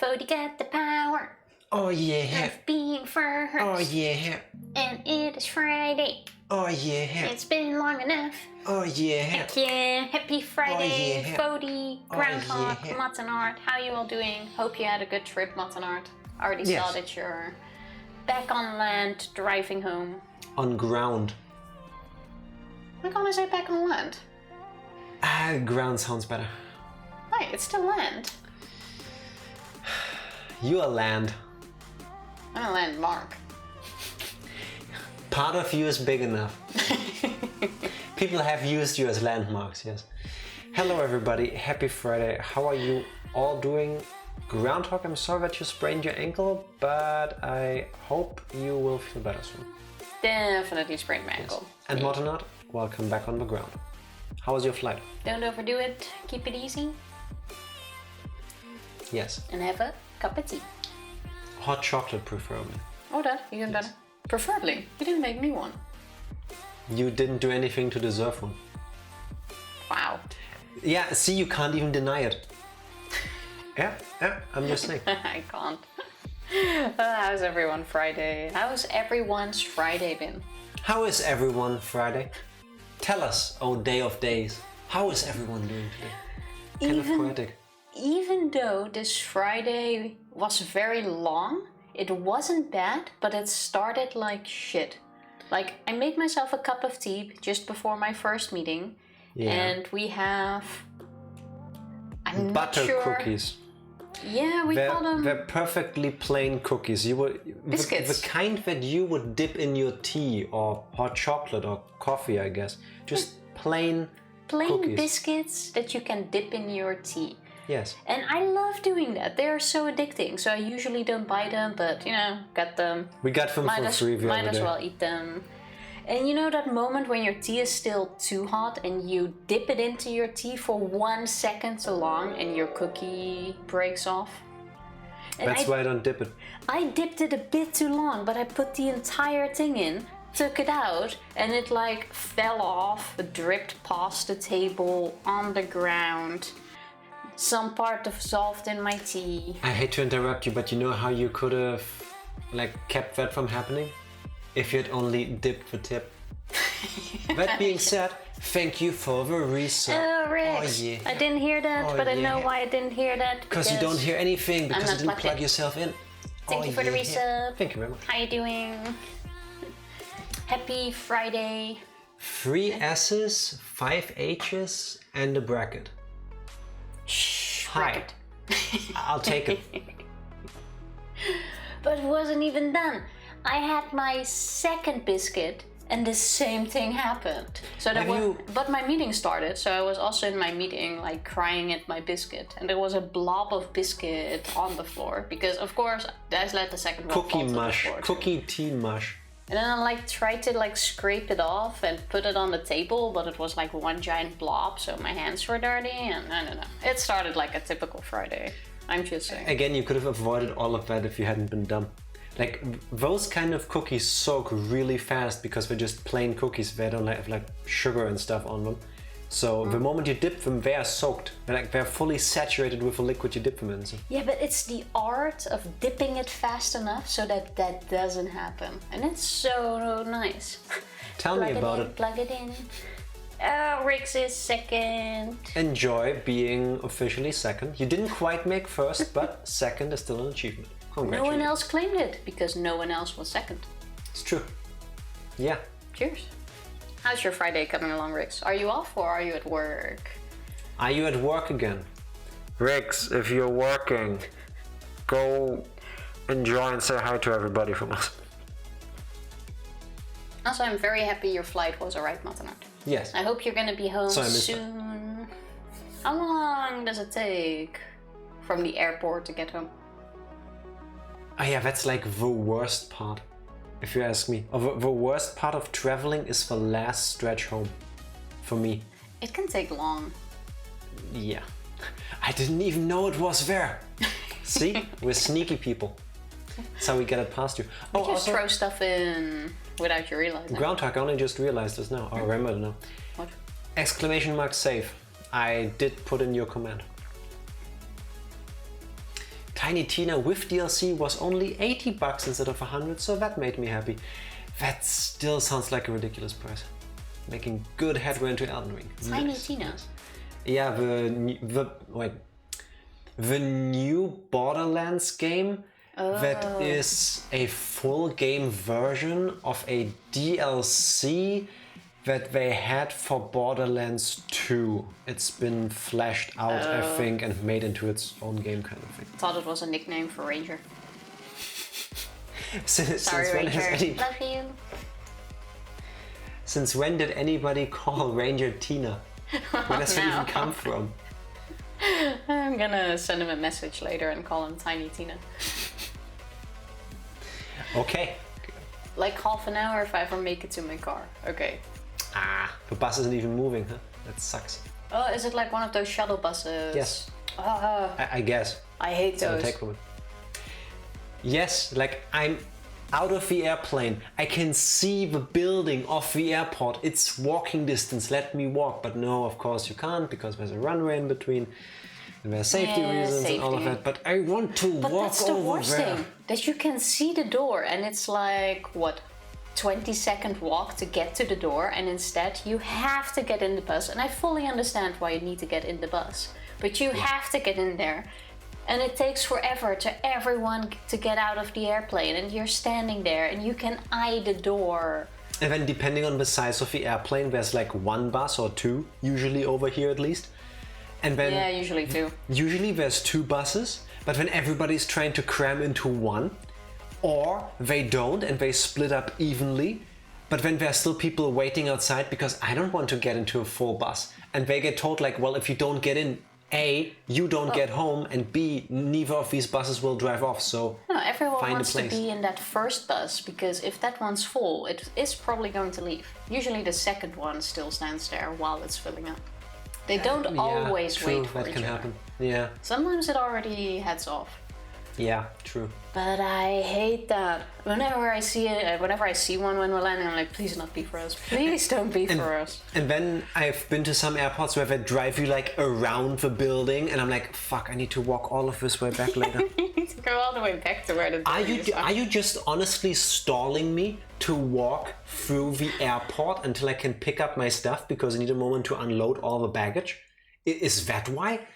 Fody got the power Oh yeah. of being first. Oh yeah. And it is Friday. Oh yeah. It's been long enough. Oh yeah. Heck yeah. Happy Friday, yeah. Fody, Groundhog, yeah. Mattenart. How you all doing? Hope you had a good trip, Mattenart. I already saw Yes. that you're back on land, driving home. On ground. Why can't I say back on land? Ground sounds better. Hey, it's still land. You are land. I'm a landmark. Part of you is big enough. People have used you as landmarks, yes. Hello everybody, happy Friday. How are you all doing? Groundhog, I'm sorry that you sprained your ankle, but I hope you will feel better soon. Definitely sprained my ankle. And Mortenot, welcome back on the ground. How was your flight? Don't overdo it. Keep it easy. Yes. And have a cup of tea. Hot chocolate preferably. Oh, that even better. Preferably. You didn't make me one. You didn't do anything to deserve one. Wow. Yeah, see, you can't even deny it. Yeah, I'm just saying. I can't. How's everyone Friday? How's everyone's Friday been? How is everyone Friday? Tell us, oh day of days. How is everyone doing today? Kind of poetic. Even though this Friday was very long, it wasn't bad, but it started like shit. Like, I made myself a cup of tea just before my first meeting, and we have... I'm not butter sure. cookies. Yeah, we call them... They're perfectly plain cookies. You would Biscuits. the kind that you would dip in your tea or hot chocolate or coffee, I guess. Just plain cookies. Biscuits that you can dip in your tea. Yes. And I love doing that. They're so addicting. So I usually don't buy them, but you know, get them. We got them for free the Might other as day. well eat them. And you know that moment when your tea is still too hot and you dip it into your tea for 1 second too long and your cookie breaks off? And That's why I don't dip it. I dipped it a bit too long, but I put the entire thing in, took it out, and it like fell off, dripped past the table, on the ground. Some part dissolved in my tea. I hate to interrupt you, but you know how you could have like kept that from happening? If you'd only dipped the tip. That being said, thank you for the research. Oh, Rex. Oh, yeah. I didn't hear that, Oh, but I know yeah. why I didn't hear that. Because you don't hear anything, because not you didn't plugged plug in. yourself in. Thank you for the research. Thank you very much. How you doing? Happy Friday. 3 S's, 5 H's, and a bracket. Shh, Hi. bracket. I'll take it. But it wasn't even done. I had my second biscuit and the same thing happened. So that but my meeting started, so I was also in my meeting like crying at my biscuit, and there was a blob of biscuit on the floor because of course I let the second one Cookie fall to the mush, floor too. cookie tea mush. And then I like tried to like scrape it off and put it on the table, but it was like one giant blob, so my hands were dirty, and I don't know. It started like a typical Friday. I'm just saying. Again, you could have avoided all of that if you hadn't been dumb. Like, those kind of cookies soak really fast because they're just plain cookies. They don't have like sugar and stuff on them. So the moment you dip them, they are soaked. They're fully saturated with the liquid you dip them in. So. Yeah, but it's the art of dipping it fast enough so that that doesn't happen. And it's so nice. Tell me about it. Plug it in. Oh, Rix is second. Enjoy being officially second. You didn't quite make first, but second is still an achievement. No Congratulations. one else claimed it because no one else was second. It's true. Yeah. Cheers. How's your Friday coming along, Rix? Are you off or are you at work? Are you at work again? Rix, if you're working, go enjoy and say hi to everybody from us. Also, I'm very happy your flight was alright, Mattenart. Yes. I hope you're gonna be home So I missed soon. How long does it take from the airport to get home? Oh yeah, that's like the worst part, if you ask me. The worst part of traveling is the last stretch home, for me. It can take long. Yeah. I didn't even know it was there. See? We're sneaky people. That's how we get it past you. You just throw stuff in without you realizing. Groundhog, I only just realized this now. I remember it now. What? Exclamation mark save. I did put in your command. Tiny Tina with DLC was only $80 instead of 100, so that made me happy. That still sounds like a ridiculous price. Making good headway into Elden Ring. Tiny Tina? Yeah, the new Borderlands game that is a full game version of a DLC that they had for Borderlands 2. It's been fleshed out, I think, and made into its own game kind of thing. Thought it was a nickname for Ranger. Sorry, Ranger. Love you. Since when did anybody call Ranger Tina? Where does it even come from? I'm gonna send him a message later and call him Tiny Tina. Okay. Like half an hour if I ever make it to my car. Okay. The bus isn't even moving, huh? That sucks. Oh, is it like one of those shuttle buses? Yes. I guess. I hate those. Take from it. Yes, like I'm out of the airplane. I can see the building of the airport. It's walking distance. Let me walk. But no, of course you can't because there's a runway in between. And there's safety reasons and all of that. But I want to walk over there. But that's the worst thing. That you can see the door and it's like, what? 20-second walk to get to the door, and instead you have to get in the bus. And I fully understand why you need to get in the bus, but you have to get in there, and it takes forever to everyone to get out of the airplane, and you're standing there and you can eye the door. And then depending on the size of the airplane, there's like one bus or two, usually over here at least. And then yeah, usually two. Usually there's two buses, but when everybody's trying to cram into one, or they don't and they split up evenly, but then there's still people waiting outside because I don't want to get into a full bus. And they get told like, well, if you don't get in, A, you don't get home, and B, neither of these buses will drive off, so no, everyone wants to be in that first bus because if that one's full, it is probably going to leave. Usually the second one still stands there while it's filling up. They don't always wait for that each can other. happen. Yeah. Sometimes it already heads off. Yeah, true. But I hate that. Whenever I see one when we're landing, I'm like, please not be for us. Please don't be for us. And then I've been to some airports where they drive you like around the building, and I'm like, fuck, I need to walk all of this way back later. You need to go all the way back to where the Are you just honestly stalling me to walk through the airport until I can pick up my stuff because I need a moment to unload all the baggage? Is that why?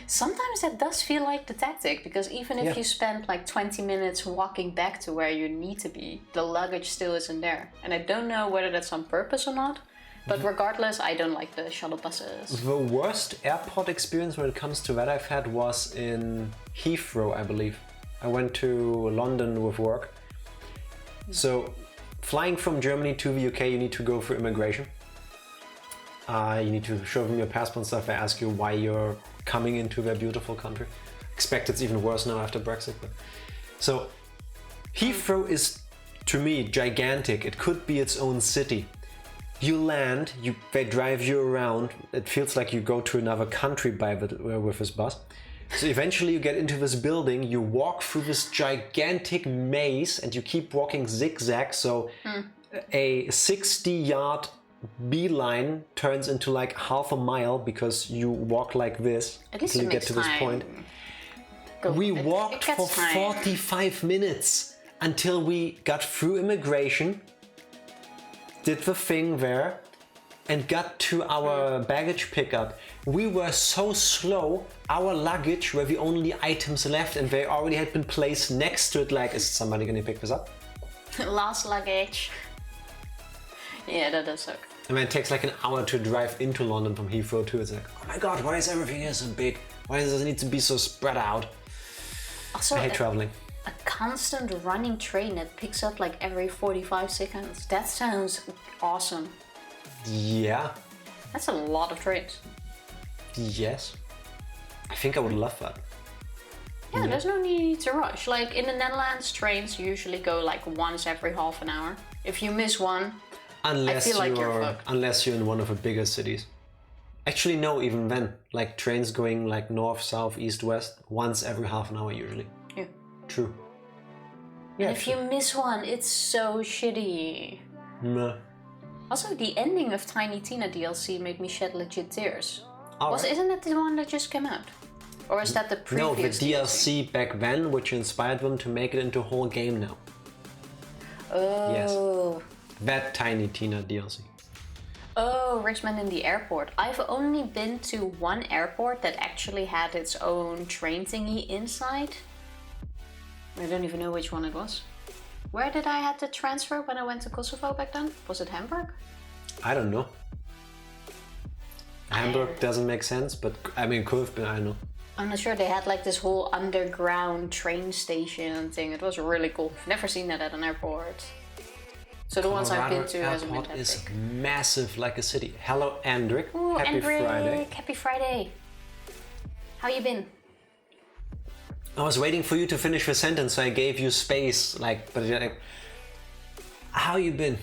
Sometimes that does feel like the tactic, because even if you spend like 20 minutes walking back to where you need to be, the luggage still isn't there. And I don't know whether that's on purpose or not, but regardless, I don't like the shuttle buses. The worst airport experience when it comes to that I've had was in Heathrow, I believe. I went to London with work. So, flying from Germany to the UK, you need to go through immigration. You need to show them your passport and stuff. They ask you why you're coming into their beautiful country. Expect it's even worse now after Brexit. But. So Heathrow is, to me, gigantic. It could be its own city. You land, they drive you around. It feels like you go to another country with this bus. So eventually you get into this building, you walk through this gigantic maze and you keep walking zigzag. So a 60-yard beeline turns into like half a mile because you walk like this until you get to this point. We walked for 45 minutes until we got through immigration, did the thing there, and got to our baggage pickup. We were so slow, our luggage were the only items left and they already had been placed next to it, like, is somebody gonna pick this up? Last luggage. Yeah, that does suck. I mean, it takes like an hour to drive into London from Heathrow too. It's like, oh my god, why is everything here so big? Why does it need to be so spread out? Also, I hate traveling. A constant running train that picks up like every 45 seconds. That sounds awesome. Yeah. That's a lot of trains. Yes. I think I would love that. Yeah, there's no need to rush. Like in the Netherlands, trains usually go like once every half an hour. If you miss one, unless I feel like you're fucked. Unless you're in one of the bigger cities. Actually, no, even then. Like trains going like north, south, east, west, once every half an hour usually. Yeah. True. Yeah, and if you miss one, it's so shitty. Nah. Also, the ending of Tiny Tina DLC made me shed legit tears. Isn't it the one that just came out? Or is that the previous No, the DLC back then, which inspired them to make it into a whole game now. Oh. Yes. That Tiny Tina DLC. Oh, Richmond in the airport. I've only been to one airport that actually had its own train thingy inside. I don't even know which one it was. Where did I have to transfer when I went to Kosovo back then? Was it Hamburg? I don't know. Hamburg doesn't make sense, but I mean, could have been, I know. I'm not sure. They had like this whole underground train station thing. It was really cool. I've never seen that at an airport. So the ones I've been to hasn't been that big. Is massive like a city. Hello, Andrick. Ooh, Happy Friday. Happy Friday. How you been? I was waiting for you to finish your sentence, so I gave you space. But how you been?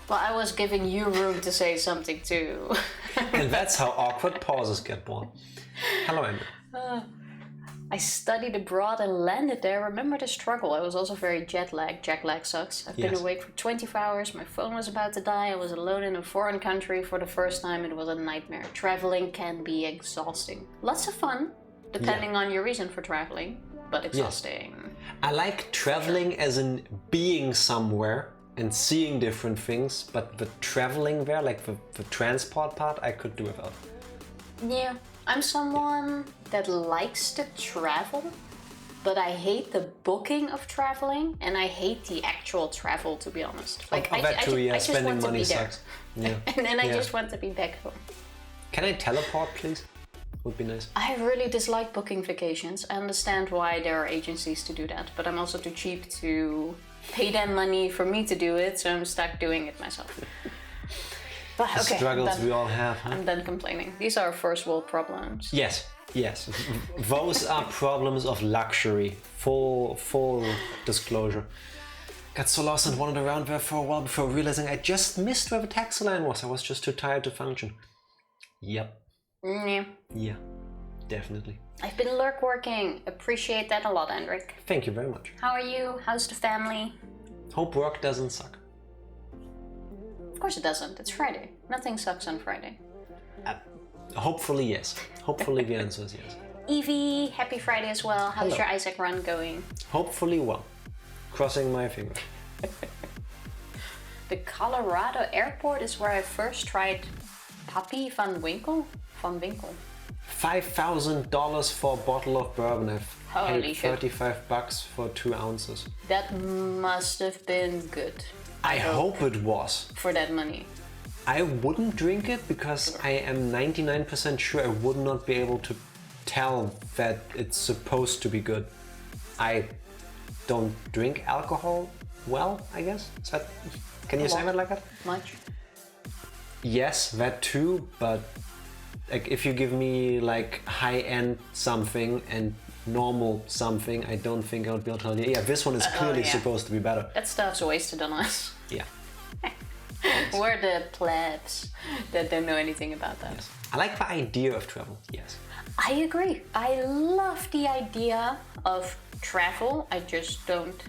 Well, I was giving you room to say something too. And that's how awkward pauses get born. Hello, Andrick. I studied abroad and landed there. Remember the struggle. I was also very jet lagged. Jet lag sucks. I've been awake for 24 hours. My phone was about to die. I was alone in a foreign country for the first time. It was a nightmare. Traveling can be exhausting. Lots of fun, depending on your reason for traveling, but exhausting. Yes. I like traveling as in being somewhere and seeing different things, but the traveling there, like the transport part, I could do without. Yeah. I'm someone that likes to travel, but I hate the booking of traveling, and I hate the actual travel, to be honest. I just want to be there. Yeah. And then I just want to be back home. Can I teleport, please? Would be nice. I really dislike booking vacations. I understand why there are agencies to do that, but I'm also too cheap to pay them money for me to do it, so I'm stuck doing it myself. But, the struggles we all have, huh? I'm done complaining. These are first world problems. Yes. Those are problems of luxury. Full disclosure. Got so lost and wandered around there for a while before realizing I just missed where the taxi line was. I was just too tired to function. Yep. Yeah, definitely. I've been lurk working. Appreciate that a lot, Andrick. Thank you very much. How are you? How's the family? Hope work doesn't suck. Of course it doesn't. It's Friday. Nothing sucks on Friday. Hopefully, yes. Hopefully the answer is yes. Evie, happy Friday as well. How's Hello. your Isaac run going? Hopefully well. Crossing my fingers. The Colorado airport is where I first tried Papi van Winkle. $5,000 for a bottle of bourbon. I've paid shit. $35 for 2 ounces. That must have been good. I hope it was. For that money. I wouldn't drink it because I am 99% sure I would not be able to tell that it's supposed to be good. I don't drink alcohol well, I guess. Is that, can you say that like that? Much? Yes, that too, but like if you give me like high-end something and normal something, I don't think I would be able to tell you, yeah, this one is clearly supposed to be better. That stuff's wasted on us. Yeah. We're the plebs that don't know anything about that. Yes. I like the idea of travel, yes. I agree. I love the idea of travel. I just don't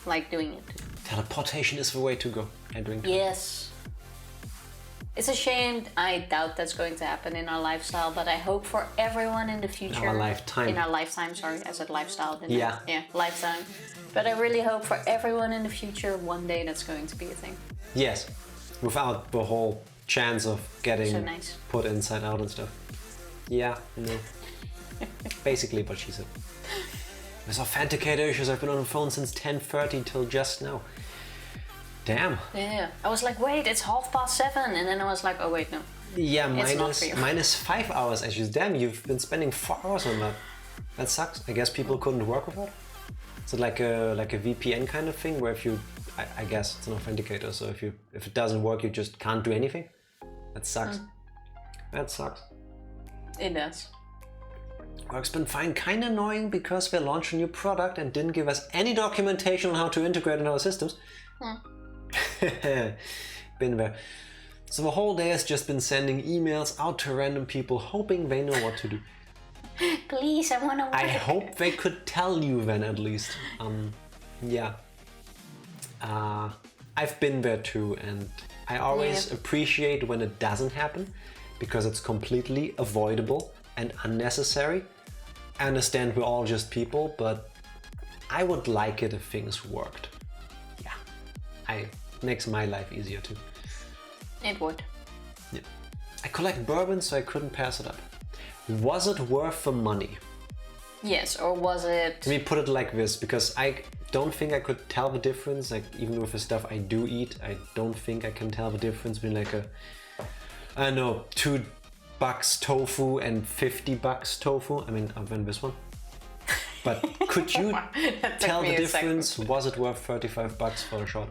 like doing it. Teleportation is the way to go. I drink. Yes. It's a shame. I doubt that's going to happen in our lifestyle, but I hope for everyone in the future. In our lifetime. In our lifetime, sorry. I said lifestyle, didn't I? Yeah, lifetime. But I really hope for everyone in the future, one day that's going to be a thing. Yes. Without the whole chance of getting put inside out and stuff. Yeah, no. Basically what she said. There's authenticator issues. I've been on the phone since 10:30 till just now. Damn. Yeah. I was like, wait, it's 7:30. And then I was like, oh, wait, no. Yeah, minus 5 hours. Actually, damn, you've been spending 4 hours on that. That sucks. I guess people couldn't work with it. Is it like a VPN kind of thing where if you, I guess it's an authenticator, so if it doesn't work, you just can't do anything? That sucks. That sucks. It does. Work's been fine. Kind of annoying because they launched a new product and didn't give us any documentation on how to integrate in our systems. Been there. So the whole day has just been sending emails out to random people, hoping they know what to do. Please, I want to work. I hope they could tell you then at least. Yeah. I've been there too, and I always appreciate when it doesn't happen because it's completely avoidable and unnecessary. I understand we're all just people, but I would like it if things worked. Yeah, makes my life easier too. It would. Yeah. I collect bourbon, so I couldn't pass it up. Was it worth the money? Yes, or was it... Let me put it like this, because I don't think I could tell the difference, like even with the stuff I do eat, I don't think I can tell the difference between like I don't know, $2 tofu and $50 tofu. I mean, I've been this one. But could you tell the difference? Was it worth $35 for a shot?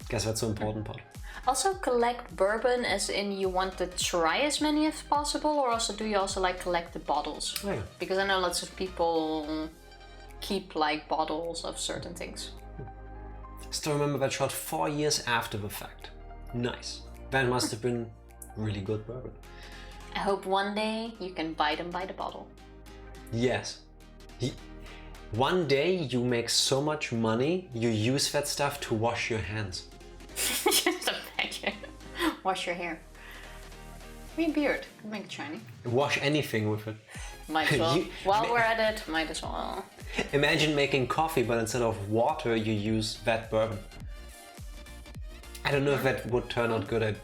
Guess that's the important part. Also collect bourbon as in you want to try as many as possible, or also do you also like collect the bottles? Oh, yeah. Because I know lots of people keep like bottles of certain things. Still remember that shot 4 years after the fact. Nice. That must have been really good bourbon. I hope one day you can buy them by the bottle. Yes. One day you make so much money, you use that stuff to wash your hands. Just imagine. Wash your hair. Maybe beard. Make it shiny. Wash anything with it. Might as well. While we're at it, might as well. Imagine making coffee, but instead of water, you use that bourbon. I don't know if that would turn out good.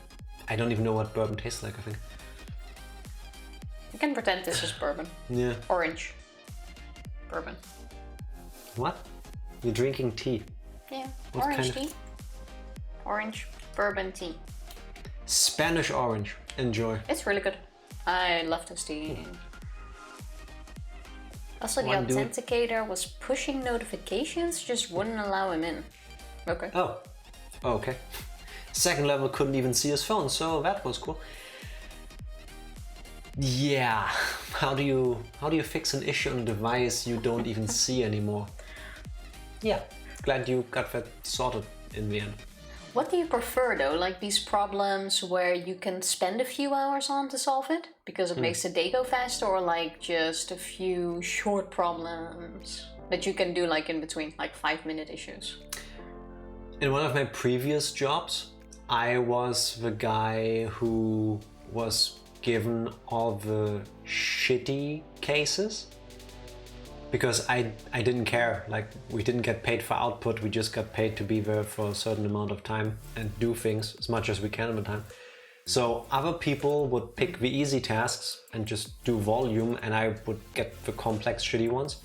I don't even know what bourbon tastes like, I think. You can pretend this is bourbon. Yeah. Orange. Bourbon. What? You're drinking tea. Yeah. What orange kind of... tea. Orange bourbon tea. Spanish orange. Enjoy. It's really good. I love this tea. Also, the authenticator was pushing notifications, just wouldn't allow him in. Okay. Oh. Okay. Second level couldn't even see his phone, so that was cool. Yeah. How do you fix an issue on a device you don't even see anymore? Yeah. Glad you got that sorted in the end. What do you prefer though? Like these problems where you can spend a few hours on to solve it because it makes the day go faster, or like just a few short problems that you can do like in between, like 5-minute issues? In one of my previous jobs, I was the guy who was given all the shitty cases. Because I didn't care, like we didn't get paid for output, we just got paid to be there for a certain amount of time and do things as much as we can at the time. So other people would pick the easy tasks and just do volume, and I would get the complex shitty ones.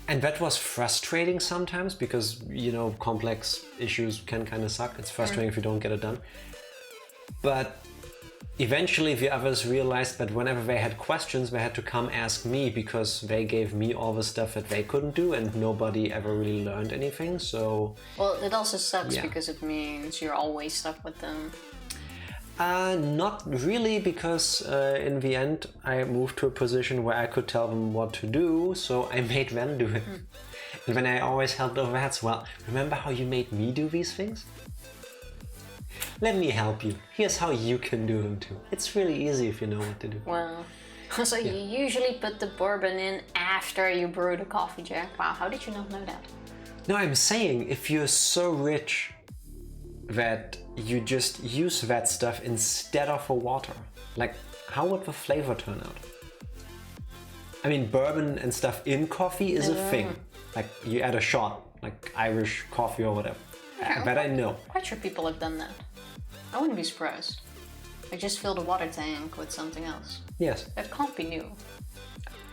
And that was frustrating sometimes because, you know, complex issues can kind of suck. It's frustrating if you don't get it done. But eventually the others realized that whenever they had questions, they had to come ask me because they gave me all the stuff that they couldn't do and nobody ever really learned anything, so... Well, it also sucks because it means you're always stuck with them. Not really, because in the end I moved to a position where I could tell them what to do, so I made them do it. And then I always helped over heads. Well, remember how you made me do these things? Let me help you. Here's how you can do them too. It's really easy if you know what to do. Well, so you usually put the bourbon in after you brew the coffee, Jack. Wow, how did you not know that? No, I'm saying if you're so rich that you just use that stuff instead of the water, like how would the flavor turn out? I mean, bourbon and stuff in coffee is a thing. Like you add a shot, like Irish coffee or whatever. That I know. Quite sure people have done that. I wouldn't be surprised. I just filled a water tank with something else. Yes. That can't be new.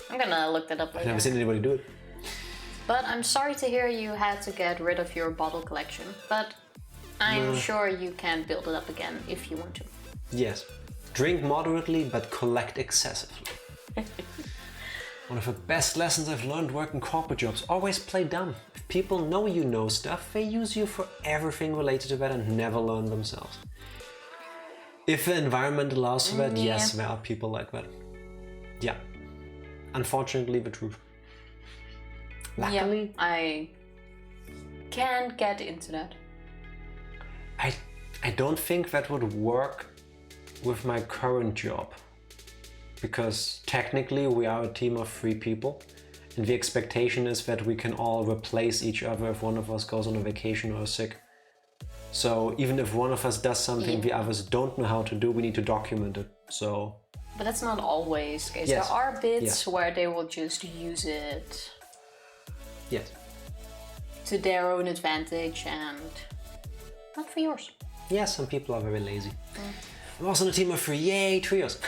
I'm gonna look that up later. I've never seen anybody do it. But I'm sorry to hear you had to get rid of your bottle collection. But I'm sure you can build it up again if you want to. Yes. Drink moderately, but collect excessively. One of the best lessons I've learned working corporate jobs: always play dumb. If people know you know stuff, they use you for everything related to that and never learn themselves. If the environment allows for that, yes, there are people like that. Yeah. Unfortunately, the truth. Luckily, I can't get into that. I don't think that would work with my current job. Because technically we are a team of 3 people, and the expectation is that we can all replace each other if one of us goes on a vacation or is sick. So even if one of us does something the others don't know how to do, we need to document it. So But that's not always the case. Yes. There are bits where they will just use it Yes. to their own advantage and not for yours. Yeah, some people are very lazy. I'm also in a team of 3. Yay, trios.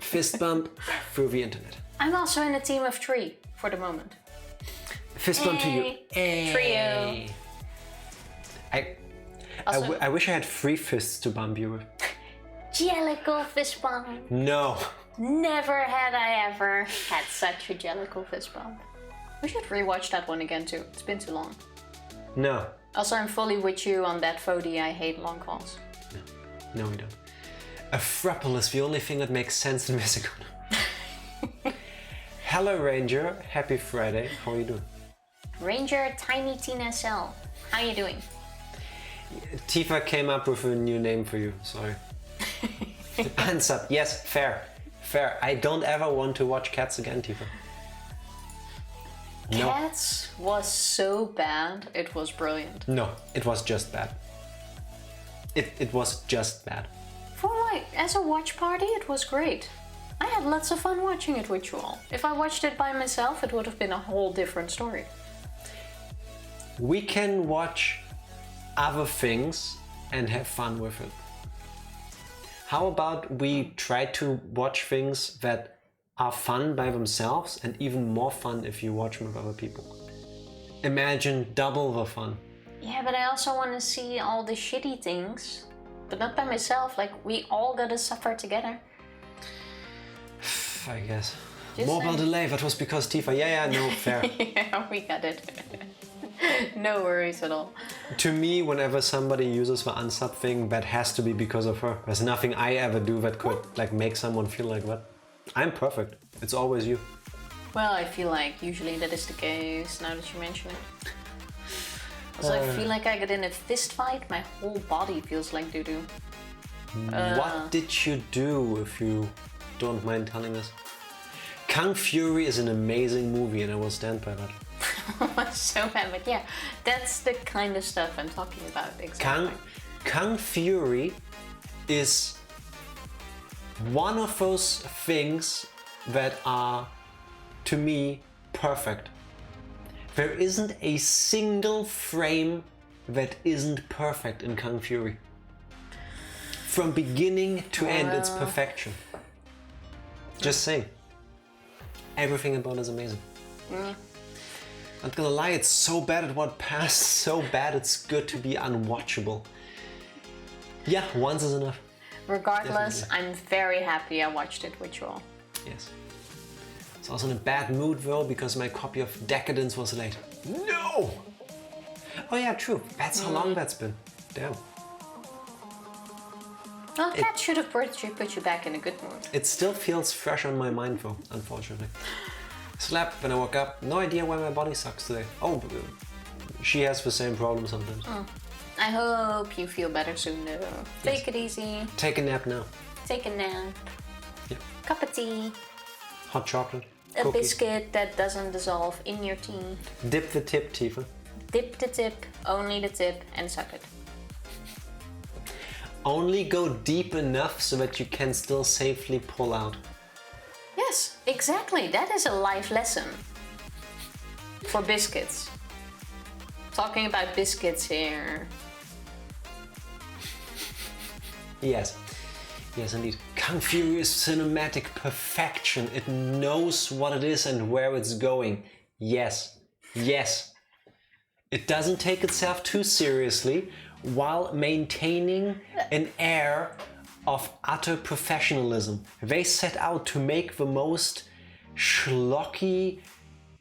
Fist bump through the internet. I'm also in a team of 3 for the moment. Fist bump to you. Hey. Trio. I wish I had 3 fists to bump you with. Jellicle fist bump. No. Never had I ever had such a jellicle fist bump. We should rewatch that one again too. It's been too long. No. Also, I'm fully with you on that, Fody. I hate long calls. No, we don't. A thruple is the only thing that makes sense in this economy. Hello, Ranger. Happy Friday. How are you doing? Ranger Tiny Tina Cell. How you doing? Tifa came up with a new name for you. Sorry. Unsub. Yes, fair. Fair. I don't ever want to watch Cats again, Tifa. No. Cats was so bad, it was brilliant. No, it was just bad. It was just bad. For as a watch party, it was great. I had lots of fun watching it with you all. If I watched it by myself, it would have been a whole different story. We can watch other things and have fun with it. How about we try to watch things that are fun by themselves and even more fun if you watch them with other people? Imagine double the fun. Yeah, but I also want to see all the shitty things, but not by myself. Like, we all gotta suffer together. I guess. Just Mobile saying. delay, that was because Tifa. Yeah, no, fair. Yeah, we got it. No worries at all. To me, whenever somebody uses the unsub thing, that has to be because of her. There's nothing I ever do that could make someone feel like that. I'm perfect. It's always you. Well, I feel like usually that is the case now that you mention it. Also, I feel like I get in a fist fight, my whole body feels like doo-doo. What did you do, if you don't mind telling us? Kung Fury is an amazing movie and I will stand by that. So bad, but yeah, that's the kind of stuff I'm talking about, exactly. Kung Fury is one of those things that are, to me, perfect. There isn't a single frame that isn't perfect in Kung Fury. From beginning to end, it's perfection. Just saying. Everything about it is amazing. Not gonna lie, it's so bad at what passed, so bad it's good to be unwatchable. Yeah, once is enough. Regardless, Definitely. I'm very happy I watched it with you all. Yes. I was also in a bad mood though, because my copy of Decadence was late. No! Oh yeah, true. That's how long that's been. Damn. Well, that should have put you back in a good mood. It still feels fresh on my mind though, unfortunately. Slept when I woke up, no idea why my body sucks today. Oh, she has the same problem sometimes. I hope you feel better soon though. Take it easy. Take a nap now. Take a nap. Yeah. Cup of tea. Hot chocolate. A cookie. biscuit that doesn't dissolve in your tea. Dip the tip, Tifa. Dip the tip, only the tip, and suck it. Only go deep enough so that you can still safely pull out. Yes, exactly. That is a life lesson for biscuits. Talking about biscuits here. Yes. Yes, indeed. Kung Fury is cinematic perfection. It knows what it is and where it's going. Yes. Yes. It doesn't take itself too seriously while maintaining an air of utter professionalism. They set out to make the most schlocky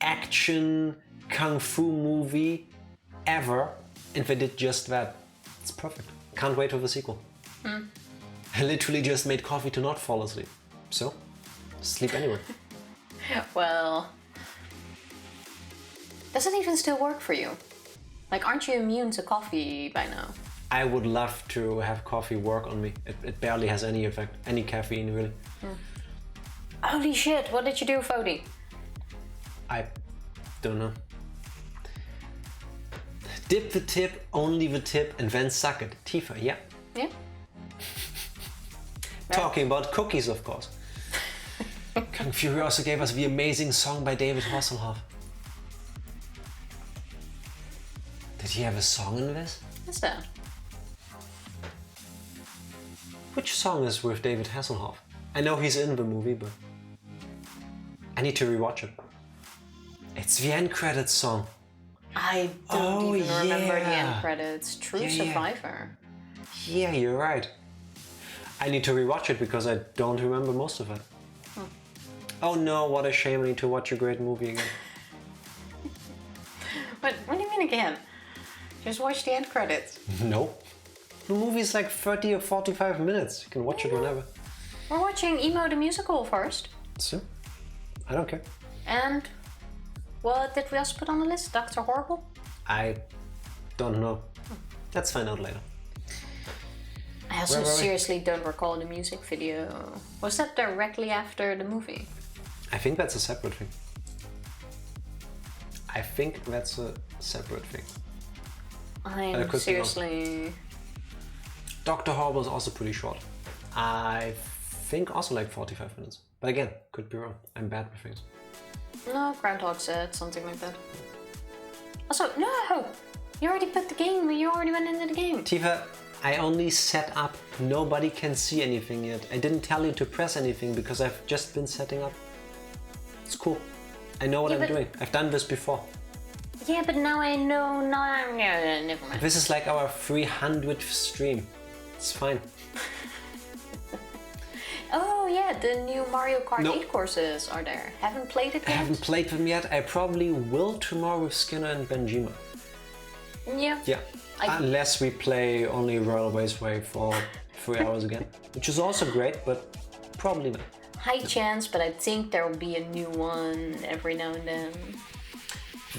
action kung fu movie ever, and they did just that. It's perfect. Can't wait for the sequel. I literally just made coffee to not fall asleep. So, sleep anyway. Well, does it even still work for you? Like, aren't you immune to coffee by now? I would love to have coffee work on me. It barely has any effect, any caffeine really. Holy shit, what did you do, Fody? I don't know. Dip the tip, only the tip, and then suck it. Tifa, yeah. Yeah? Talking about cookies, of course. Kung Fury also gave us the amazing song by David Hasselhoff. Did he have a song in this? What's that? Which song is with David Hasselhoff? I know he's in the movie, but I need to rewatch it. It's the end credits song. I don't even remember the end credits. True Survivor. Yeah, you're right. I need to rewatch it because I don't remember most of it. Oh no, what a shame, I need to watch a great movie again. What do you mean again? Just watch the end credits. No. The movie is like 30 or 45 minutes. You can watch it whenever. We're watching Emo the Musical first. So, I don't care. And what did we also put on the list? Dr. Horrible? I don't know. Let's find out later. I also seriously don't recall the music video. Was that directly after the movie? I think that's a separate thing. I'm seriously... Dr. Horrible is also pretty short. I think also like 45 minutes. But again, could be wrong. I'm bad with things. No, Groundhog said something like that. Also, no! You already put the game, you already went into the game. Tifa, I only set up. Nobody can see anything yet. I didn't tell you to press anything because I've just been setting up. It's cool. I know what I'm doing. I've done this before. Yeah, but now I know. Never mind. This is like our 300th stream. It's fine. Oh yeah, the new Mario Kart 8 courses are there. Haven't played it yet? I haven't played them yet. I probably will tomorrow with Skinner and Benjima. Yeah. Yeah. Unless we play only Royal Raceway for 3 hours again. Which is also great, but probably not. High chance, but I think there will be a new one every now and then.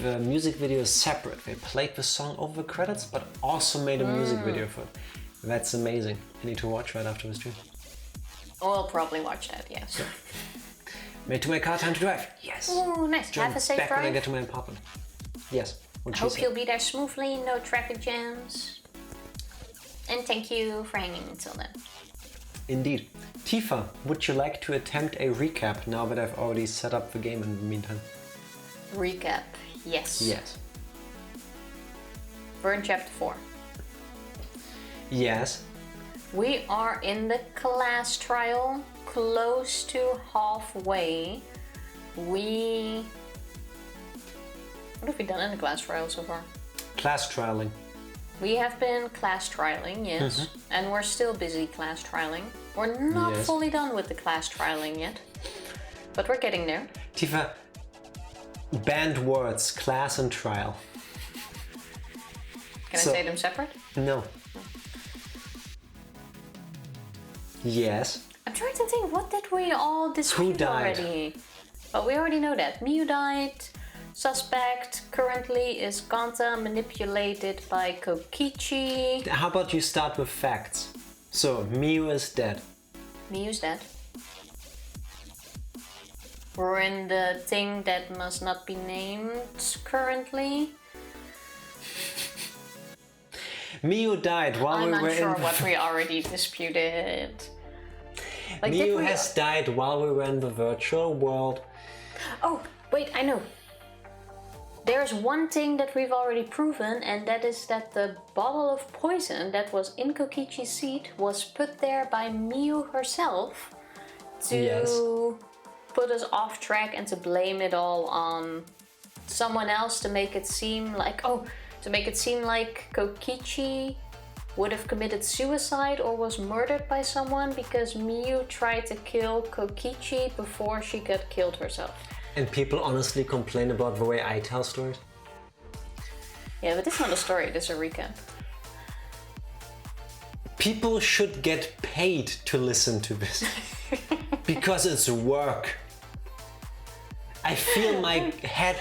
The music video is separate. They played the song over the credits, but also made a music video for it. That's amazing. I need to watch right after the stream. I'll probably watch that, yes. Yeah. Made to my car, time to drive. Yes. Oh, nice. Jump Have a safe back drive. when I get to my apartment. Yes. I hope you'll be there smoothly, no traffic jams. And thank you for hanging until then. Indeed. Tifa, would you like to attempt a recap now that I've already set up the game in the meantime? Recap, yes. Yes. We're in chapter 4. Yes. We are in the class trial, close to halfway. What have we done in the class trial so far? Class trialing. We have been class trialing, yes. And we're still busy class trialing. We're not fully done with the class trialing yet. But we're getting there. Tifa, banned words, class and trial. Can I say them separate? No. Yes. I'm trying to think, what did we all dispute already? But we already know that. Miu died. Suspect currently is Kanta, manipulated by Kokichi. How about you start with facts? So, Miu is dead. Miu's dead. We're in the thing that must not be named currently. Miu died while we were in... I'm unsure what we already disputed. Like, Miu has died while we were in the virtual world. Oh, wait, I know. There's one thing that we've already proven, and that is that the bottle of poison that was in Kokichi's seat was put there by Miu herself to put us off track and to blame it all on someone else to make it seem like, Kokichi would have committed suicide or was murdered by someone because Miu tried to kill Kokichi before she got killed herself. And people honestly complain about the way I tell stories? Yeah, but this is not a story, this is a recap. People should get paid to listen to this. Because it's work. I feel my head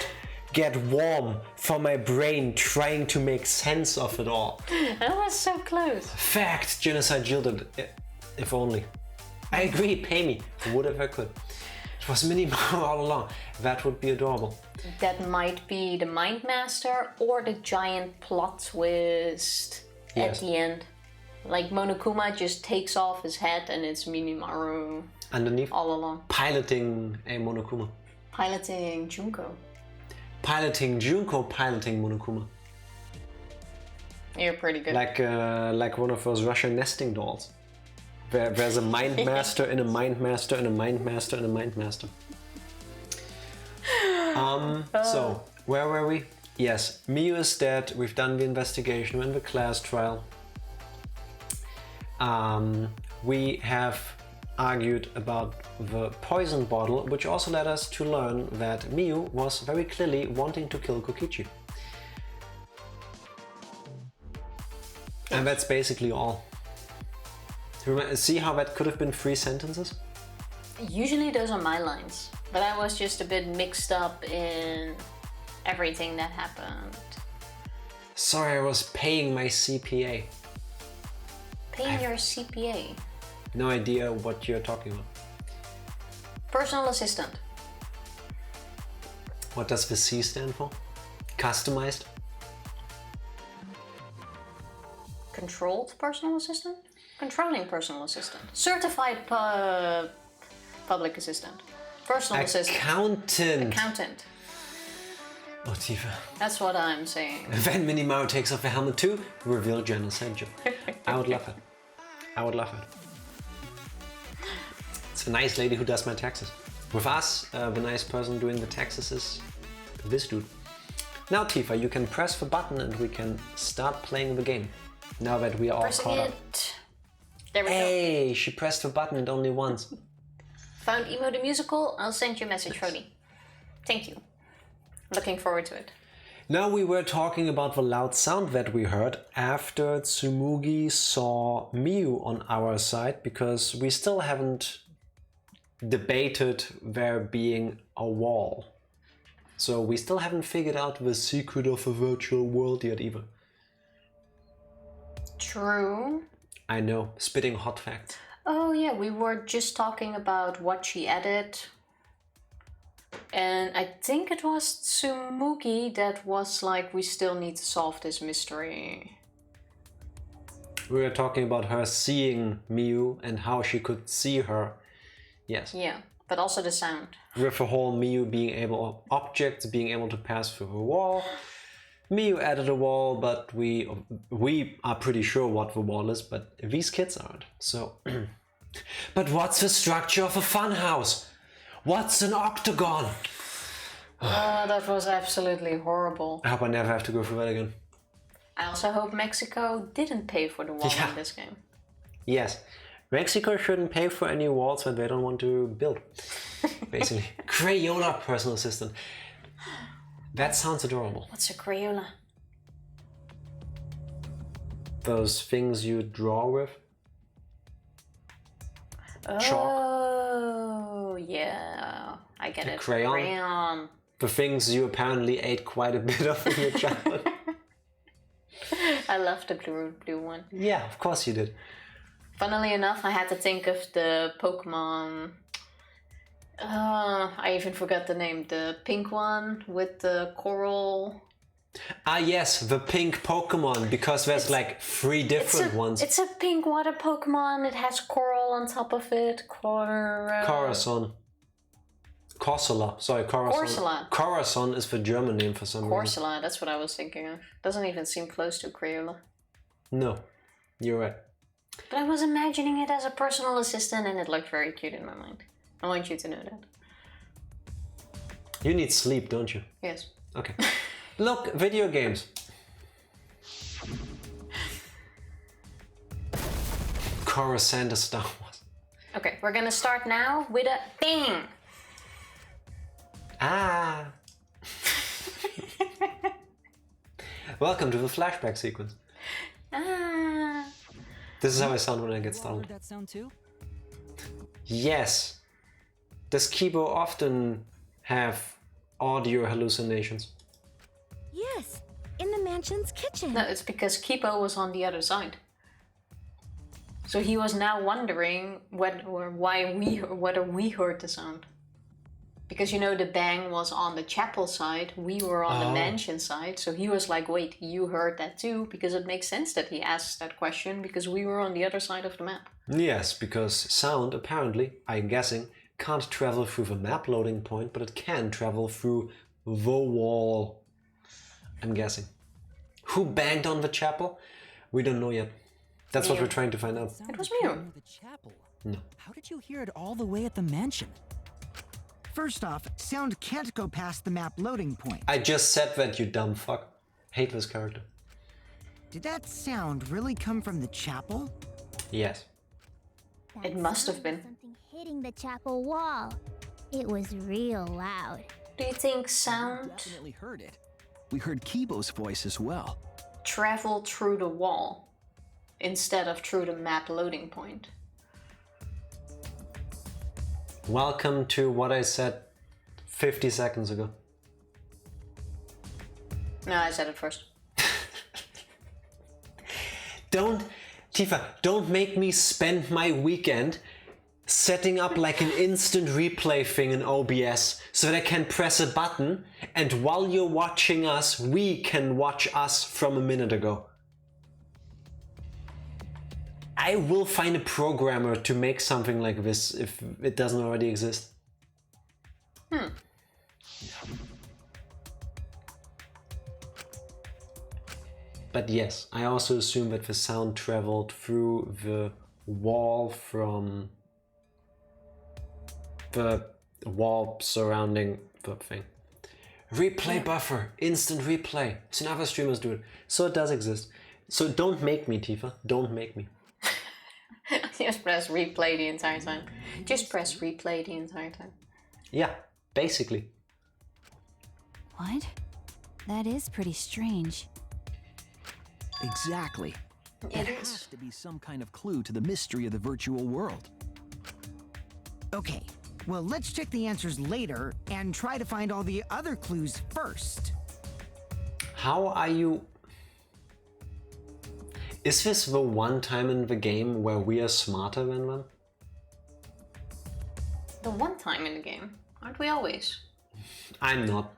get warm for my brain trying to make sense of it all. That was so close. Fact, genocide yielded. If only. I agree, pay me. Would if I could. It was minimal all along. That would be adorable. That might be the Mind Master or the giant plot twist at the end. Like Monokuma just takes off his head and it's Minimaru. underneath. all along. Piloting a Monokuma. Piloting Junko. Piloting Junko, piloting Monokuma. You're pretty good. Like one of those Russian nesting dolls. There's a mind master and a mind master and a mind master and a mind master. So, where were we? Yes, Miu is dead. We've done the investigation and the class trial. We have argued about the poison bottle, which also led us to learn that Miu was very clearly wanting to kill Kokichi. And that's basically all. See how that could have been 3 sentences? Usually those are my lines, but I was just a bit mixed up in everything that happened. Sorry, I was paying my CPA. Paying your CPA? No idea what you're talking about. Personal assistant. What does the C stand for? Customized? Controlled personal assistant? Controlling personal assistant. Certified public assistant. Personal assistant. Accountant. Oh, Tifa. That's what I'm saying. When Minimaru takes off the helmet too, reveal genocide joke. I would love it. I would love it. It's a nice lady who does my taxes. With us, the nice person doing the taxes is this dude. Now, Tifa, you can press the button and we can start playing the game. Now that we are all caught up. There we go. Hey, she pressed the button and only once. Found Emo the musical? I'll send you a message, Rody. Thank you. Looking forward to it. Now we were talking about the loud sound that we heard after Tsumugi saw Miu on our side, because we still haven't debated there being a wall. So we still haven't figured out the secret of a virtual world yet either. True. I know, spitting hot facts. Oh yeah, we were just talking about what she added. And I think it was Tsumugi that was like, we still need to solve this mystery. We were talking about her seeing Miu and how she could see her. Yes. Yeah, but also the sound. With the whole Miu being able, objects being able to pass through a wall. Miu added a wall, but we are pretty sure what the wall is, but these kids aren't. So, but what's the structure of a funhouse? What's an octagon? Oh, that was absolutely horrible. I hope I never have to go through that again. I also hope Mexico didn't pay for the wall in this game. Yes. Mexico shouldn't pay for any walls that they don't want to build. Basically. Crayola personal assistant. That sounds adorable. What's a Crayola? Those things you draw with. Chalk. Oh, yeah. I get it. Crayon. The things you apparently ate quite a bit of in your childhood. I love the blue one. Yeah, of course you did. Funnily enough, I had to think of the Pokemon. I even forgot the name. The pink one with the coral. Ah yes, the pink Pokemon, because there's like 3 different ones. It's a pink water Pokemon. It has coral on top of it. Corazon. Corsola. Sorry, Corazon. Corsola. Corazon is the German name for some reason. Corsola, that's what I was thinking of. Doesn't even seem close to Crayola. No, you're right. But I was imagining it as a personal assistant and it looked very cute in my mind. I want you to know that. You need sleep, don't you? Yes. Okay. Look, video games. Coruscant of Star Wars. Okay, we're gonna start now with a bang. Ah. Welcome to the flashback sequence. Ah. This is how I sound when I get startled. That sound too? Yes. Does Kibo often have audio hallucinations? Yes, in the mansion's kitchen. No, it's because Kipo was on the other side. So he was now wondering whether we heard the sound. Because you know the bang was on the chapel side, we were on the mansion side, so he was like, wait, you heard that too? Because it makes sense that he asks that question, because we were on the other side of the map. Yes, because sound, apparently, I'm guessing, can't travel through the map loading point, but it can travel through the wall. I'm guessing. Who banged on the chapel? We don't know yet. That's what we're trying to find out. It was Mew. The chapel. No. How did you hear it all the way at the mansion? First off, sound can't go past the map loading point. I just said that, you dumb fuck. Hate this character. Did that sound really come from the chapel? Yes. It must have been. Something hitting the chapel wall. It was real loud. Do you think sound Definitely heard it. We heard Kibo's voice as well. traveled through the wall instead of through the map loading point? Welcome to what I said 50 seconds ago. No, I said it first. Tifa, don't make me spend my weekend setting up like an instant replay thing in OBS so that I can press a button and while you're watching us, we can watch us from a minute ago. I will find a programmer to make something like this if it doesn't already exist. But yes, I also assume that the sound traveled through the wall from the wall surrounding the thing. Replay buffer, instant replay. So other streamers do it. So it does exist. So don't make me, Tifa. Don't make me. Just press replay the entire time. Just press replay the entire time. Yeah, basically. What? That is pretty strange. Exactly. It It is. has to be some kind of clue to the mystery of the virtual world. Okay, well, let's check the answers later and try to find all the other clues first. How are you... Is this the one time in the game where we are smarter than them? The one time in the game, aren't we always? I'm not.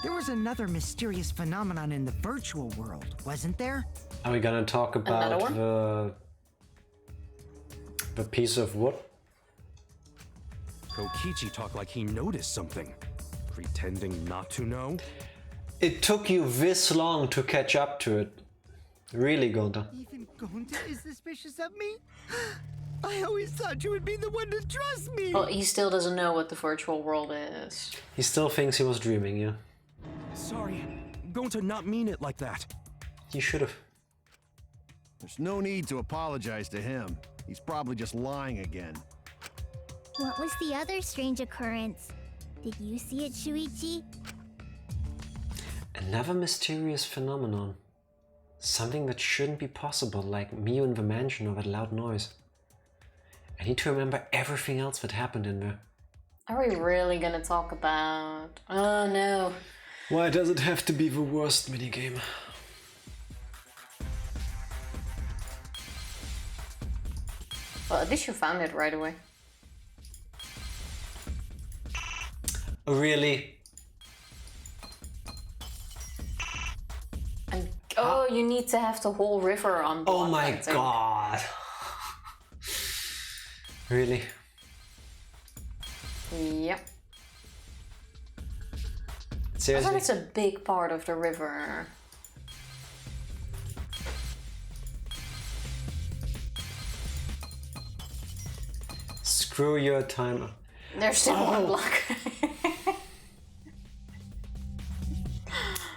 There was another mysterious phenomenon in the virtual world, wasn't there? Are we gonna talk Another about one? the piece of wood? Kokichi talked like he noticed something. Pretending not to know? It took you this long to catch up to it. Really, Gonta. Even Gonta is suspicious of me? I always thought you would be the one to trust me! Well, he still doesn't know what the virtual world is. He still thinks he was dreaming, yeah. Sorry, I'm going to not mean it like that. He should have. There's no need to apologize to him. He's probably just lying again. What was the other strange occurrence? Did you see it, Shuichi? Another mysterious phenomenon. Something that shouldn't be possible, like Miu in the mansion or that loud noise. I need to remember everything else that happened in there. Are we really gonna talk about... Oh no. Why does it have to be the worst minigame? Well, at least you found it right away. Really? And oh, you need to have the whole river on block, Oh my I think. god. Really? Yep. I thought Seriously? it's a big part of the river. Screw your timer. There's still one block.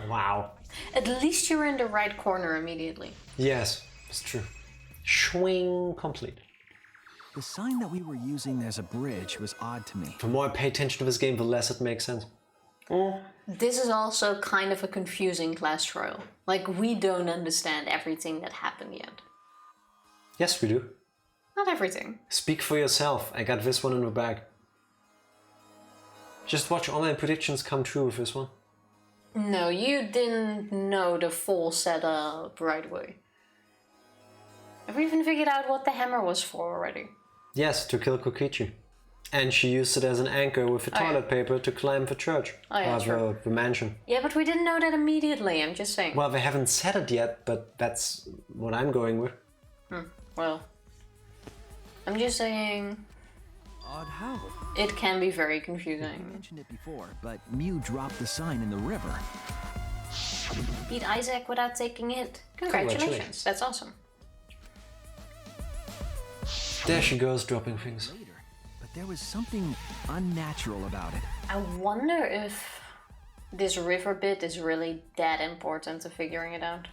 Wow. At least you're in the right corner immediately. Yes, it's true. Swing complete. The sign that we were using as a bridge was odd to me. The more I pay attention to this game, the less it makes sense. This is also kind of a confusing class trial. Like, we don't understand everything that happened yet. Yes, we do. Not everything. Speak for yourself. I got this one in the bag. Just watch all my predictions come true with this one. No, you didn't know the full setup right away. Have we even figured out what the hammer was for already? Yes, to kill Kokichi. And she used it as an anchor with the toilet paper to climb the church. Oh, yeah, true. The mansion. Yeah, but we didn't know that immediately, I'm just saying. Well, they haven't said it yet, but that's what I'm going with. Well, I'm just saying... Odd how? It can be very confusing. I mentioned it before, but Mew dropped the sign in the river. Beat Isaac without taking a hit. Congratulations. That's awesome. There she goes, dropping things. Later, but there was something unnatural about it. I wonder if this river bit is really that important to figuring it out.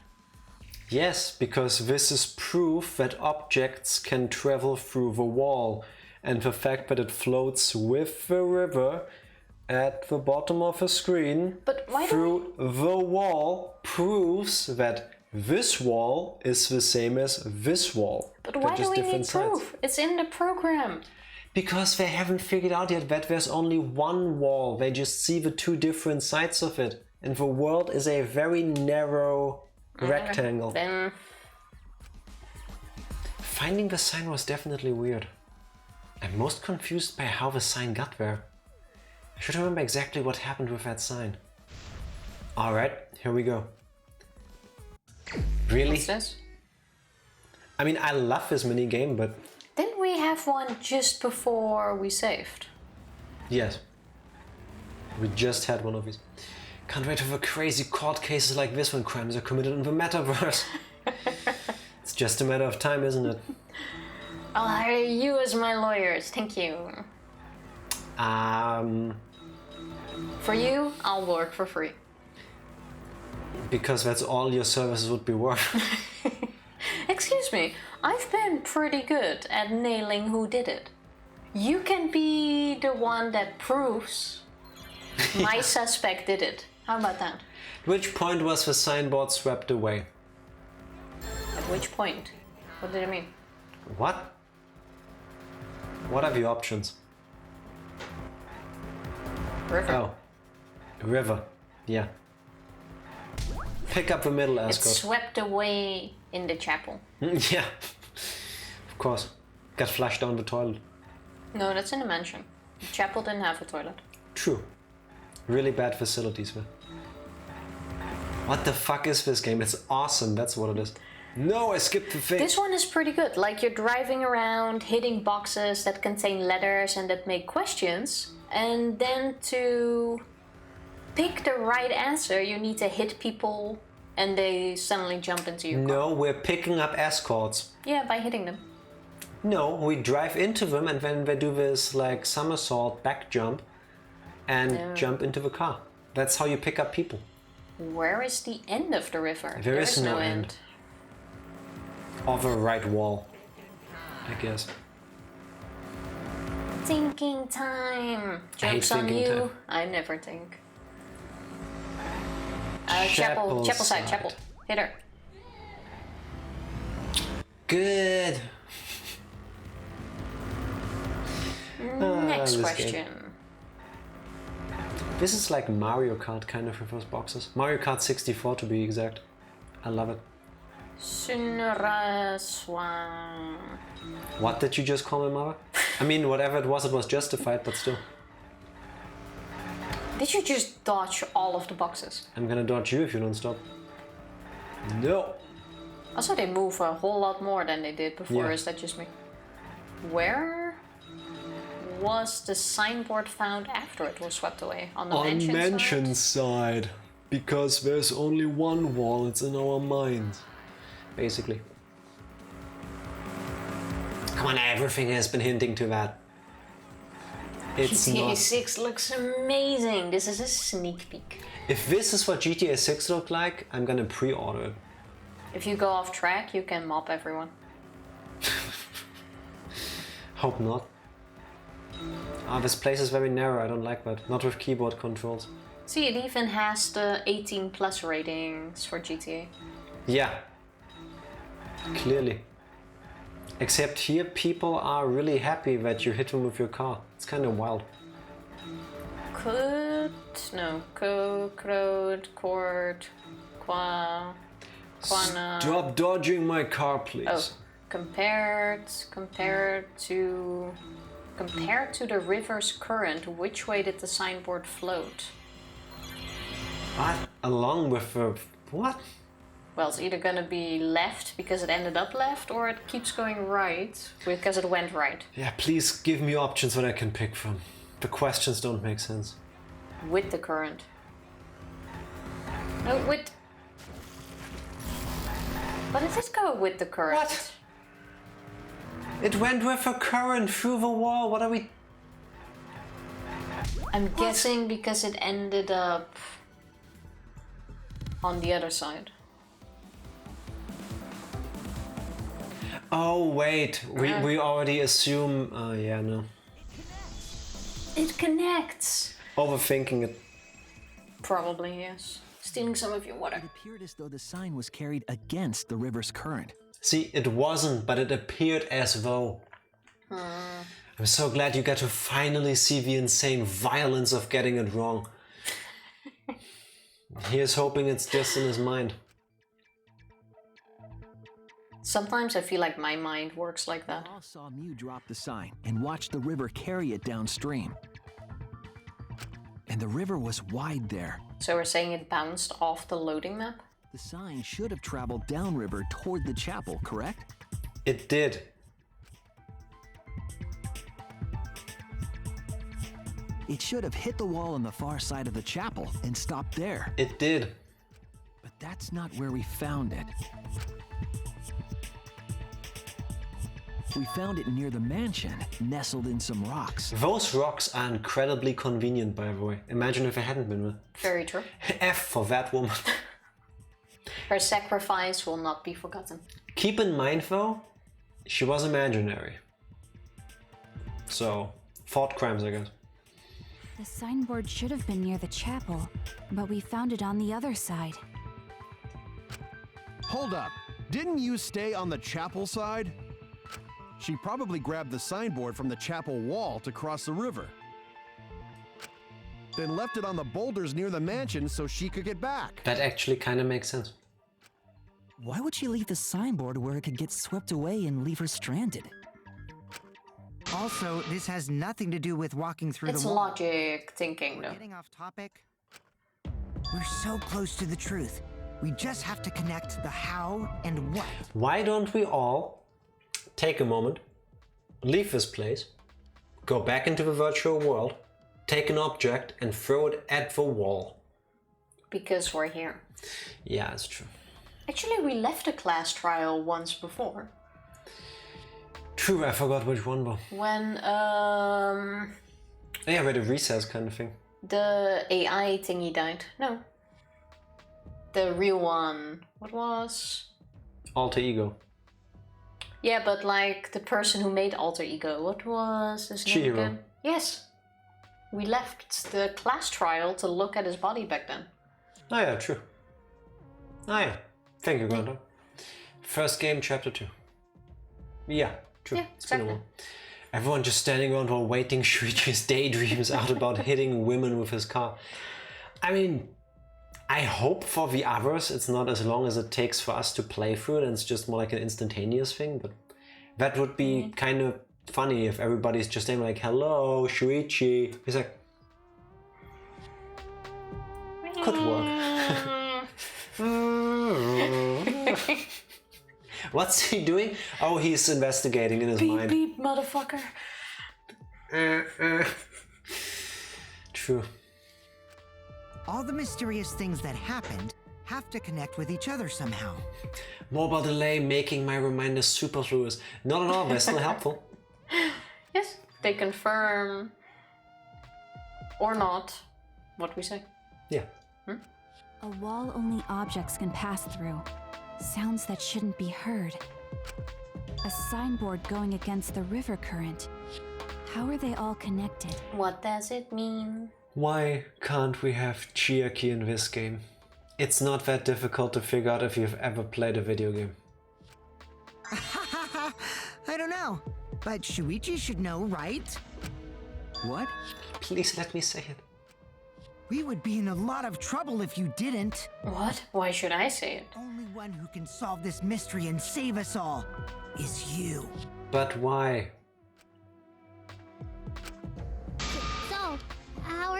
Yes, because this is proof that objects can travel through the wall, and the fact that it floats with the river at the bottom of the screen through the wall proves that this wall is the same as this wall. But why do we need proof? It's in the program. Because they haven't figured out yet that there's only one wall. They just see the two different sides of it. And the world is a very narrow rectangle. Then... Finding the sign was definitely weird. I'm most confused by how the sign got there. I should remember exactly what happened with that sign. Alright, here we go. Really? What's this? I mean, I love this mini game, but... Didn't we have one just before we saved? Yes. We just had one of these. Can't wait for crazy court cases like this when crimes are committed in the metaverse. It's just a matter of time, isn't it? I'll hire you as my lawyers, thank you. For you, I'll work for free. Because that's all your services would be worth. Excuse me, I've been pretty good at nailing who did it. You can be the one that proves my suspect did it. How about that? At which point was the signboard swept away? At which point? What did it mean? What? What are the options? River. Oh. River. Yeah. Pick up the middle, Ascot. It's swept away in the chapel. Yeah. Of course. Got flushed down the toilet. No, that's in the mansion. The chapel didn't have a toilet. True. Really bad facilities, man. What the fuck is this game? It's awesome, that's what it is. No, I skipped the thing. This one is pretty good. Like, you're driving around, hitting boxes that contain letters and that make questions. And then to pick the right answer, you need to hit people and they suddenly jump into your car. No, we're picking up escorts. Yeah, by hitting them. No, we drive into them and then they do this like somersault back jump and jump into the car. That's how you pick up people. Where is the end of the river? There is no end. Of a right wall, I guess. Thinking time. Jokes on you. I never think. Chapel side, chapel. Hit her. Good. Next question. This is like Mario Kart kind of with those boxes. Mario Kart 64 to be exact. I love it. Sunraswan. What did you just call me, mother? I mean, whatever it was justified, but still. Did you just dodge all of the boxes? I'm gonna dodge you if you don't stop. No. Also, they move a whole lot more than they did before. Yeah. Is that just me? Where was the signboard found after it was swept away? On the mansion side? Because there's only one wall, it's in our minds. Basically. Come on, everything has been hinting to that. It's GTA 6 looks amazing. This is a sneak peek. If this is what GTA 6 looked like, I'm gonna pre-order it. If you go off track, you can mop everyone. Hope not. This place is very narrow, I don't like that. Not with keyboard controls. See, it even has the 18 plus ratings for GTA. Yeah. Clearly. Except here people are really happy that you hit them with your car. It's kind of wild. Stop dodging my car, please. Oh, compared to Compared to the river's current, which way did the signboard float? What? Along with the... What? Well, it's either gonna be left because it ended up left, or it keeps going right because it went right. Yeah, please give me options that I can pick from. The questions don't make sense. With the current. No, with... But it did go with the current. What? It went with a current through the wall. What are we... I'm guessing because it ended up on the other side. Oh, wait. We already assume... Oh, yeah, no. It connects. Overthinking it. Probably, yes. Stealing some of your water. It appeared as though the sign was carried against the river's current. See, it wasn't, but it appeared as though. I'm so glad you got to finally see the insane violence of getting it wrong. Here's hoping it's just in his mind. Sometimes I feel like my mind works like that. We all saw Mew drop the sign and watch the river carry it downstream. And the river was wide there. So we're saying it bounced off the loading map? The sign should have traveled downriver toward the chapel, correct? It did. It should have hit the wall on the far side of the chapel and stopped there. It did. But that's not where we found it. We found it near the mansion, nestled in some rocks. Those rocks are incredibly convenient, by the way. Imagine if it hadn't been there. Very true. F for that woman. Her sacrifice will not be forgotten. Keep in mind, though, she was imaginary. So, thought crimes, I guess. The signboard should have been near the chapel, but we found it on the other side. Hold up. Didn't you stay on the chapel side? She probably grabbed the signboard from the chapel wall to cross the river. Then left it on the boulders near the mansion so she could get back. That actually kind of makes sense. Why would she leave the signboard where it could get swept away and leave her stranded? Also, this has nothing to do with walking through It's the wall. logic thinking, though. Getting off topic. We're so close to the truth. We just have to connect the how and what. Why don't we all take a moment, leave this place, go back into the virtual world, take an object and throw it at the wall? Because we're here. Yeah, it's true. Actually, we left a class trial once before. True, I forgot which one though. When, Yeah, with a recess kind of thing. the AI thingy died. No. The real one. What was? Alter ego. Yeah, but like the person who made Alter Ego. What was his name Chihiro. again? Yes. We left the class trial to look at his body back then. Oh yeah, true. Oh yeah. Thank you, Grandpa. First game, chapter 2. Yeah, true. Yeah, It's been a exactly. while. Everyone just standing around while waiting Shuichi's daydreams out about hitting women with his car. I mean, I hope for the others it's not as long as it takes for us to play through it and it's just more like an instantaneous thing, but that would be kind of funny if everybody's just saying like, hello, Shuichi. He's like, could work. What's he doing? Oh, he's investigating in his Beep mind. beep, motherfucker. True. All the mysterious things that happened have to connect with each other somehow. Mobile delay making my reminders superfluous. Not at all, but still helpful. Yes, they confirm or not what we say. Yeah. A wall only objects can pass through. Sounds that shouldn't be heard. A signboard going against the river current. How are they all connected? What does it mean? Why can't we have Chiaki in this game? It's not that difficult to figure out if you've ever played a video game. I don't know, but Shuichi should know, right? What? Please let me say it. We would be in a lot of trouble if you didn't. What? Why should I say it? Only one who can solve this mystery and save us all is you. But why?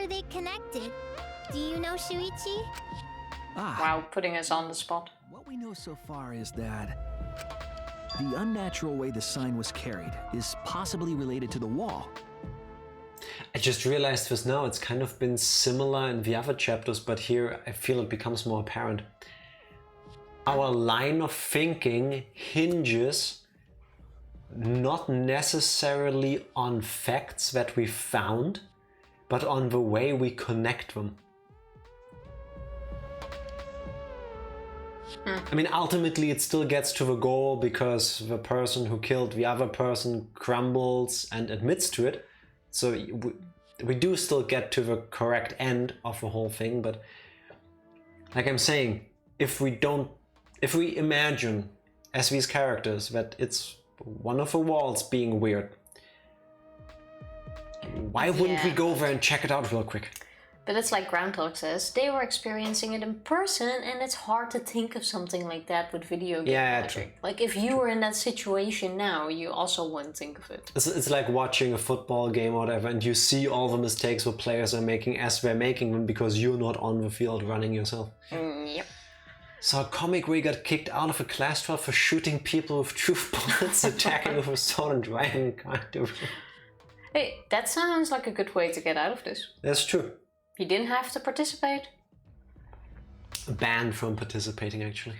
are they connected? Do you know, Shuichi? Wow, putting us on the spot. What we know so far is that the unnatural way the sign was carried is possibly related to the wall. I just realized this now. It's kind of been similar in the other chapters, but here I feel it becomes more apparent. Our line of thinking hinges not necessarily on facts that we found, but on the way we connect them. I mean, ultimately it still gets to the goal because the person who killed the other person crumbles and admits to it. So we do still get to the correct end of the whole thing, but like I'm saying, if we imagine as these characters that it's one of the walls being weird, why wouldn't we go there and check it out real quick? But it's like Groundhog says, they were experiencing it in person, and it's hard to think of something like that with video game logic. True. Like if you were in that situation now, you also wouldn't think of it. It's like watching a football game or whatever, and you see all the mistakes the players are making as they're making them because you're not on the field running yourself. Yep. So a comic where you got kicked out of a class trial for shooting people with truth bullets, attacking with a sword and driving a car. Hey, that sounds like a good way to get out of this. That's true. You didn't have to participate. Banned from participating, actually.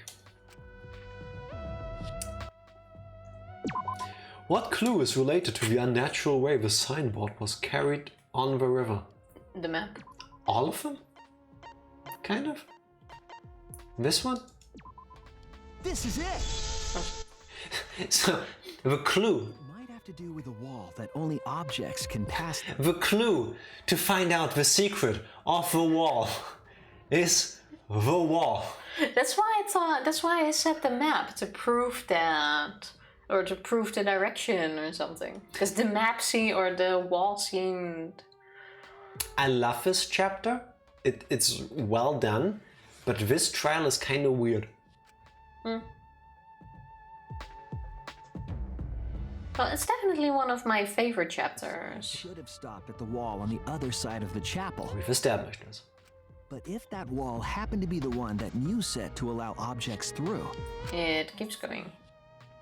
What clue is related to the unnatural way the signboard was carried on the river? The map. All of them? Kind of. This one? This is it! So, the clue. Might have to do with a wall that only objects can pass through. The clue to find out the secret of the wall is the wall. That's why I said the map, to prove that, or to prove the direction or something. Because the map or the wall seemed... I love this chapter. It's well done, but this trial is kind of weird. Well, it's definitely one of my favorite chapters. Should have stopped at the wall on the other side of the chapel. We've established this. But if that wall happened to be the one that Mew set to allow objects through... It keeps going.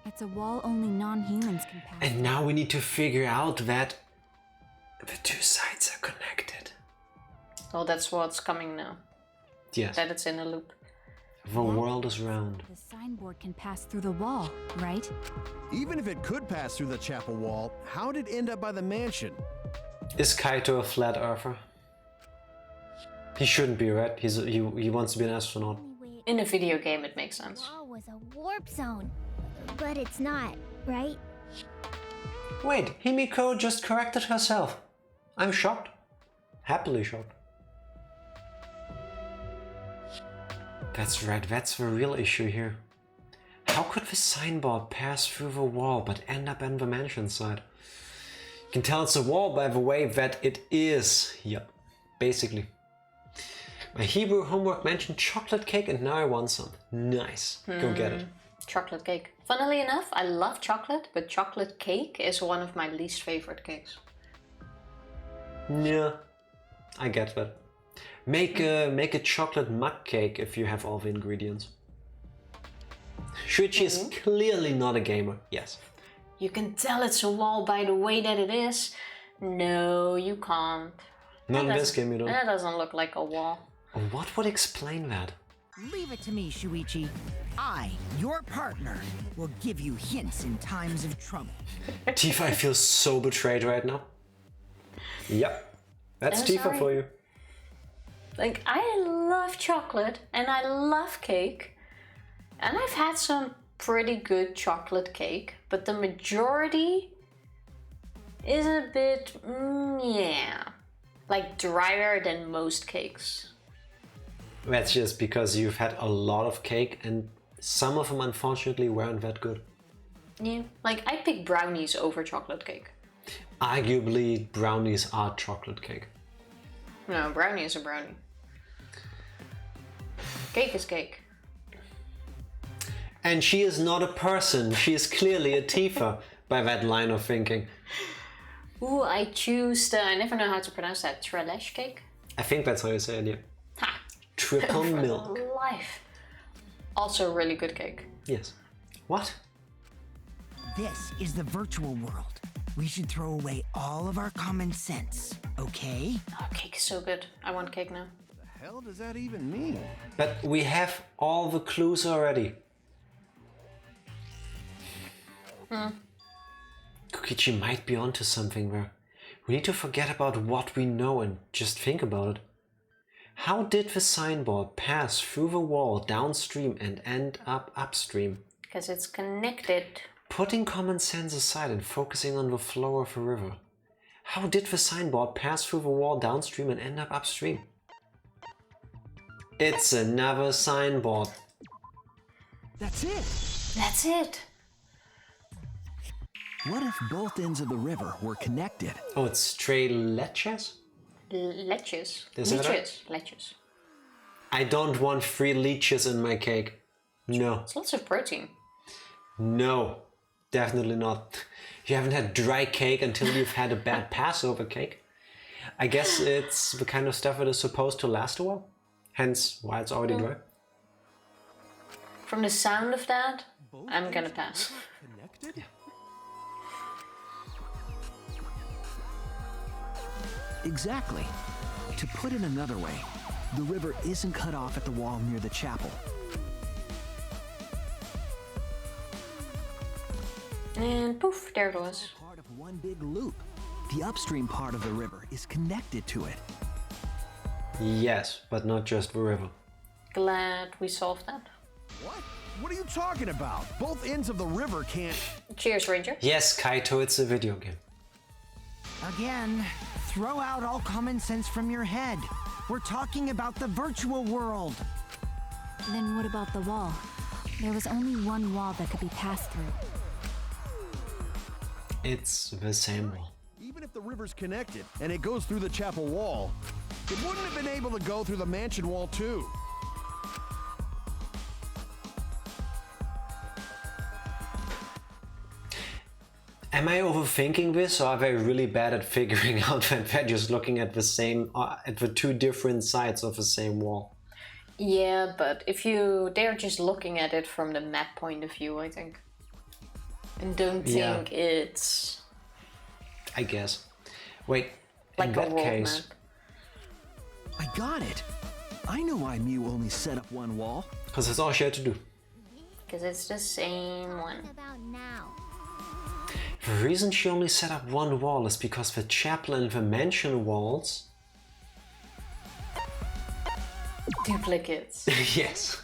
It's a wall only non-humans can pass. And now we need to figure out that the two sides are connected. Well, that's what's coming now. Yes. That it's in a loop. The world is round. The signboard can pass through the wall, right? Even if it could pass through the chapel wall, how did it end up by the mansion? Is Kaito a flat earther? He shouldn't be, right? He wants to be an astronaut. In a video game, it makes sense. The wall was a warp zone, but it's not, right? Wait, Himiko just corrected herself. I'm shocked. Happily shocked. That's right, that's the real issue here. How could the signboard pass through the wall but end up on the mansion side? You can tell it's a wall by the way that it is. Yep, basically. My Hebrew homework mentioned chocolate cake and now I want some. Nice, go get it. Chocolate cake. Funnily enough, I love chocolate, but chocolate cake is one of my least favorite cakes. Yeah, I get that. Make a chocolate mug cake if you have all the ingredients. Shuichi is clearly not a gamer, yes. You can tell it's a wall by the way that it is. No, you can't. Not in this game, you don't. That doesn't look like a wall. What would explain that? Leave it to me, Shuichi. I, your partner, will give you hints in times of trouble. Tifa, I feel so betrayed right now. Yep, that's Tifa sorry. for you. Like, I love chocolate and I love cake. And I've had some pretty good chocolate cake, but the majority is a bit, like drier than most cakes. That's just because you've had a lot of cake and some of them unfortunately weren't that good. Yeah, like I pick brownies over chocolate cake. Arguably, brownies are chocolate cake. No, brownie is a brownie. Cake is cake. And she is not a person, she is clearly a Tifa by that line of thinking. Ooh, I choose the, I never know how to pronounce that, trelesh cake? I think that's how you say it, yeah. Ha! Triple For milk. life. Also a really good cake. Yes. What? This is the virtual world. We should throw away all of our common sense, okay? Oh, cake is so good. I want cake now. What the hell does that even mean? But we have all the clues already. Kokichi might be onto something there. We need to forget about what we know and just think about it. How did the signboard pass through the wall downstream and end up upstream? Because it's connected. Putting common sense aside and focusing on the flow of the river. How did the signboard pass through the wall downstream and end up upstream? It's another signboard. That's it. That's it. What if both ends of the river were connected? Oh, it's tres leches? Leches. Is that right? Leches. Leches. I don't want 3 leeches in my cake. No. It's lots of protein. No. Definitely not. You haven't had dry cake until you've had a bad Passover cake. I guess it's the kind of stuff that is supposed to last a while. Hence why it's already dry. From the sound of that, I'm gonna pass. Connected? Exactly. To put it another way, the river isn't cut off at the wall near the chapel. And poof, there it was. Part of one big loop. The upstream part of the river is connected to it. Yes, but not just the river. Glad we solved that. What? What are you talking about? Both ends of the river can't... Cheers, Ranger. Yes, Kaito, it's a video game. Again, throw out all common sense from your head. We're talking about the virtual world. Then what about the wall? There was only one wall that could be passed through. It's the same wall. Even if the river's connected and it goes through the chapel wall, it wouldn't have been able to go through the mansion wall too. Am I overthinking this, or are they really bad at figuring out that they're just looking at the same, at the 2 different sides of the same wall? Yeah, but they're just looking at it from the map point of view, I think. And don't think it's... I guess. Wait, like in a that world case... I got it. I know why Mew only set up one wall. Because that's all she had to do. Because it's the same one. What about now? The reason she only set up one wall is because the chapel and the mansion walls... Duplicates. Yes.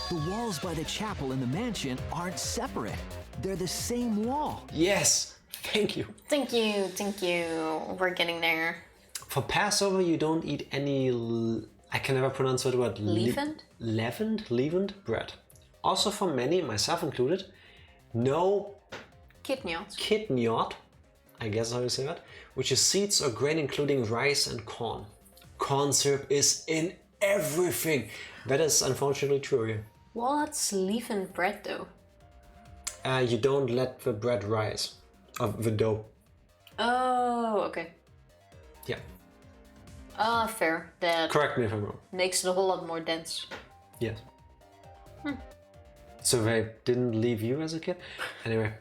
The walls by the chapel and the mansion aren't separate. They're the same wall. Yes! Thank you. Thank you, thank you. We're getting there. For Passover, you don't eat any... I can never pronounce the word. Leavened? Leavened bread. Also for many, myself included, no Kitniot. kitniot, I guess how you say that, which is seeds or grain including rice and corn. Corn syrup is in everything. That is unfortunately true here. What's leavened bread though? You don't let the bread rise, of the dough. Oh, okay. Yeah. Ah, fair. That Correct me if I'm wrong. makes it a whole lot more dense. Yes. So they didn't leave you as a kid? Anyway.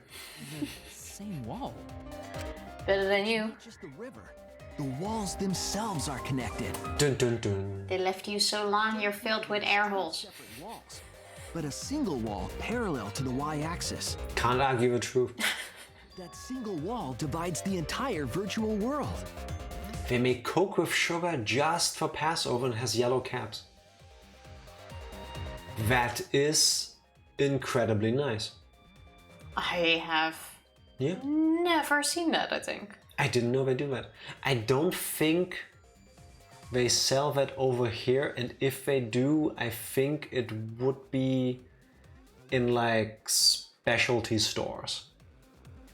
Same wall. Better than you. Not just the river. The walls themselves are connected. Dun dun dun. They left you so long you're filled with air holes. Separate walls. But a single wall parallel to the y-axis. Can't argue the truth. That single wall divides the entire virtual world. They make Coke with sugar just for Passover and has yellow caps. That is incredibly nice. I have Yeah? never seen that, I think. I didn't know they do that. I don't think they sell that over here, and if they do, I think it would be in like specialty stores.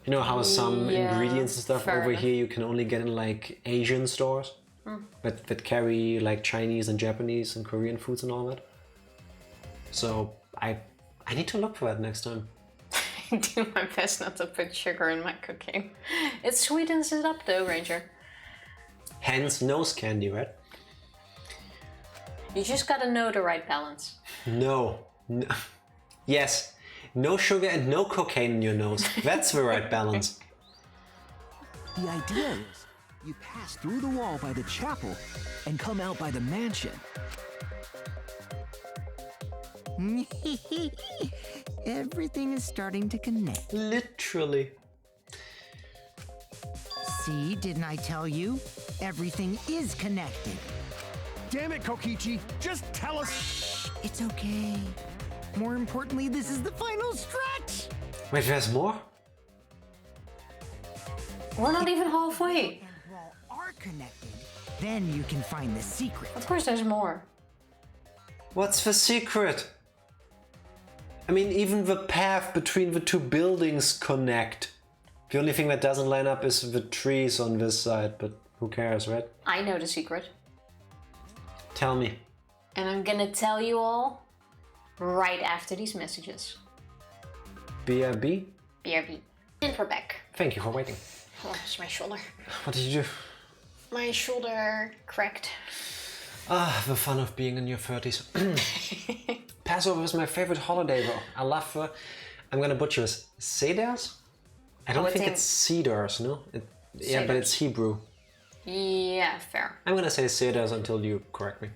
You know how some Yeah, ingredients and stuff fair over enough. here you can only get in like Asian stores that carry like Chinese and Japanese and Korean foods and all that. So I need to look for that next time. I do my best not to put sugar in my cooking. It sweetens it up though, Ranger. Hence nose candy, right? You just gotta know the right balance. No. Yes. No sugar and no cocaine in your nose. That's the right balance. The idea is you pass through the wall by the chapel and come out by the mansion. Everything is starting to connect. Literally. See, didn't I tell you? Everything is connected. Damn it, Kokichi! Just tell us. It's okay. More importantly, this is the final stretch! Wait, there's more? We're not even halfway. And wall are connected. Then you can find the secret. Of course there's more. What's the secret? I mean, even the path between the two buildings connect. The only thing that doesn't line up is the trees on this side, but who cares, right? I know the secret. Tell me. And I'm gonna tell you all right after these messages. BRB? BRB. And we're back. Thank you for waiting. Oh, it's my shoulder. What did you do? My shoulder cracked. Ah, the fun of being in your 30s. Passover is my favorite holiday, though. I love I'm gonna butcher this. Cedars? I don't think it's cedars, no? Yeah, but it's Hebrew. Yeah, fair. I'm gonna say cedars until you correct me.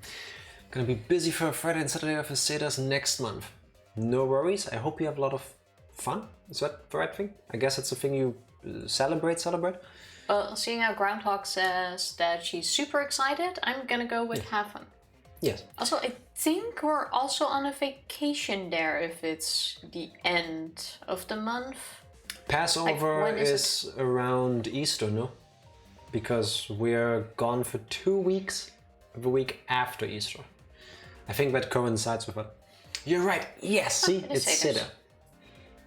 Gonna be busy for Friday and Saturday of the cedars next month. No worries. I hope you have a lot of fun. Is that the right thing? I guess it's a thing you celebrate. Well, seeing how Groundhog says that she's super excited, I'm gonna go with have fun. Yes. Also, I think we're also on a vacation there if it's the end of the month. Passover when is around Easter, no? Because we're gone for 2 weeks, the week after Easter. I think that coincides with it. You're right. Yes, see, it's Seder.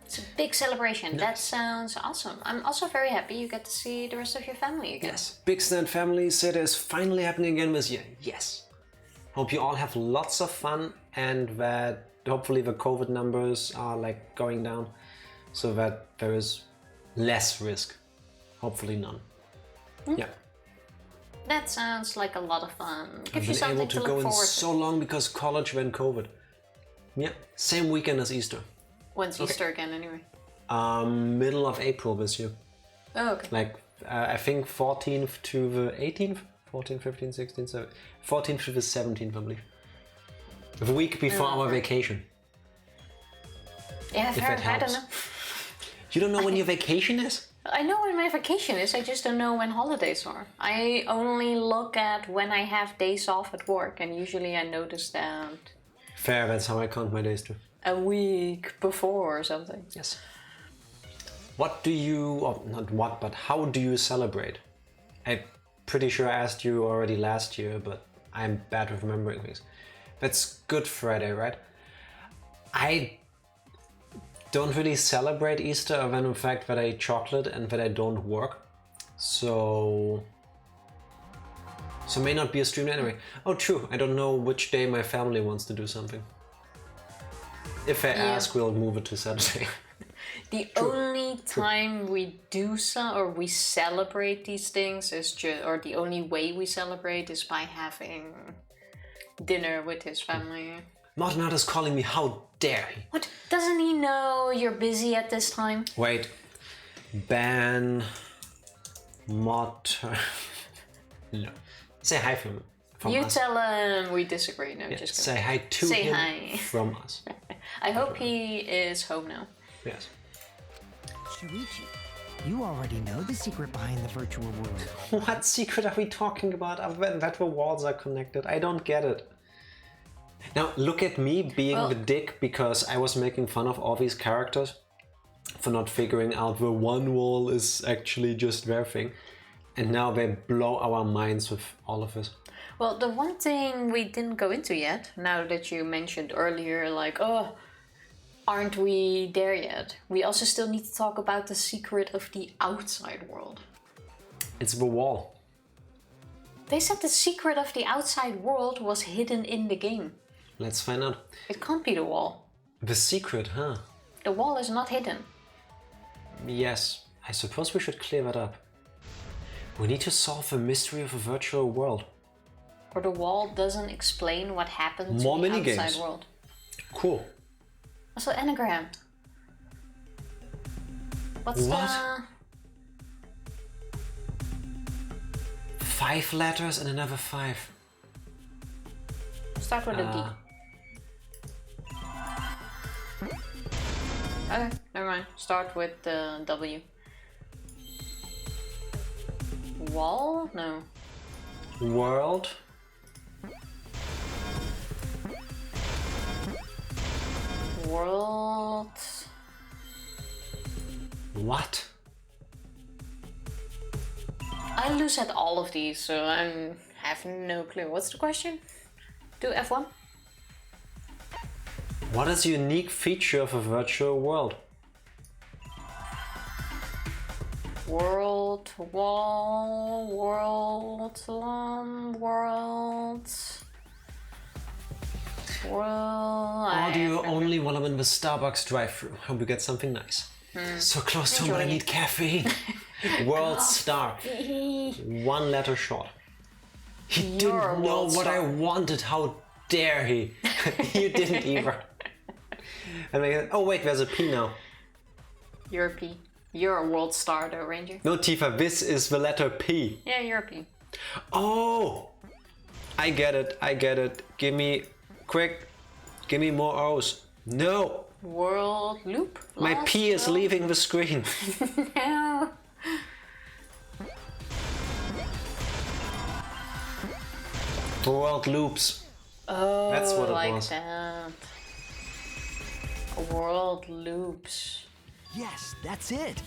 It's a big celebration. That sounds awesome. I'm also very happy you get to see the rest of your family again. Yes, big stand family. Seder is finally happening again this year. Yes. Hope you all have lots of fun and that hopefully the COVID numbers are like going down so that there is less risk. Hopefully none. Yeah. That sounds like a lot of fun. Gives you I've been something able to look go in forward so long because college went COVID. Yeah, same weekend as Easter. When's Easter again, anyway? Middle of April this year. Oh, okay. Like, I think 14th to the 18th? 14, 15, 16, 17. 14th to the 17th, I believe. The week before our vacation. Yeah, fair. I don't know. You don't know when your vacation is? I know when my vacation is, I just don't know when holidays are. I only look at when I have days off at work, and usually I notice that Fair, that's how I count my days too. a week before or something. Yes. What do you, or not what, but how do you celebrate? I'm pretty sure I asked you already last year, but I'm bad with remembering things. That's Good Friday, right? I don't really celebrate Easter other than the fact that I eat chocolate and that I don't work. So may not be a stream anyway. Oh, true. I don't know which day my family wants to do something. If I ask, we'll move it to Saturday. The only time we do or we celebrate these things is or the only way we celebrate is by having dinner with his family. Martin is calling me, how dare he? What? Doesn't he know you're busy at this time? Wait. Ban... Mot... No. Say hi from you us. tell him we disagree. No, just say hi to say him hi from us. I hope he is home now. Yes. Shuichi, you already know the secret behind the virtual world. What secret are we talking about other than that the walls are connected? I don't get it. Now look at me being the dick because I was making fun of all these characters for not figuring out the one wall is actually just their thing. And now they blow our minds with all of this. Well, the one thing we didn't go into yet, now that you mentioned earlier, like, oh, aren't we there yet? We also still need to talk about the secret of the outside world. It's the wall. They said the secret of the outside world was hidden in the game. Let's find out. It can't be the wall. The secret, huh? The wall is not hidden. Yes, I suppose we should clear that up. We need to solve the mystery of a virtual world. Or the wall doesn't explain what happened More to the minigames. outside world. Cool. Also, anagram. What's What? the... 5 letters and another 5. Start with a D. Okay, never mind. Start with the W. Wall? No. World. World. What? I lose at all of these, so I have no clue. What's the question? Do F1? What is the unique feature of a virtual world? World, wall, world, world. Audio only while I'm in the Starbucks drive-thru. Hope we get something nice. So close to home, I need caffeine. World star. 1 letter short. He didn't know what I wanted. How dare he? You didn't either. And oh wait, there's a P now. You're a P. You're a world star though, Ranger. No, Tifa, this is the letter P. Yeah, you're a P. Oh! I get it, I get it. Give me, quick, give me more O's. No! World loop? My P is leaving the screen. No. World loops. Oh, That's what it like was. that. World loops. Yes, that's it.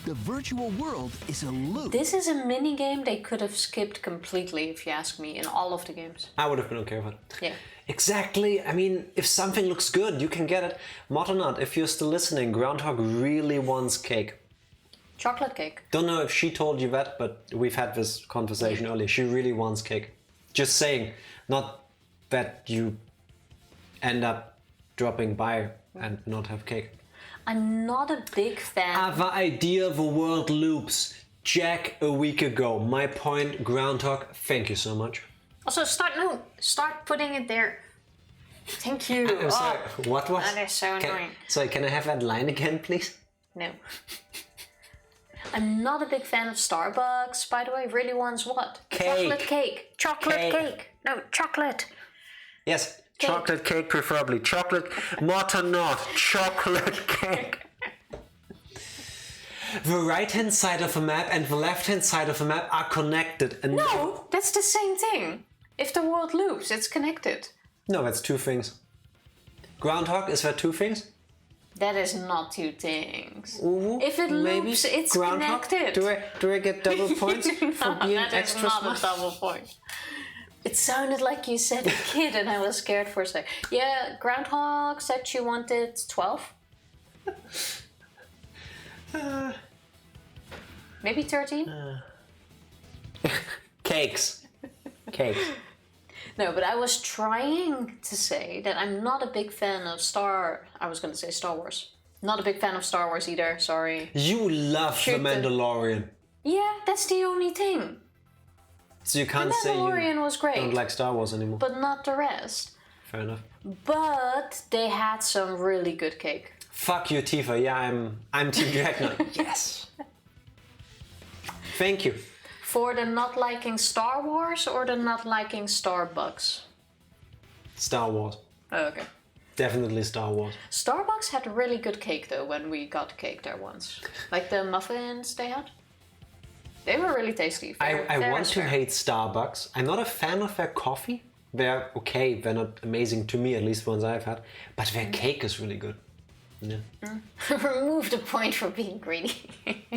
The virtual world is a loop. This is a mini game they could have skipped completely, if you ask me, in all of the games. I would have been okay with it. Yeah. Exactly. I mean, if something looks good, you can get it. Mod or not, if you're still listening, Groundhog really wants cake. Chocolate cake. Don't know if she told you that, but we've had this conversation earlier. She really wants cake. Just saying, not that you end up dropping by and not have cake. I'm not a big fan. Other idea the world loops. Jack a week ago. My point, Groundhog. Thank you so much. Also, start putting it there. Thank you. I'm sorry. What was? That is so annoying. Sorry, can I have that line again, please? No. I'm not a big fan of Starbucks. By the way, really wants what? Cake. Chocolate cake. Chocolate cake. No, chocolate. Yes, Cake. chocolate cake preferably. Chocolate, not or not, chocolate cake. The right-hand side of a map and the left-hand side of a map are connected. And No, that's the same thing. If the world loops, it's connected. No, that's 2 things. Groundhog, is that 2 things? That is not 2 things. Ooh, If it maybe loops, it's Groundhog? connected. Do I get double points for being That is extra not smart? a double point. It sounded like you said a kid and I was scared for a sec. Yeah, Groundhog said she wanted 12. Maybe 13? Cakes. Cakes. No, but I was trying to say that I'm not a big fan of Star Wars. Not a big fan of Star Wars either, sorry. You love The Mandalorian. Yeah, that's the only thing. So you can't say you Mandalorian was great, don't like Star Wars anymore. but not the rest. Fair enough. But they had some really good cake. Fuck you, Tifa. Yeah, I'm Team Dragna. Yes. Thank you. For the not liking Star Wars or the not liking Starbucks? Star Wars. Oh, okay. Definitely Star Wars. Starbucks had really good cake though when we got cake there once. Like the muffins they had. They were really tasty. I want to hate Starbucks. I'm not a fan of their coffee. They're okay. They're not amazing to me, at least ones I've had. But their cake is really good. Yeah. Remove the point for being greedy.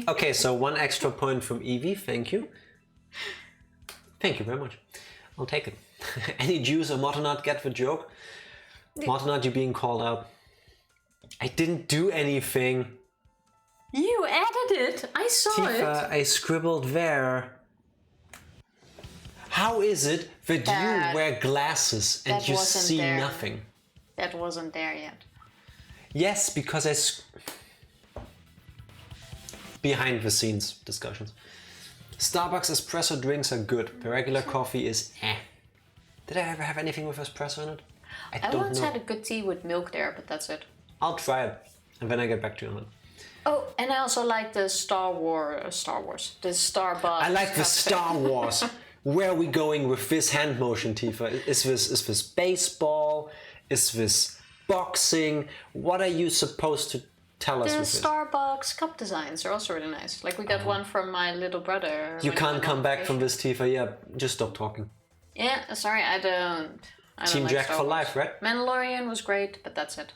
Okay, so 1 extra point from Evie. Thank you. Thank you very much. I'll take it. Any Jews or Motonot get the joke? Motonot, you're being called out. I didn't do anything. You added it. I saw Tifa, I scribbled there. How is it that you wear glasses and you see nothing? That wasn't there yet. Yes, because behind the scenes discussions. Starbucks espresso drinks are good. The regular coffee is eh. Did I ever have anything with espresso in it? I once had a good tea with milk there, but that's it. I'll try it, and then I get back to you on it. Oh, and I also like the Star Wars, the Starbucks. I like the Star Wars. Where are we going with this hand motion, Tifa? Is this baseball? Is this boxing? What are you supposed to tell us with this? The Starbucks cup designs are also really nice. Like we got one from my little brother. You can't come back from this, Tifa. Yeah, just stop talking. Yeah, sorry, I don't Team like Jack Star for Wars. life, right? Mandalorian was great, but that's it.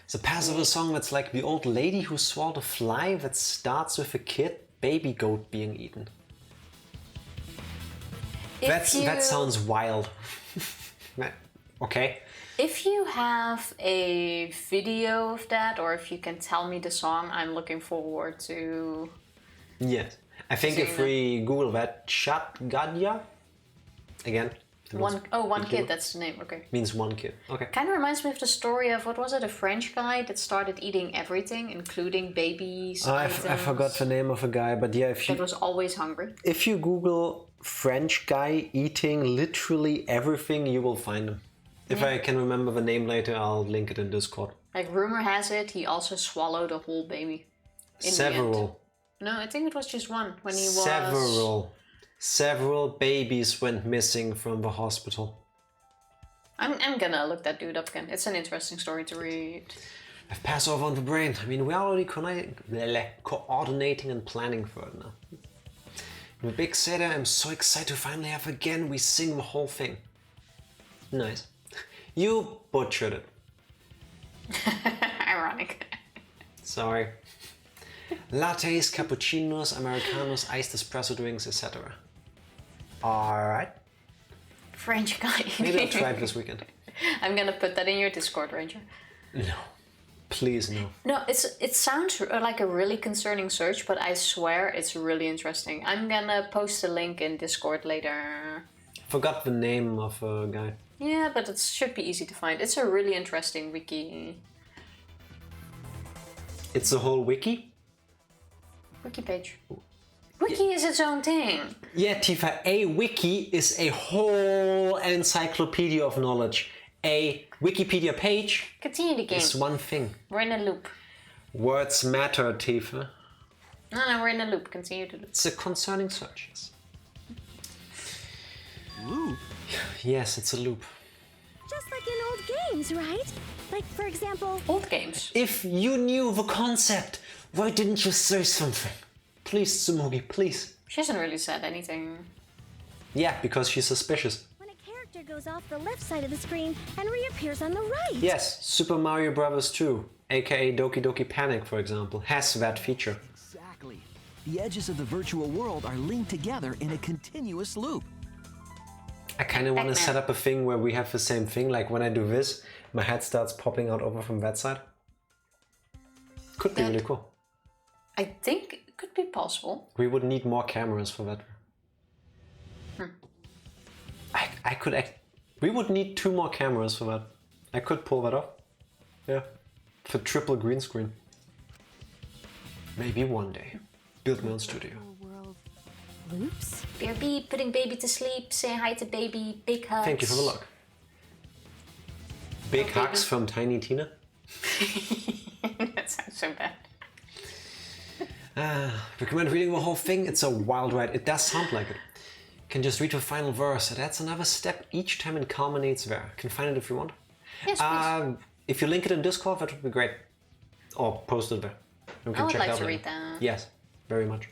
It's a passable song that's like the old lady who swallowed a fly that starts with a kid, baby goat being eaten. That sounds wild. Okay. If you have a video of that, or if you can tell me the song, I'm looking forward to... Yes. I think if we Google that, Chat Gadya, again. One kid, that's the name, okay. Means one kid, okay. Kind of reminds me of the story of, what was it, a French guy that started eating everything, including babies, I forgot the name of a guy, but yeah, if you... That was always hungry. If you Google French guy eating literally everything, you will find him. If I can remember the name later, I'll link it in Discord. Like, rumor has it, he also swallowed a whole baby. Several. No, I think it was just one, when he was... Several babies went missing from the hospital. I'm gonna look that dude up again. It's an interesting story to read. I've passed over on the brain. I mean, we're already coordinating and planning for it now. In the big city, I'm so excited to finally have again. We sing the whole thing. Nice. You butchered it. Ironic. Sorry. Lattes, cappuccinos, americanos, iced espresso drinks, etc. Alright. French guy. Maybe I'll try it this weekend. I'm gonna put that in your Discord, Ranger. No. Please, no. No, it sounds like a really concerning search, but I swear it's really interesting. I'm gonna post a link in Discord later. Forgot the name of a guy. Yeah, but it should be easy to find. It's a really interesting wiki. It's a whole wiki? Wiki page. Wiki is its own thing. Yeah, Tifa, a wiki is a whole encyclopedia of knowledge. A Wikipedia page Continue the game. is one thing. We're in a loop. Words matter, Tifa. No, we're in a loop. Continue to loop. It's a concerning search, yes. Loop? Yes, it's a loop. Just like in old games, right? Like, for example... Old games. If you knew the concept, why didn't you say something? Please, Tsumugi, please. She hasn't really said anything. Yeah, because she's suspicious. When a character goes off the left side of the screen and reappears on the right. Yes, Super Mario Bros. 2, aka Doki Doki Panic, for example, has that feature. Exactly. The edges of the virtual world are linked together in a continuous loop. I kind of want to set up a thing where we have the same thing, like when I do this, my head starts popping out over from that side. Could be really cool. I think it could be possible. We would need more cameras for that. I could we would need 2 more cameras for that. I could pull that off. Yeah. For triple green screen. Maybe one day. Build my own studio. World loops? BRB, putting baby to sleep, say hi to baby, big hugs. Thank you for the luck. Big hugs from Tiny Tina. That sounds so bad. Recommend reading the whole thing. It's a wild ride. It does sound like it. Can just read the final verse. It adds another step each time it culminates there. Can find it if you want. Yes, please. If you link it in Discord, that would be great. Or post it there. We can I would check like out to later. read that. Yes, very much.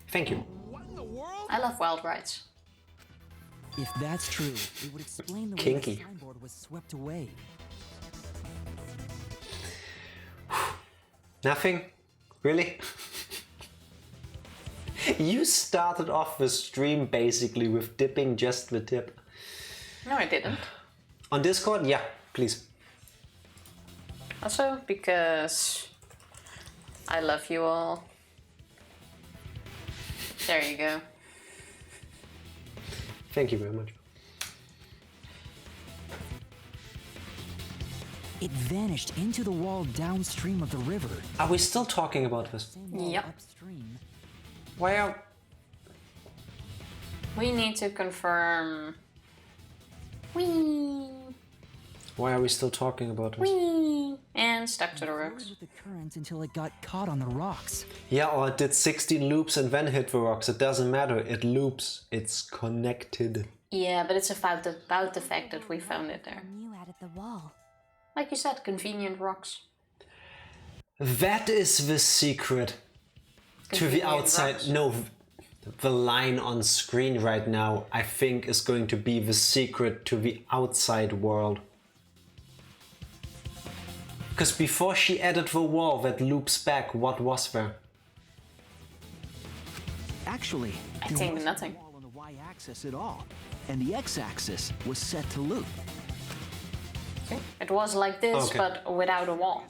Thank you. I love wild rides. If that's true, it would explain the way Kinky. the signboard was swept away. Nothing? Really? You started off the stream basically with dipping just the tip. No, I didn't. On Discord? Yeah, please. Also, because I love you all. There you go. Thank you very much. It vanished into the wall downstream of the river. Are we still talking about this? Same wall Yep. upstream. Well, we need to confirm. Whee! Why are we still talking about this? Whee! And stuck to the rocks. With the current until it got caught on the rocks. Yeah, or it did 16 loops and then hit the rocks. It doesn't matter. It loops. It's connected. Yeah, but it's about the fact that we found it there. And you added the wall. Like you said, convenient rocks. That is the secret to the Convenient outside. rocks. No, the line on screen right now, I think, is going to be the secret to the outside world. Because before she added the wall that loops back, what was there? Actually, I there think wasn't nothing. a wall on the y-axis at all, and the x-axis was set to loop. It was like this, Okay. but without a wall.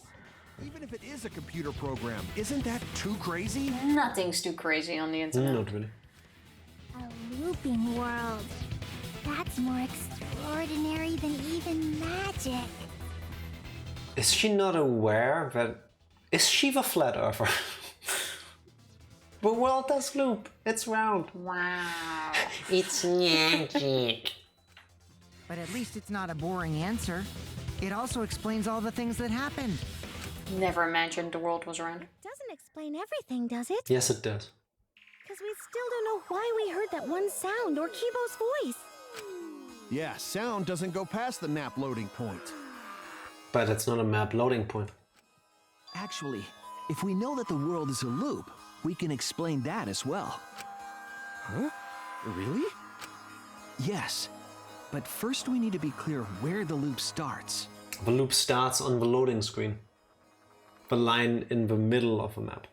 Even if it is a computer program, isn't that too crazy? Nothing's too crazy on the internet. Not really. A looping world. That's more extraordinary than even magic. Is she not aware that... Is she the flat earther? The world does loop. It's round. Wow. It's magic. But at least it's not a boring answer. It also explains all the things that happened. Never imagined the world was round. Doesn't explain everything, does it? Yes, it does. Because we still don't know why we heard that one sound or Kibo's voice. Yeah, sound doesn't go past the map loading point. But it's not a map loading point. Actually, if we know that the world is a loop, we can explain that as well. Huh? Really? Yes, but first we need to be clear where the loop starts. The loop starts on the loading screen. The line in the middle of the map.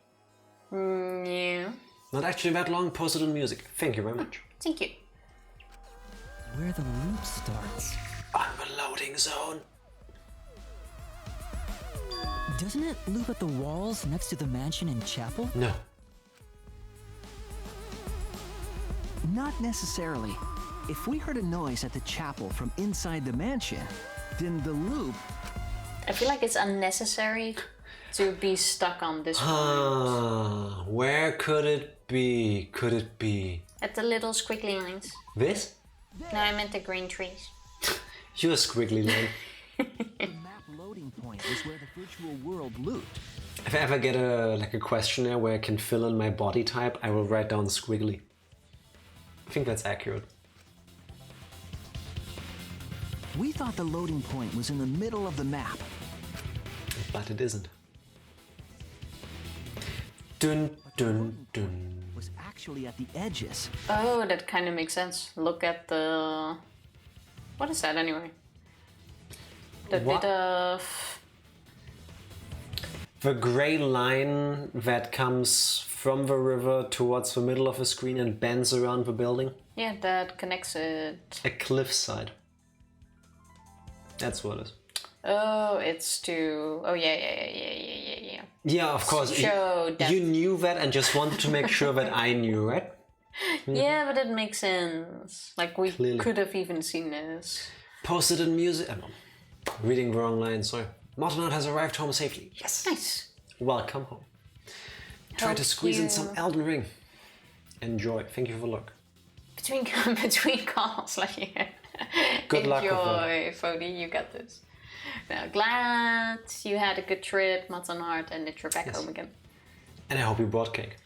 Yeah. Not actually that long, posted on music. Thank you very much. Thank you. Where the loop starts. On the loading zone. Doesn't it loop at the walls next to the mansion and chapel? No. Not necessarily. If we heard a noise at the chapel from inside the mansion, then the loop... I feel like it's unnecessary to be stuck on this point. Ah, where could it be? Could it be At the little squiggly lines. this? No, I meant the green trees. You're a squiggly line. The map loading point is where the virtual world looped. If I ever get a questionnaire where I can fill in my body type, I will write down squiggly. I think that's accurate. We thought the loading point was in the middle of the map. But it isn't. Dun dun dun. Was actually at the edges. Oh, that kind of makes sense. Look at the... What is that anyway? The What? bit of... The gray line that comes from the river towards the middle of the screen and bends around the building. Yeah, that connects it. A cliffside. That's what it is. Oh, it's to... Oh, yeah. Yeah, of course. Show depth. You knew that and just wanted to make sure that I knew, right? Yeah, but it makes sense. Like, we Clearly. could have even seen this. Posted in music. Reading the wrong line, sorry. Martinot has arrived home safely. Yes. Nice. Welcome home. Try to Hope squeeze in you- some Elden Ring. Enjoy. Thank you for the look. Between calls, like, yeah. Good luck with Enjoy, Fody, you got this. Now, glad you had a good trip, Matanart, and that you're back Yes. home again. And I hope you brought cake.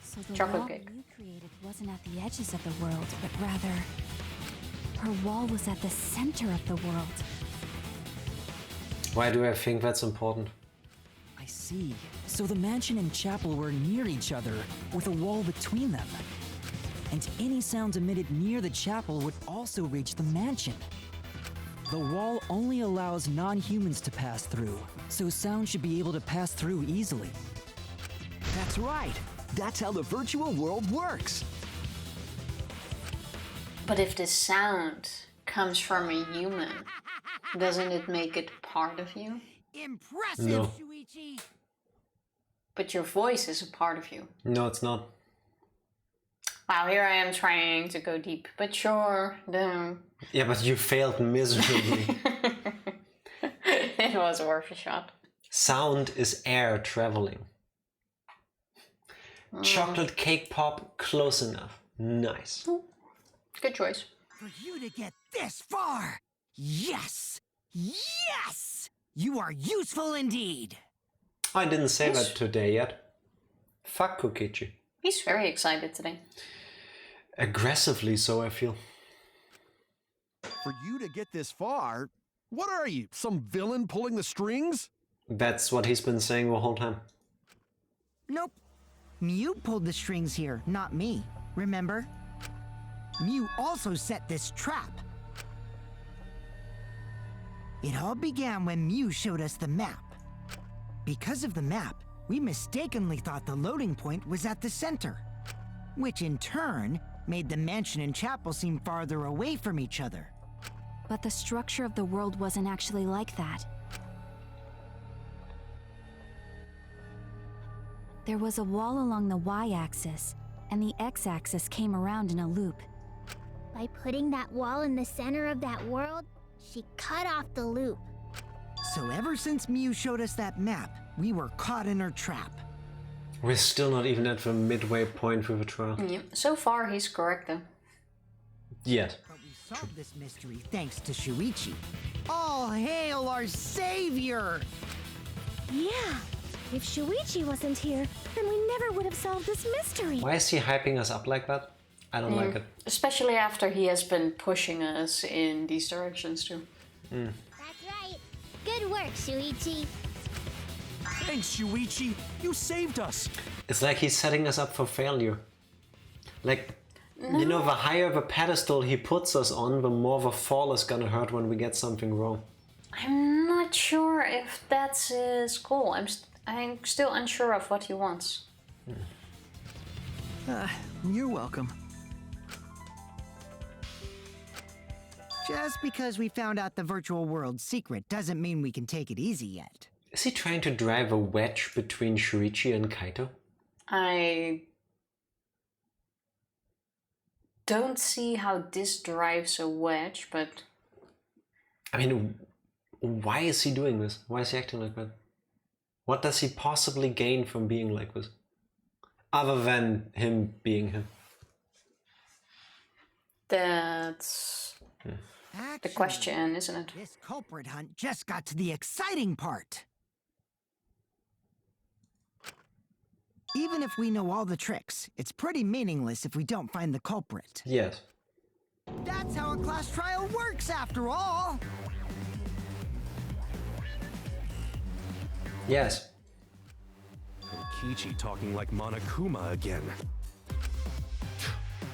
So the Chocolate wall cake. you created wasn't at the edges of the world, but rather... Her wall was at the center of the world. Why do I think that's important? I see. So the mansion and chapel were near each other, with a wall between them. And any sounds emitted near the chapel would also reach the mansion. The wall only allows non-humans to pass through, so sound should be able to pass through easily. That's right. That's how the virtual world works. But if the sound comes from a human, doesn't it make it part of you? Impressive, No. Shuichi! But your voice is a part of you. No, it's not. Wow, here I am trying to go deep. But sure, no. Yeah, but you failed miserably. It was worth a shot. Sound is air traveling. Chocolate cake pop, close enough. Nice. Good choice. For you to get this far! Yes! Yes! You are useful indeed! I didn't say that today yet. Fuck Kokichi. He's very excited today. Aggressively so, I feel. For you to get this far? What are you, some villain pulling the strings? That's what he's been saying the whole time. Nope. Mew pulled the strings here, not me. Remember? Mew also set this trap. It all began when Mew showed us the map. Because of the map, we mistakenly thought the loading point was at the center, which in turn made the mansion and chapel seem farther away from each other. But the structure of the world wasn't actually like that. There was a wall along the y-axis, and the x-axis came around in a loop. By putting that wall in the center of that world, she cut off the loop. So ever since Mew showed us that map, we were caught in her trap. We're still not even at the midway point with the trial. Yeah. So far, he's correct though. Yet. But we solved this mystery thanks to Shuichi. All hail our savior! Yeah. If Shuichi wasn't here, then we never would have solved this mystery. Why is he hyping us up like that? I don't like it. Especially after he has been pushing us in these directions too. That's right. Good work, Shuichi. Thanks, Shuichi. You saved us. It's like he's setting us up for failure. Like, you know, the higher the pedestal he puts us on, the more the fall is gonna hurt when we get something wrong. I'm not sure if that's his goal. I'm still unsure of what he wants. You're welcome. Just because we found out the virtual world's secret doesn't mean we can take it easy yet. Is he trying to drive a wedge between Shuichi and Kaito? I don't see how this drives a wedge, but... I mean, why is he doing this? Why is he acting like that? What does he possibly gain from being like this? Other than him being him. That's the question, isn't it? This culprit hunt just got to the exciting part. Even if we know all the tricks, it's pretty meaningless if we don't find the culprit. Yes. That's how a class trial works, after all! Yes. Kokichi talking like Monokuma again.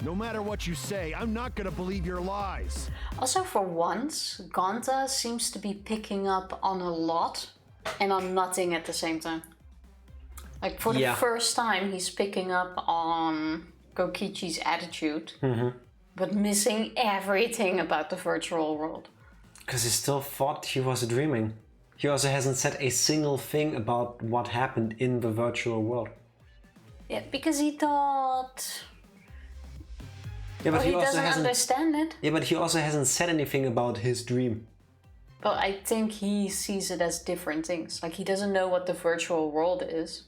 No matter what you say, I'm not gonna believe your lies. Also, for once, Gonta seems to be picking up on a lot and on nothing at the same time. Like, for the first time, he's picking up on Kokichi's attitude, but missing everything about the virtual world. Because he still thought he was dreaming. He also hasn't said a single thing about what happened in the virtual world. Yeah, because he thought... Yeah, but he doesn't understand it. Yeah, but he also hasn't said anything about his dream. But I think he sees it as different things. Like, he doesn't know what the virtual world is.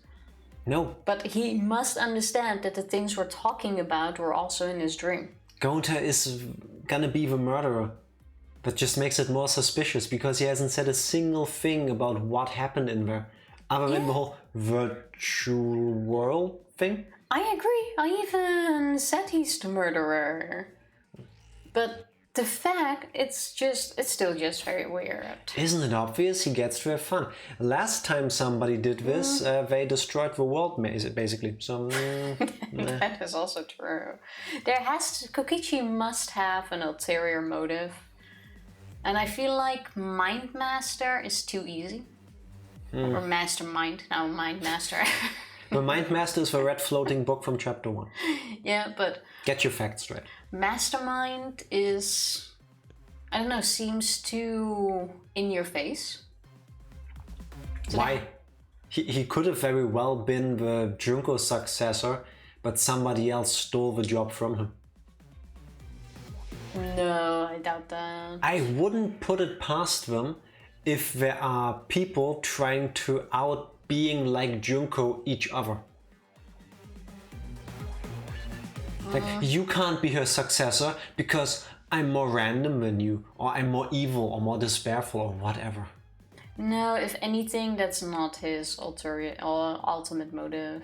No. But he must understand that the things we're talking about were also in his dream. Gonta is gonna be the murderer. That just makes it more suspicious because he hasn't said a single thing about what happened in there. Other than the whole virtual world thing. I agree. I even said he's the murderer. But the fact, it's still just very weird. Isn't it obvious? He gets to have fun. Last time somebody did this, they destroyed the world, basically. So That is also true. Kokichi must have an ulterior motive. And I feel like Mind Master is too easy. Or Mastermind, now Mind Master. The Mind Master is the red floating book from chapter 1. Yeah, but... Get your facts straight. Mastermind is... I don't know, seems too in your face. Why? He could have very well been the Junko successor, but somebody else stole the job from him. No, I doubt that. I wouldn't put it past them if there are people trying to out being like Junko each other. Like, you can't be her successor because I'm more random than you, or I'm more evil, or more despairful, or whatever. No, if anything, that's not his ultimate motive.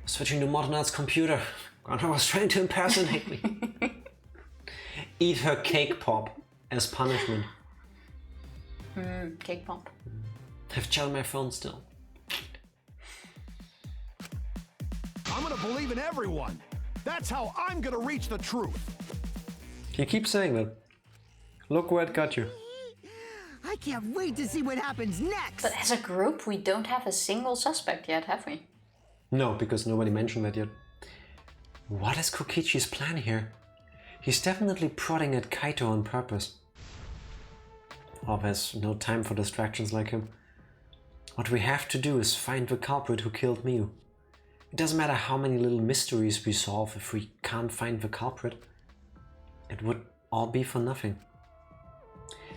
Switching to Modern Art's computer. Grandma was trying to impersonate me. Eat her cake pop as punishment. Cake pop. Have gel my phone still. I'm gonna believe in everyone. That's how I'm gonna reach the truth. You keep saying that. Look where it got you. I can't wait to see what happens next! But as a group, we don't have a single suspect yet, have we? No, because nobody mentioned that yet. What is Kokichi's plan here? He's definitely prodding at Kaito on purpose. Oh, there's no time for distractions like him. What we have to do is find the culprit who killed Miu. It doesn't matter how many little mysteries we solve if we can't find the culprit. It would all be for nothing.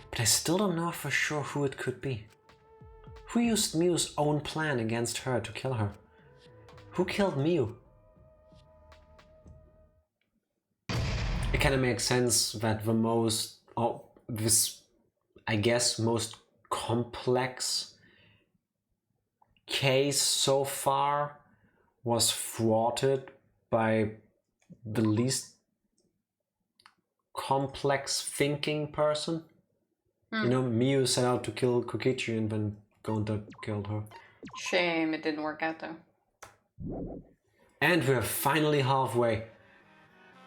But I still don't know for sure who it could be. Who used Miu's own plan against her to kill her? Who killed Miu? It kind of makes sense that the most, I guess, most complex case so far was thwarted by the least complex thinking person. You know, Miu set out to kill Kokichi and then Gonta killed her. Shame it didn't work out though. And we're finally halfway.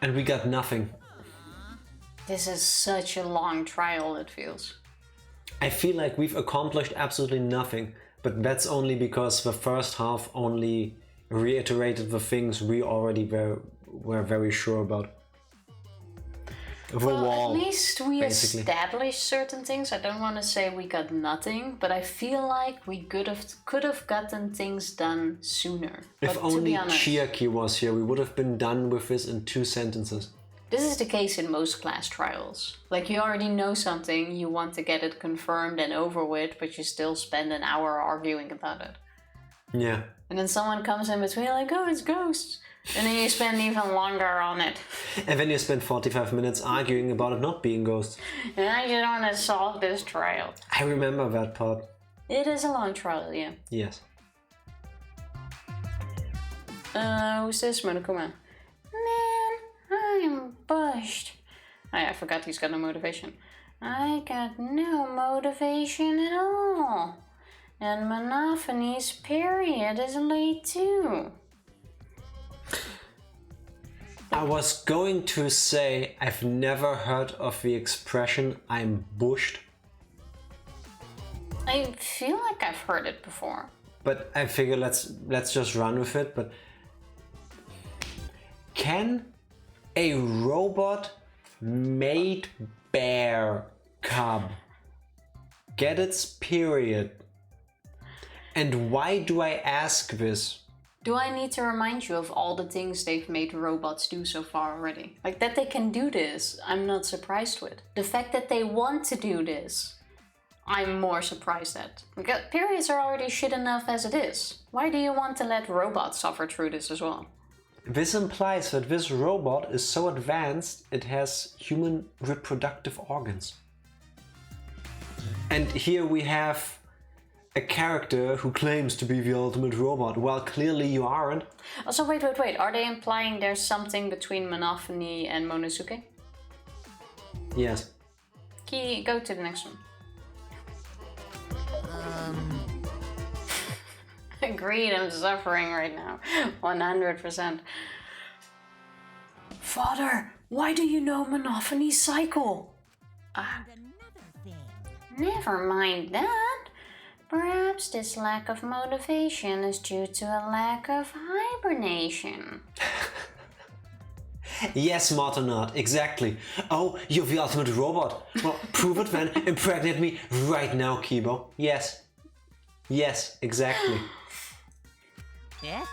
And we got nothing. This is such a long trial, it feels. I feel like we've accomplished absolutely nothing, but that's only because the first half only reiterated the things we already were very sure about. Well, at least we established certain things. I don't want to say we got nothing, but I feel like we could have gotten things done sooner. If only Chiaki was here, we would have been done with this in 2 sentences. This is the case in most class trials. Like, you already know something, you want to get it confirmed and over with, but you still spend an hour arguing about it. Yeah. And then someone comes in between like, oh, it's ghosts. And then you spend even longer on it. And then you spend 45 minutes arguing about it not being ghosts. And I just want to solve this trial. I remember that part. It is a long trial, yeah. Yes. Who's this, Monokuma? Man, I'm bushed. I forgot he's got no motivation. I got no motivation at all. And Monophanie's period is late too. I was going to say I've never heard of the expression I'm bushed. I feel like I've heard it before. But I figure let's just run with it. But can a robot made bear cub get its period? And why do I ask this? Do I need to remind you of all the things they've made robots do so far already? Like, that they can do this, I'm not surprised with. The fact that they want to do this, I'm more surprised at. Because periods are already shit enough as it is. Why do you want to let robots suffer through this as well? This implies that this robot is so advanced it has human reproductive organs. And here we have a character who claims to be the ultimate robot. Well, clearly you aren't. Also, wait. Are they implying there's something between Monophony and Monosuke? Yes. Go to the next one. Agreed, I'm suffering right now. 100%. Father, why do you know Monophony's cycle? Never mind that. Perhaps this lack of motivation is due to a lack of hibernation. Yes, Martinat, exactly. Oh, you're the ultimate robot. Well, prove it then. Impregnate me right now, Kibo. Yes. Yes, exactly. Yeah?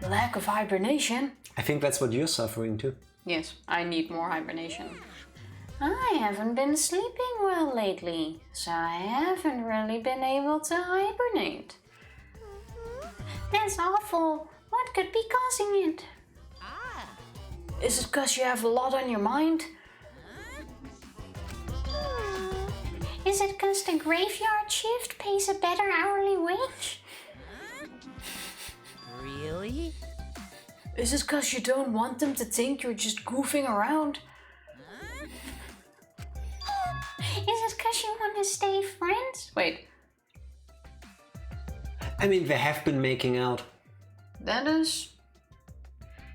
Lack of hibernation? I think that's what you're suffering too. Yes, I need more hibernation. I haven't been sleeping well lately, so I haven't really been able to hibernate. That's awful. What could be causing it? Is it because you have a lot on your mind? Is it because the graveyard shift pays a better hourly wage? Really? Is it because you don't want them to think you're just goofing around? Is it because you want to stay friends? Wait, I mean, they have been making out. that is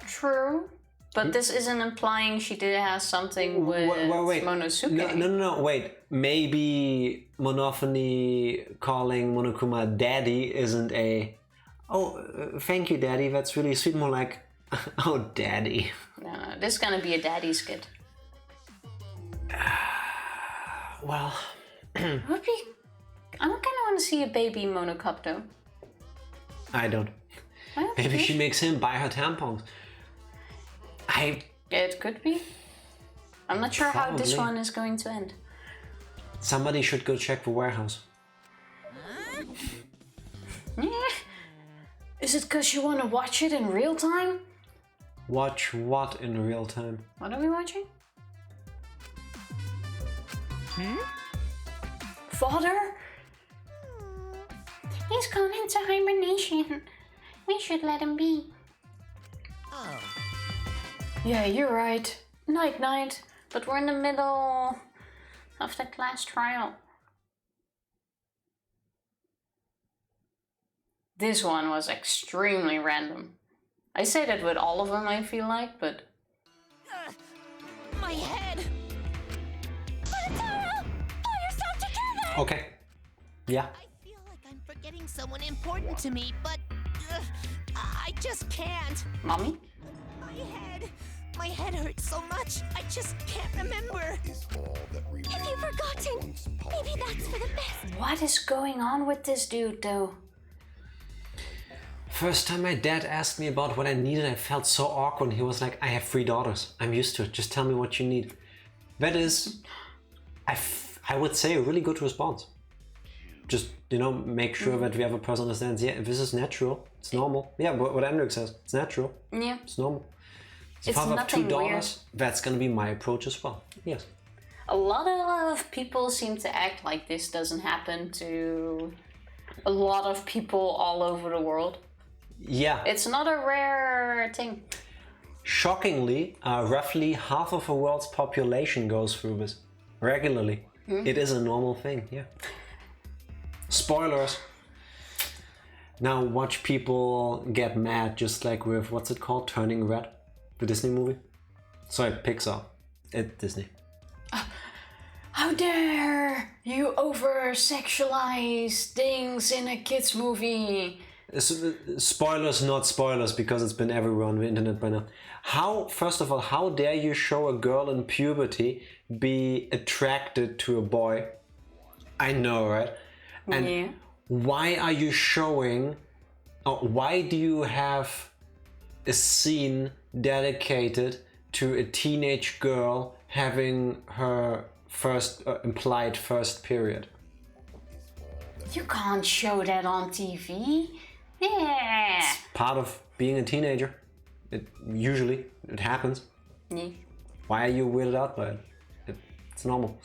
true. But this isn't implying she did have something with Monosuke. No, wait. Maybe Monophony calling Monokuma daddy isn't a... Oh, thank you, daddy. That's really sweet. More like, oh, daddy. No, this is gonna be a daddy skit. Well... I'm gonna want to see a baby Monocup though. I don't. Maybe she makes him buy her tampons. It could be. I'm not sure how this Probably. one is going to end. Somebody should go check the warehouse. Is it because you want to watch it in real time? Watch what in real time? What are we watching? Father? He's gone into hibernation. We should let him be. Yeah, you're right. Night. But we're in the middle of the class trial. This one was extremely random. I say that with all of them, I feel like, but... My head! Tara! Pull yourself together! Okay. Yeah. I feel like I'm forgetting someone important to me, but I just can't. Mommy? My head hurts so much, I just can't remember. If you've forgotten, maybe that's for the best. What is going on with this dude, though? First time my dad asked me about what I needed, I felt so awkward. He was like, I have 3 daughters. I'm used to it. Just tell me what you need. That is, I would say, a really good response. Just, make sure that the other person understands, yeah, this is natural. It's normal. Yeah, what Hendrik says. It's natural. Yeah. It's normal. As It's father of 2 nothing daughters, that's going to be my approach as well. Yes. A lot of people seem to act like this doesn't happen to a lot of people all over the world. Yeah. It's not a rare thing. Shockingly, roughly half of the world's population goes through this regularly. It is a normal thing, yeah. Spoilers. Now watch people get mad, just like with, what's it called? Turning Red? The Disney movie? Sorry, Pixar. Disney. How dare you over-sexualize things in a kids movie? Spoilers, not spoilers, because it's been everywhere on the internet by now. First of all, how dare you show a girl in puberty be attracted to a boy? I know, right? And Yeah. why are you showing, why do you have a scene dedicated to a teenage girl having her implied first period? You can't show that on TV. Yeah. Part of being a teenager. Usually it happens. Yeah. Why are you weirded out by it? It's normal.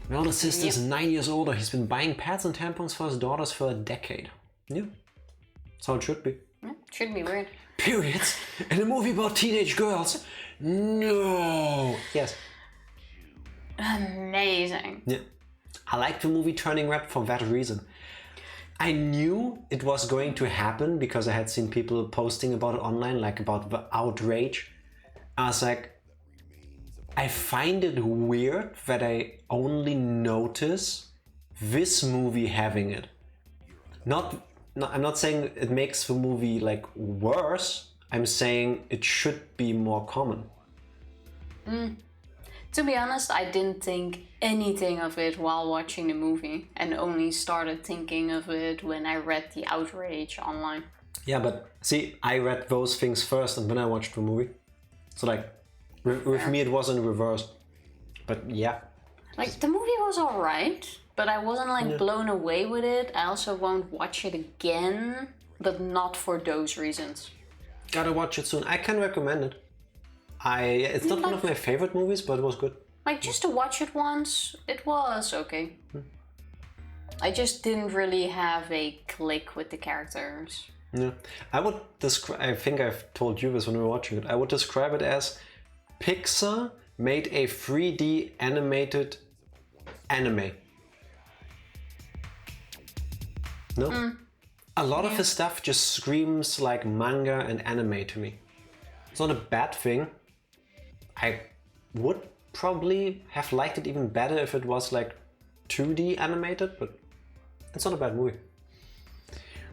My older sister is 9 years older. He's been buying pads and tampons for his daughters for a decade. Yeah. That's how it should be. Yeah, should be weird. Periods in a movie about teenage girls? No. Yes. Amazing. Yeah. I like the movie Turning Red for that reason. I knew it was going to happen because I had seen people posting about it online, like about the outrage. I was like, I find it weird that I only notice this movie having it. I'm not saying it makes the movie like worse. I'm saying it should be more common. To be honest, I didn't think anything of it while watching the movie and only started thinking of it when I read the outrage online. Yeah, but see, I read those things first and then I watched the movie. So like, with me it was in reverse. But yeah. Like, the movie was alright, but I wasn't like blown away with it. I also won't watch it again, but not for those reasons. Gotta watch it soon. I can recommend it. It's not one of my favorite movies, but it was good. Like, just to watch it once, it was okay. I just didn't really have a click with the characters. Yeah, I would describe. I think I've told you this when we were watching it. I would describe it as Pixar made a 3D animated anime. No? A lot of his stuff just screams like manga and anime to me. It's not a bad thing. I would probably have liked it even better if it was like 2D animated, but it's not a bad movie.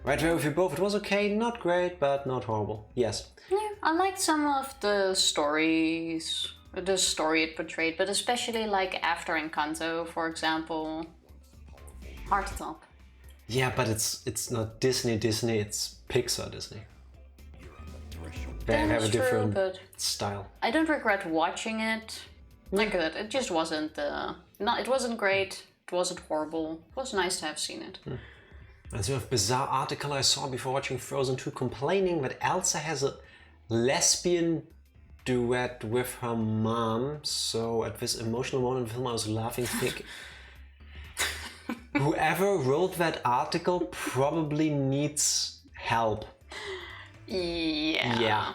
Right there with you both. It was okay, not great, but not horrible. Yes. Yeah, I liked some of the stories, the story it portrayed, but especially like after Encanto, for example. Hard to top. Yeah, but it's not Disney, it's Pixar Disney. They have a different style. I don't regret watching it. Like that, it just wasn't it wasn't great. It wasn't horrible. It was nice to have seen it. And so a bizarre article I saw before watching Frozen 2 complaining that Elsa has a lesbian duet with her mom. So at this emotional moment in the film I was laughing thinking whoever wrote that article probably needs help. Yeah.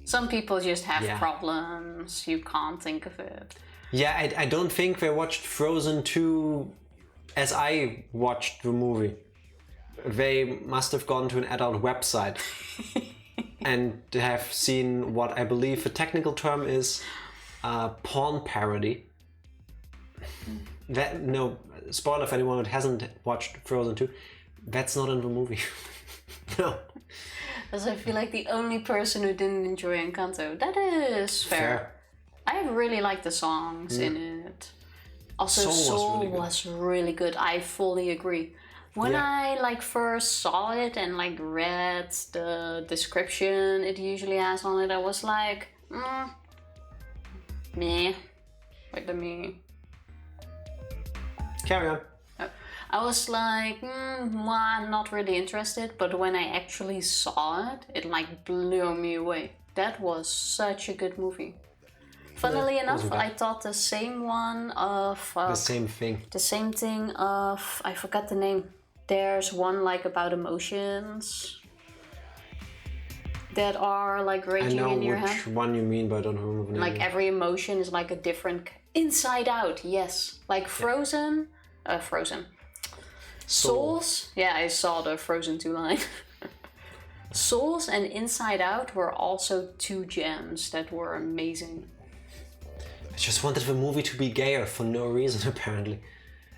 Some people just have problems. You can't think of it. Yeah, I don't think they watched Frozen 2 as I watched the movie. They must have gone to an adult website and have seen what I believe the technical term is porn parody. That, no, spoiler for anyone who hasn't watched Frozen 2, that's not in the movie. No. Because I feel like the only person who didn't enjoy Encanto. That is fair. I really like the songs in it. Also, Soul was really good. I fully agree. When I like first saw it and like read the description it usually has on it, I was like, meh. Wait, let me... Carry on. I was like, I'm not really interested, but when I actually saw it, it like blew me away. That was such a good movie. Funnily enough, I thought the same one of... the same thing. The same thing of... I forgot the name. There's one like about emotions that are like raging in your head. I know which one you mean, but I don't remember the name. Like every emotion is like a different... Inside Out, yes. Like Frozen... Frozen. Souls, yeah, I saw the Frozen 2 line. Souls and Inside Out were also two gems that were amazing. I just wanted the movie to be gayer for no reason, apparently.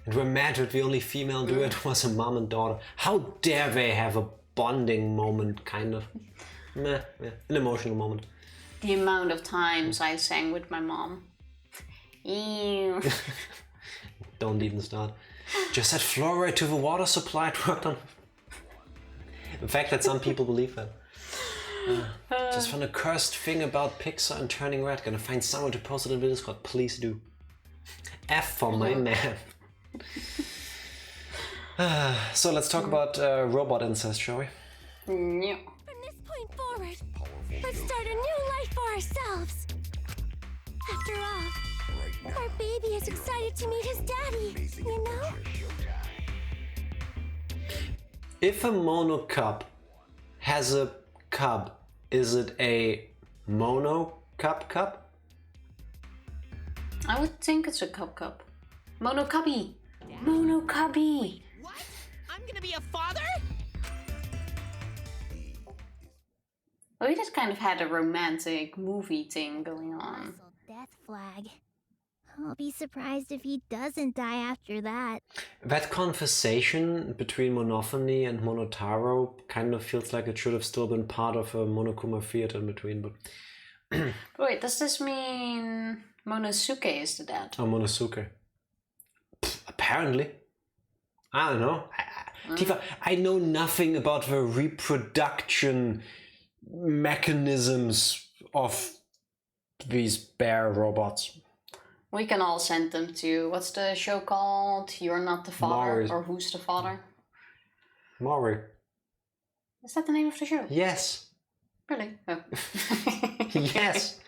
And we're mad that the only female duet was a mom and daughter. How dare they have a bonding moment, kind of. Meh, an emotional moment. The amount of times I sang with my mom. Ew. Don't even start. Just add fluoride to the water supply, it worked on. The fact that some people believe that. Just found a cursed thing about Pixar and turning red. Gonna find someone to post it in the Discord. Please do. F for my man. So let's talk about robot incest, shall we? Yeah. From this point forward, let's start a new life for ourselves. After all, our baby is excited to meet his daddy, you know? If a mono cub has a cub, is it a mono cub? I would think it's a cub. Mono cubby. Mono cubby. What? I'm gonna be a father? Well, we just kind of had a romantic movie thing going on. Death flag. I'll be surprised if he doesn't die after that. That conversation between Monophony and Monotaro kind of feels like it should have still been part of a Monokuma theater in between, but... Wait, does this mean Monosuke is the dad? Oh, Monosuke. Apparently. I don't know. Tifa, I know nothing about the reproduction mechanisms of these bear robots. We can all send them to, what's the show called? You're Not the Father? Maury. Or Who's the Father? Maury. Is that the name of the show? Yes. Really? Oh. Yes.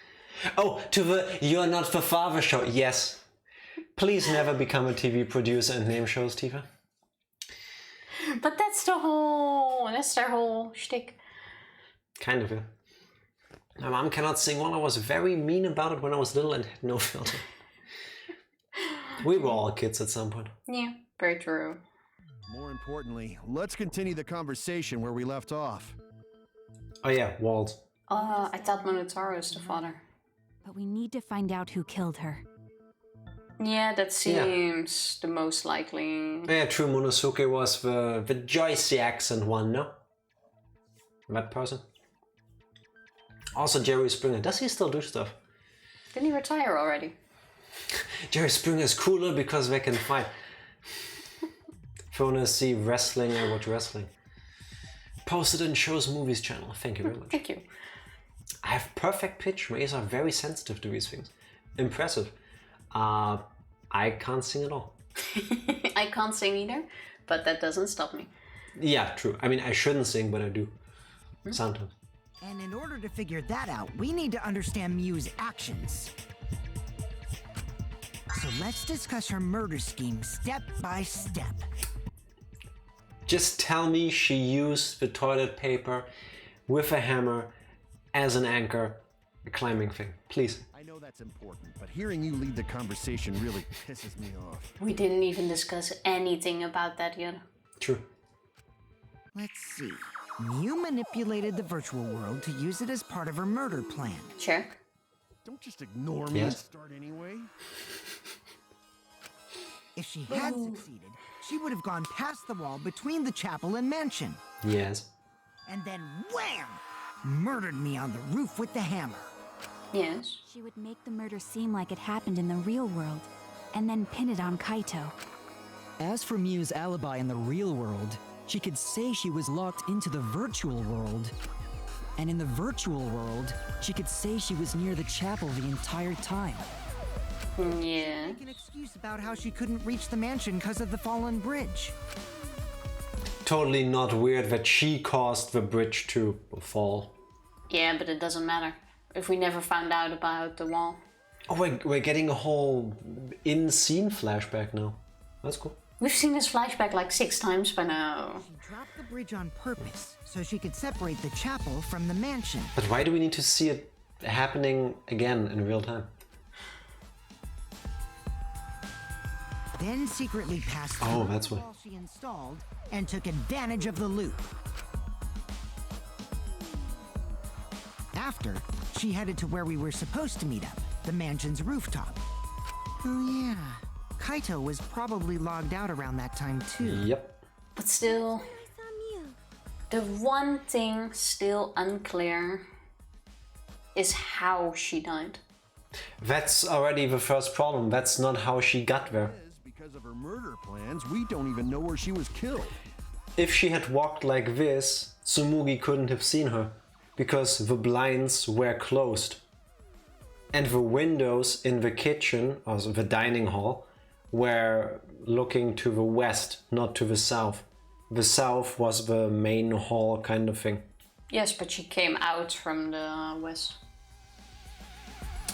Oh, to the You're Not the Father show. Yes. Please never become a TV producer and name shows, Tifa. But that's their whole shtick. Kind of, yeah. My mom cannot sing well. I was very mean about it when I was little and had no filter. We were all kids at some point. Yeah, very true. More importantly, let's continue the conversation where we left off. Oh yeah, Walt. I thought Minotauro is the father. But we need to find out who killed her. Yeah, that seems the most likely. Yeah, true. Monosuke was the Joycey accent one, no? That person. Also, Jerry Springer. Does he still do stuff? Didn't he retire already? Jerry Springer is cooler because they can fight. If you want to see wrestling, I watch wrestling. Posted in Shows Movies channel. Thank you very much. Thank you. I have perfect pitch. My ears are very sensitive to these things. Impressive. I can't sing at all. I can't sing either, but that doesn't stop me. Yeah, true. I mean, I shouldn't sing, but I do. Sometimes. And in order to figure that out, we need to understand Miu's actions. So let's discuss her murder scheme step by step. Just tell me she used the toilet paper with a hammer as an anchor, a climbing thing, please. I know that's important, but hearing you lead the conversation really pisses me off. We didn't even discuss anything about that yet. True. Let's see. Miu manipulated the virtual world to use it as part of her murder plan. Check. Don't just ignore me and start anyway. If she had succeeded, she would have gone past the wall between the chapel and mansion. Yes. And then wham! Murdered me on the roof with the hammer. Yes. She would make the murder seem like it happened in the real world, and then pin it on Kaito. As for Miu's alibi in the real world, she could say she was locked into the virtual world. And in the virtual world, she could say she was near the chapel the entire time. Yeah. Make an excuse about how she couldn't reach the mansion because of the fallen bridge. Totally not weird that she caused the bridge to fall. Yeah, but it doesn't matter if we never found out about the wall. Oh, we're getting a whole in-scene flashback now. That's cool. We've seen this flashback like 6 times by now. She dropped the bridge on purpose so she could separate the chapel from the mansion. But why do we need to see it happening again in real time? Then secretly passed through the wall she installed and took advantage of the loop. After, she headed to where we were supposed to meet up, the mansion's rooftop. Oh yeah, Kaito was probably logged out around that time too. Yep. But still, the one thing still unclear is how she died. That's already the first problem. That's not how she got there. Because of her murder plans, we don't even know where she was killed. If she had walked like this, Tsumugi couldn't have seen her, because the blinds were closed. And the windows in the kitchen, or the dining hall, were looking to the west, not to the south. The south was the main hall kind of thing. Yes, but she came out from the west.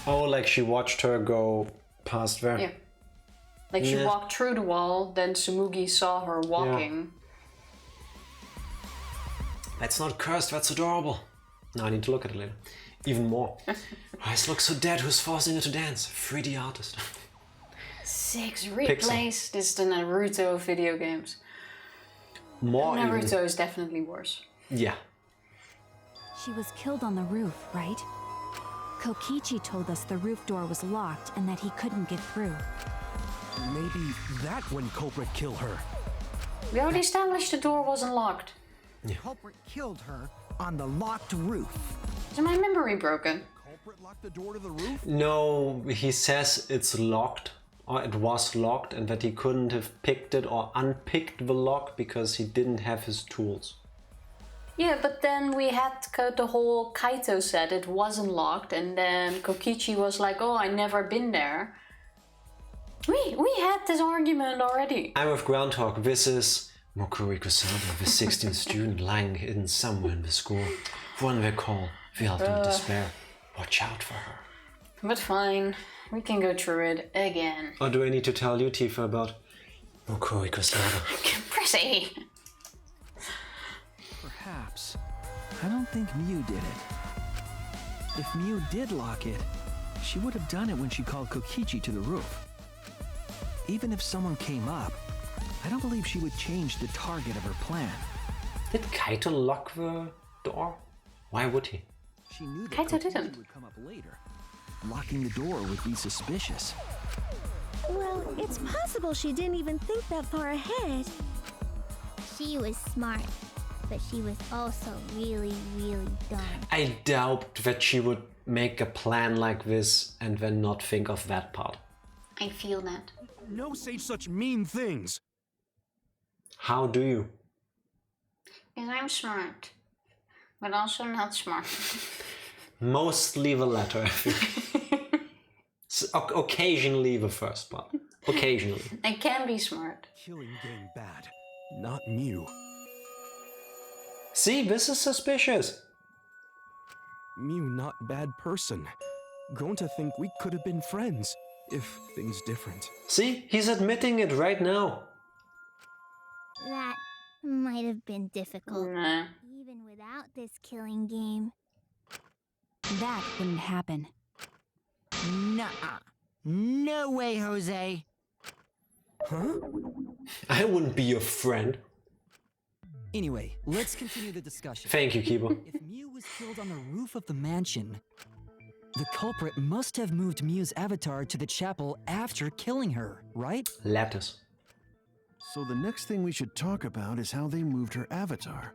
Oh, like she watched her go past there? Yeah. Like she walked through the wall, then Tsumugi saw her walking. Yeah. That's not cursed, that's adorable. Now I need to look at it later. Even more. Eyes look so dead, who's forcing her to dance? 3D artist. 6 replays. This is the Naruto video games. More Naruto even. is definitely worse. Yeah. She was killed on the roof, right? Kokichi told us the roof door was locked and that he couldn't get through. Maybe that when culprit killed her. We already established the door wasn't locked. The culprit killed her on the locked roof. Is my memory broken? Culprit locked the door to the roof? No, he says it's locked, or it was locked, and that he couldn't have picked it or unpicked the lock because he didn't have his tools. Yeah, but then we had the whole Kaito said it wasn't locked, and then Kokichi was like, oh, I never been there. We had this argument already. I'm with Groundhog. This is Mokuri Kusada, the 16th student lying hidden somewhere in the school. One they call the ultimate despair. Watch out for her. But fine, we can go through it again. Or do I need to tell you, Tifa, about Okuriko's daughter? Press A. Perhaps. I don't think Mew did it. If Mew did lock it, she would have done it when she called Kokichi to the roof. Even if someone came up, I don't believe she would change the target of her plan. Did Kaito lock the door? Why would he? She knew that Kaito Kokichi didn't. would come up later. Locking the door would be suspicious. Well, it's possible she didn't even think that far ahead. She was smart, but she was also really, really dumb. I doubt that she would make a plan like this and then not think of that part. I feel that. No say such mean things. How do you? Because I'm smart, but also not smart. Mostly the latter, I think. Occasionally the first part. Occasionally. I can be smart. Killing game bad. Not Mew. See, this is suspicious. Mew not bad person. Going to think we could have been friends if things different. See, he's admitting it right now. That might have been difficult, Nah. even without this killing game. That wouldn't happen. Nuh-uh. No way, Jose. Huh? I wouldn't be your friend. Anyway, let's continue the discussion. Thank you, Kibo. If Mew was killed on the roof of the mansion, the culprit must have moved Mew's avatar to the chapel after killing her, right? Lattice. So the next thing we should talk about is how they moved her avatar.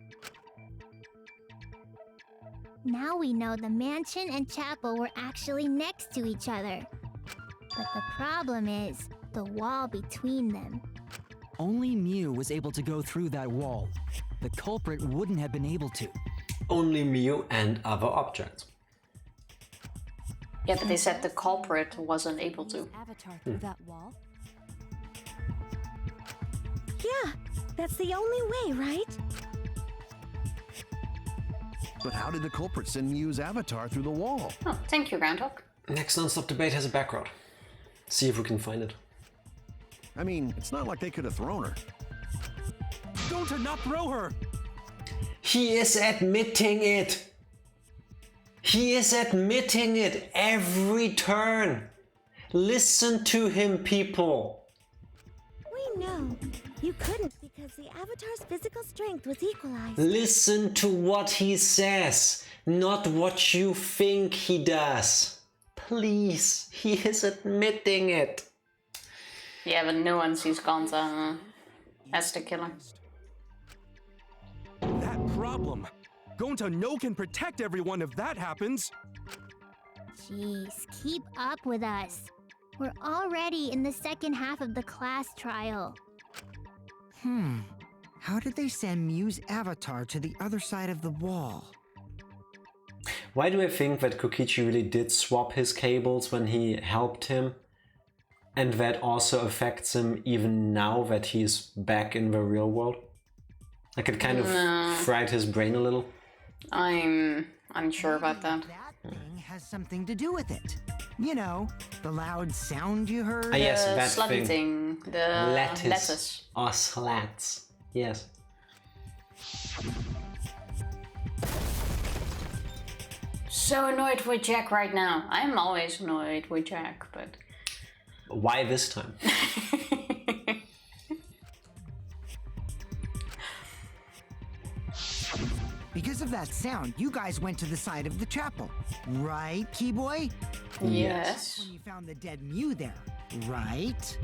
Now we know the mansion and chapel were actually next to each other. But the problem is the wall between them. Only Mew was able to go through that wall. The culprit wouldn't have been able to. Only Mew and other objects. Yeah, but they said the culprit wasn't able to. Avatar through that wall? Yeah, that's the only way, right? But how did the culprit send Mew's avatar through the wall? Oh, thank you, Groundhog. Next non-stop debate has a background. See if we can find it. I mean, it's not like they could have thrown her. Don't not throw her! He is admitting it! He is admitting it every turn! Listen to him, people! We know. You couldn't because the avatar's physical strength was equalized. Listen to what he says, not what you think he does. Please, he is admitting it. Yeah, but no one sees Gonza as the killer. That problem. Gonta no can protect everyone if that happens. Jeez, keep up with us. We're already in the second half of the class trial. How did they send Mew's avatar to the other side of the wall? Why do I think that Kokichi really did swap his cables when he helped him? And that also affects him even now that he's back in the real world? Like it kind of fried his brain a little? I'm unsure about that. That thing has something to do with it. You know, the loud sound you heard. Ah, yes, The that slutty thing. The lettuce. Or slats. Yes. So annoyed with Jack right now. I'm always annoyed with Jack, but... Why this time? Because of that sound, you guys went to the side of the chapel. Right, Keyboy? Yes. When you found the dead Mew there, right?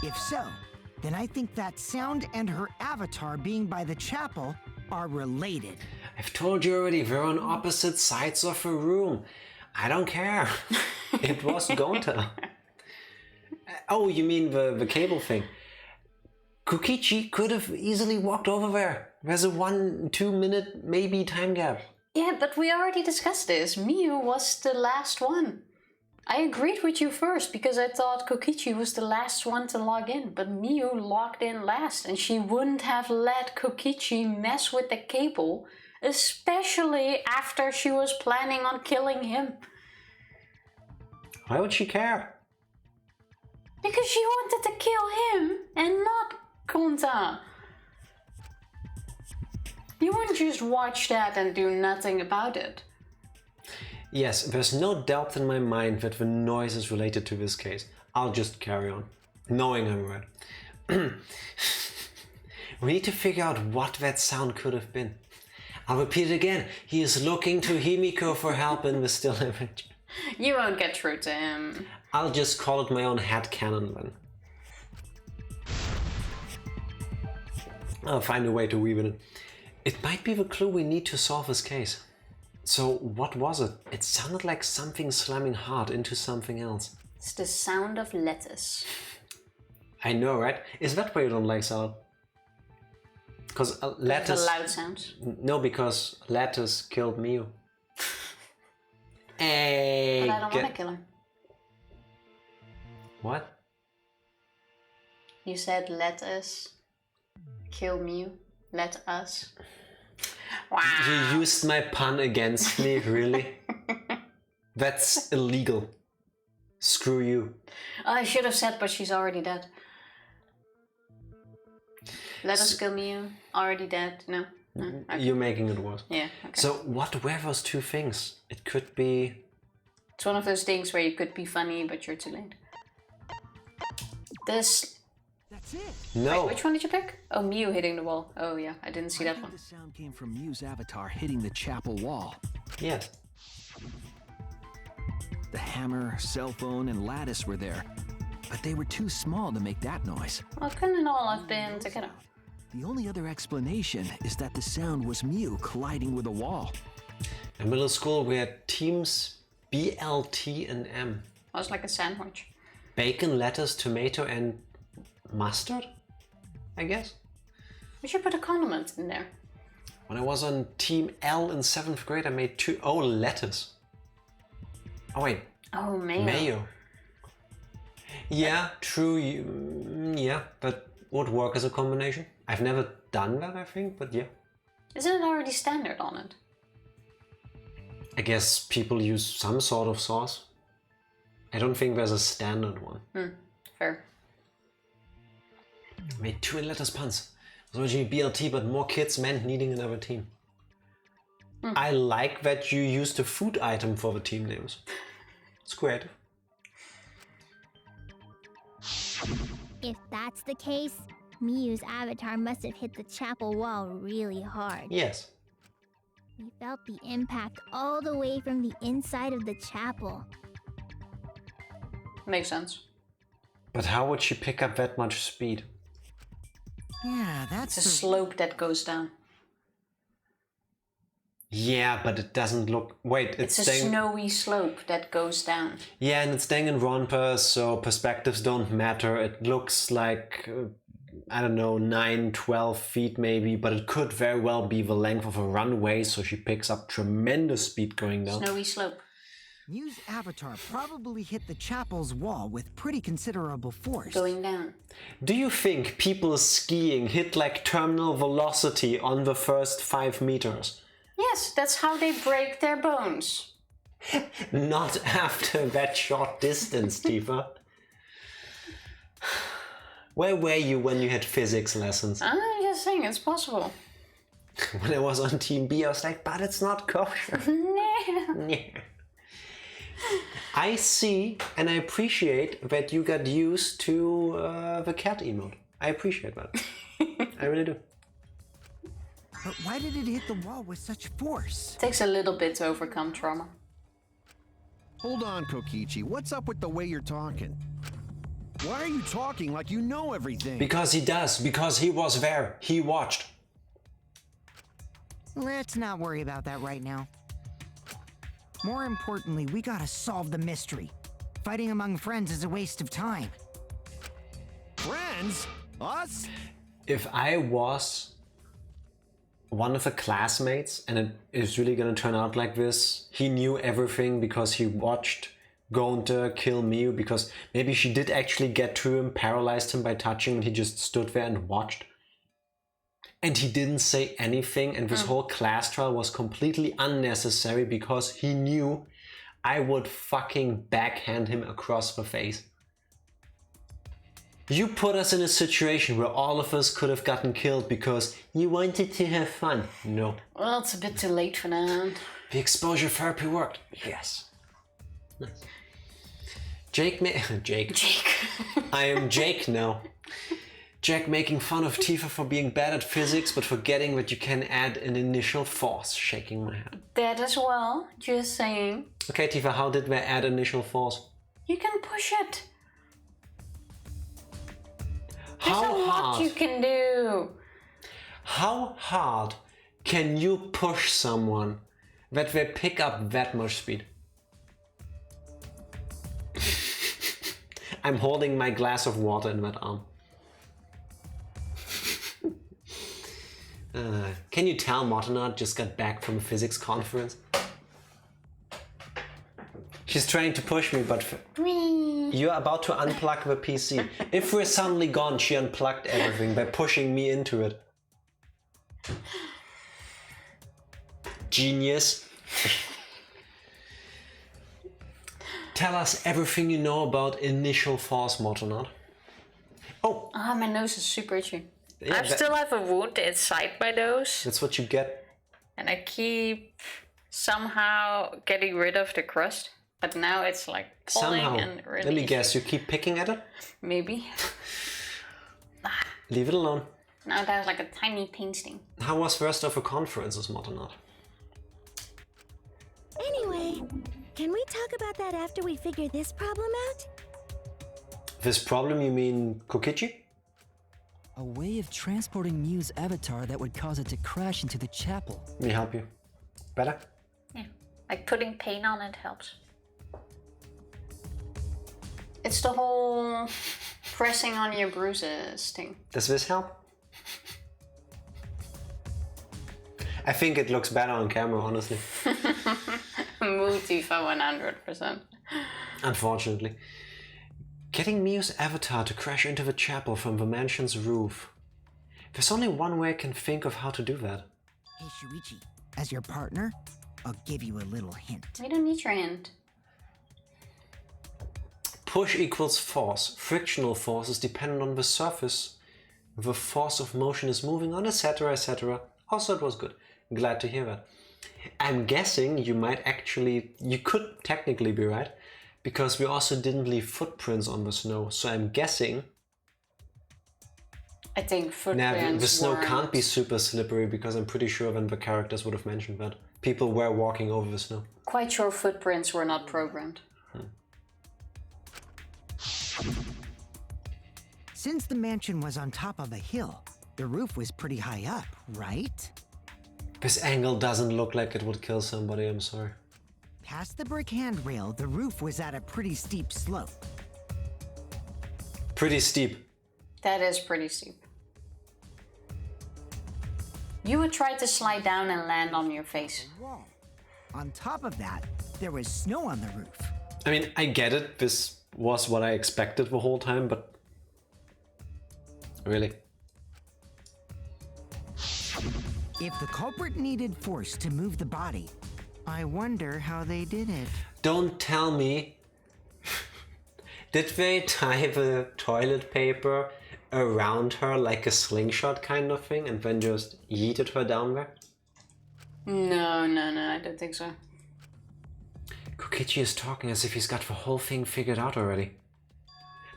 If so, then I think that sound and her avatar being by the chapel are related. I've told you already, we're on opposite sides of a room. I don't care. It was Gonta. Oh, you mean the cable thing? Kokichi could have easily walked over there. There's a 1-2 minute maybe time gap. Yeah, but we already discussed this. Mew was the last one. I agreed with you first because I thought Kokichi was the last one to log in, but Mew logged in last and she wouldn't have let Kokichi mess with the cable, especially after she was planning on killing him. Why would she care? Because she wanted to kill him and not Konta. You wouldn't just watch that and do nothing about it. Yes, there's no doubt in my mind that the noise is related to this case. I'll just carry on, knowing I'm right. We need to figure out what that sound could have been. I'll repeat it again. He is looking to Himiko for help in the still image. You won't get through to him. I'll just call it my own headcanon then. I'll find a way to weave it in. It might be the clue we need to solve this case. So what was it? It sounded like something slamming hard into something else. It's the sound of lettuce. I know, right? Is that why you don't like salad? Because lettuce... The loud sounds. No, because lettuce killed Miu. Hey, but I don't want to kill him. What? You said let us kill Miu. Let us. Wow. You used my pun against me, really? That's illegal. Screw you. I should have said, but she's already dead. Let us kill Miu. Already dead. No. Okay. You're making it worse. Yeah. Okay. So what were those two things? It could be... It's one of those things where you could be funny, but you're too late. This... That's it. No. Wait, which one did you pick? Oh, Miu hitting the wall. Oh yeah, I didn't see that one. The sound came from Miu's avatar hitting the chapel wall. Yes. The hammer, cell phone, and lattice were there, but they were too small to make that noise. Well, couldn't all have been together. The only other explanation is that the sound was Miu colliding with a wall. In middle school we had teams B, L, T, and M. It was like a sandwich. Bacon, lettuce, tomato, and mustard, I guess. We should put a condiment in there. When I was on team L in 7th grade, I made two... Oh, lettuce. Oh, wait. Oh, mayo. Mayo. Yeah, true. Yeah, that would work as a combination. I've never done that, I think, but yeah. Isn't it already standard on it? I guess people use some sort of sauce. I don't think there's a standard one. Fair. I made 2 lettuce puns. It was originally BLT, but more kids meant needing another team. I like that you used a food item for the team names. It's creative. If that's the case, Miu's avatar must have hit the chapel wall really hard. Yes. We felt the impact all the way from the inside of the chapel. Makes sense. But how would she pick up that much speed? Yeah, that's It's a slope that goes down. Yeah, but it doesn't look... Wait, it's a snowy slope that goes down. Yeah, and it's Danganronpa, so perspectives don't matter. It looks like, I don't know, 9, 12 feet maybe, but it could very well be the length of a runway, so she picks up tremendous speed going down. Snowy slope. Miu's avatar probably hit the chapel's wall with pretty considerable force. Going down. Do you think people skiing hit like terminal velocity on the first 5 meters? Yes, that's how they break their bones. Not after that short distance, Tifa. Where were you when you had physics lessons? I'm just saying, it's possible. When I was on Team B, I was like, but it's not kosher. No. I see and I appreciate that you got used to the cat emote. I appreciate that. I really do. But why did it hit the wall with such force? Takes a little bit to overcome trauma. Hold on, Kokichi. What's up with the way you're talking? Why are you talking like you know everything? Because he does. Because he was there. He watched. Let's not worry about that right now. More importantly, we gotta solve the mystery. Fighting among friends is a waste of time. Friends? Us? If I was one of the classmates and it is really gonna turn out like this, he knew everything because he watched Gonta kill Miu, because maybe she did actually get to him, paralyzed him by touching, and he just stood there and watched. And he didn't say anything, and this whole class trial was completely unnecessary because he knew I would fucking backhand him across the face. You put us in a situation where all of us could have gotten killed because you wanted to have fun. No. Well, it's a bit too late for that. The exposure therapy worked. Yes. Nice. Jake. I am Jake now. Jack making fun of Tifa for being bad at physics, but forgetting that you can add an initial force. Shaking my head. That as well, just saying. Okay, Tifa, how did we add initial force? You can push it. How There's a lot hard? you can do. How hard can you push someone that they pick up that much speed? I'm holding my glass of water in that arm. Can you tell Motonard just got back from a physics conference? She's trying to push me, but you're about to unplug the PC. If we're suddenly gone, she unplugged everything by pushing me into it. Genius. Tell us everything you know about initial force, Motonard. Oh! Ah, my nose is super itchy. Yeah, I still have a wound inside my nose. That's what you get. And I keep somehow getting rid of the crust. But now it's like pulling and really... Let me guess, you keep picking at it? Maybe. Leave it alone. Now there's like a tiny pain sting. How was first of a conferences, Motonard? Anyway, can we talk about that after we figure this problem out? This problem, you mean Kokichi? A way of transporting Miu's avatar that would cause it to crash into the chapel. Let me help you. Better? Yeah, like putting paint on it helps. It's the whole pressing on your bruises thing. Does this help? I think it looks better on camera, honestly. Mood Tifa 100%. Unfortunately. Getting Miu's avatar to crash into the chapel from the mansion's roof. There's only one way I can think of how to do that. Hey Shuichi, as your partner, I'll give you a little hint. We don't need your hint. Push equals force. Frictional force is dependent on the surface the force of motion is moving on, etc, etc. Also, it was good. Glad to hear that. I'm guessing you could technically be right, because we also didn't leave footprints on the snow. So I'm guessing... I think footprints the snow weren't... can't be super slippery, because I'm pretty sure then the characters would have mentioned that. People were walking over the snow. Quite sure footprints were not programmed. Since the mansion was on top of a hill, the roof was pretty high up, right? This angle doesn't look like it would kill somebody, I'm sorry. Past the brick handrail, the roof was at a pretty steep slope. Pretty steep. That is pretty steep. You would try to slide down and land on your face. Wall. On top of that, there was snow on the roof. I mean, I get it. This was what I expected the whole time, but... Really? If the culprit needed force to move the body, I wonder how they did it. Don't tell me. Did they tie the toilet paper around her like a slingshot kind of thing and then just yeeted her down there? No, I don't think so. Kokichi is talking as if he's got the whole thing figured out already.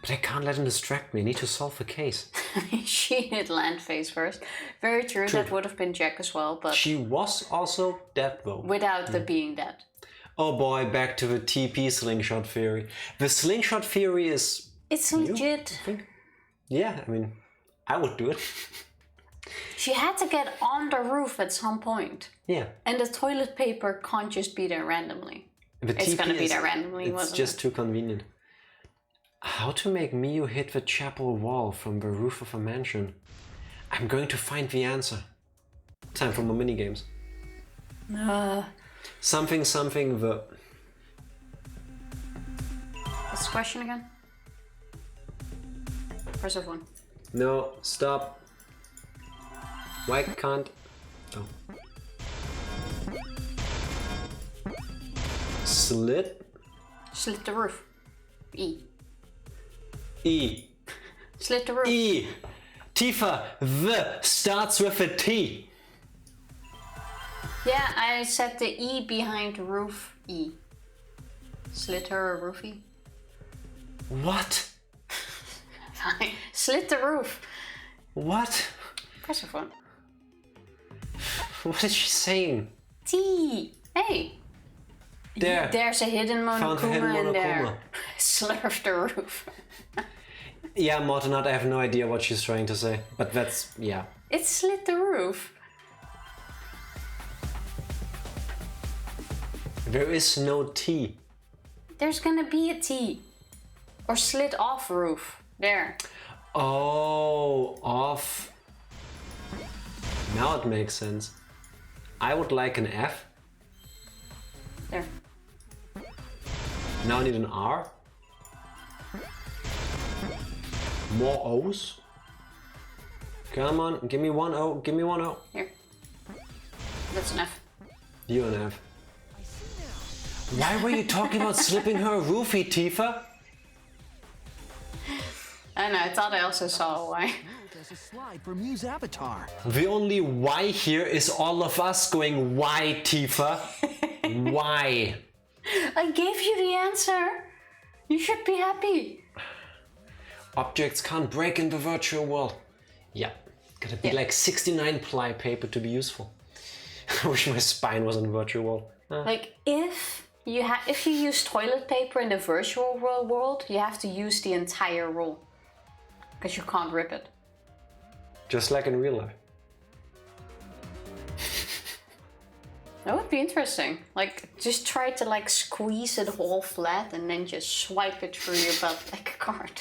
But I can't let him distract me. I need to solve the case. She did land face first. Very true. That would have been Jack as well, but... She was also dead though. Without the being dead. Oh boy, back to the TP slingshot theory. The slingshot theory is... It's legit. I think. Yeah, I mean, I would do it. She had to get on the roof at some point. Yeah. And the toilet paper can't just be there randomly. It's gonna be there randomly, wasn't it? It's just too convenient. How to make Miu hit the chapel wall from the roof of a mansion? I'm going to find the answer. Time for more minigames. Something the... What's the question again? Press F1. No, stop. Why can't... Oh. Slit? Slit the roof. E. E. Slit the roof. E. Tifa, the starts with a T. Yeah, I said the E behind roof. E. Slit her roofie. What? Fine. Slit the roof. What? Press a phone. What is she saying? T. Hey. There. There's a hidden Found a hidden Monokuma in there. Monokuma. Slurf the roof. Yeah, Mortonat, I have no idea what she's trying to say. But that's, yeah. It slit the roof. There is no T. There's gonna be a T. Or slit off roof. There. Oh, off. Now it makes sense. I would like an F. There. Now I need an R. More O's. Come on, give me one O, give me one O. Here. That's an F. You an F. Why were you talking about slipping her a roofie, Tifa? I know, I thought I also saw why. There's a slide for Mew's avatar. The only why here is all of us going, why, Tifa? Why? I gave you the answer. You should be happy. Objects can't break in the virtual world. Yeah, gotta be like 69 ply paper to be useful. I wish my spine was in the virtual world. Like if you use toilet paper in the virtual world, you have to use the entire roll. Because you can't rip it. Just like in real life. That would be interesting. Like, just try to like squeeze it whole flat and then just swipe it through your butt like a card.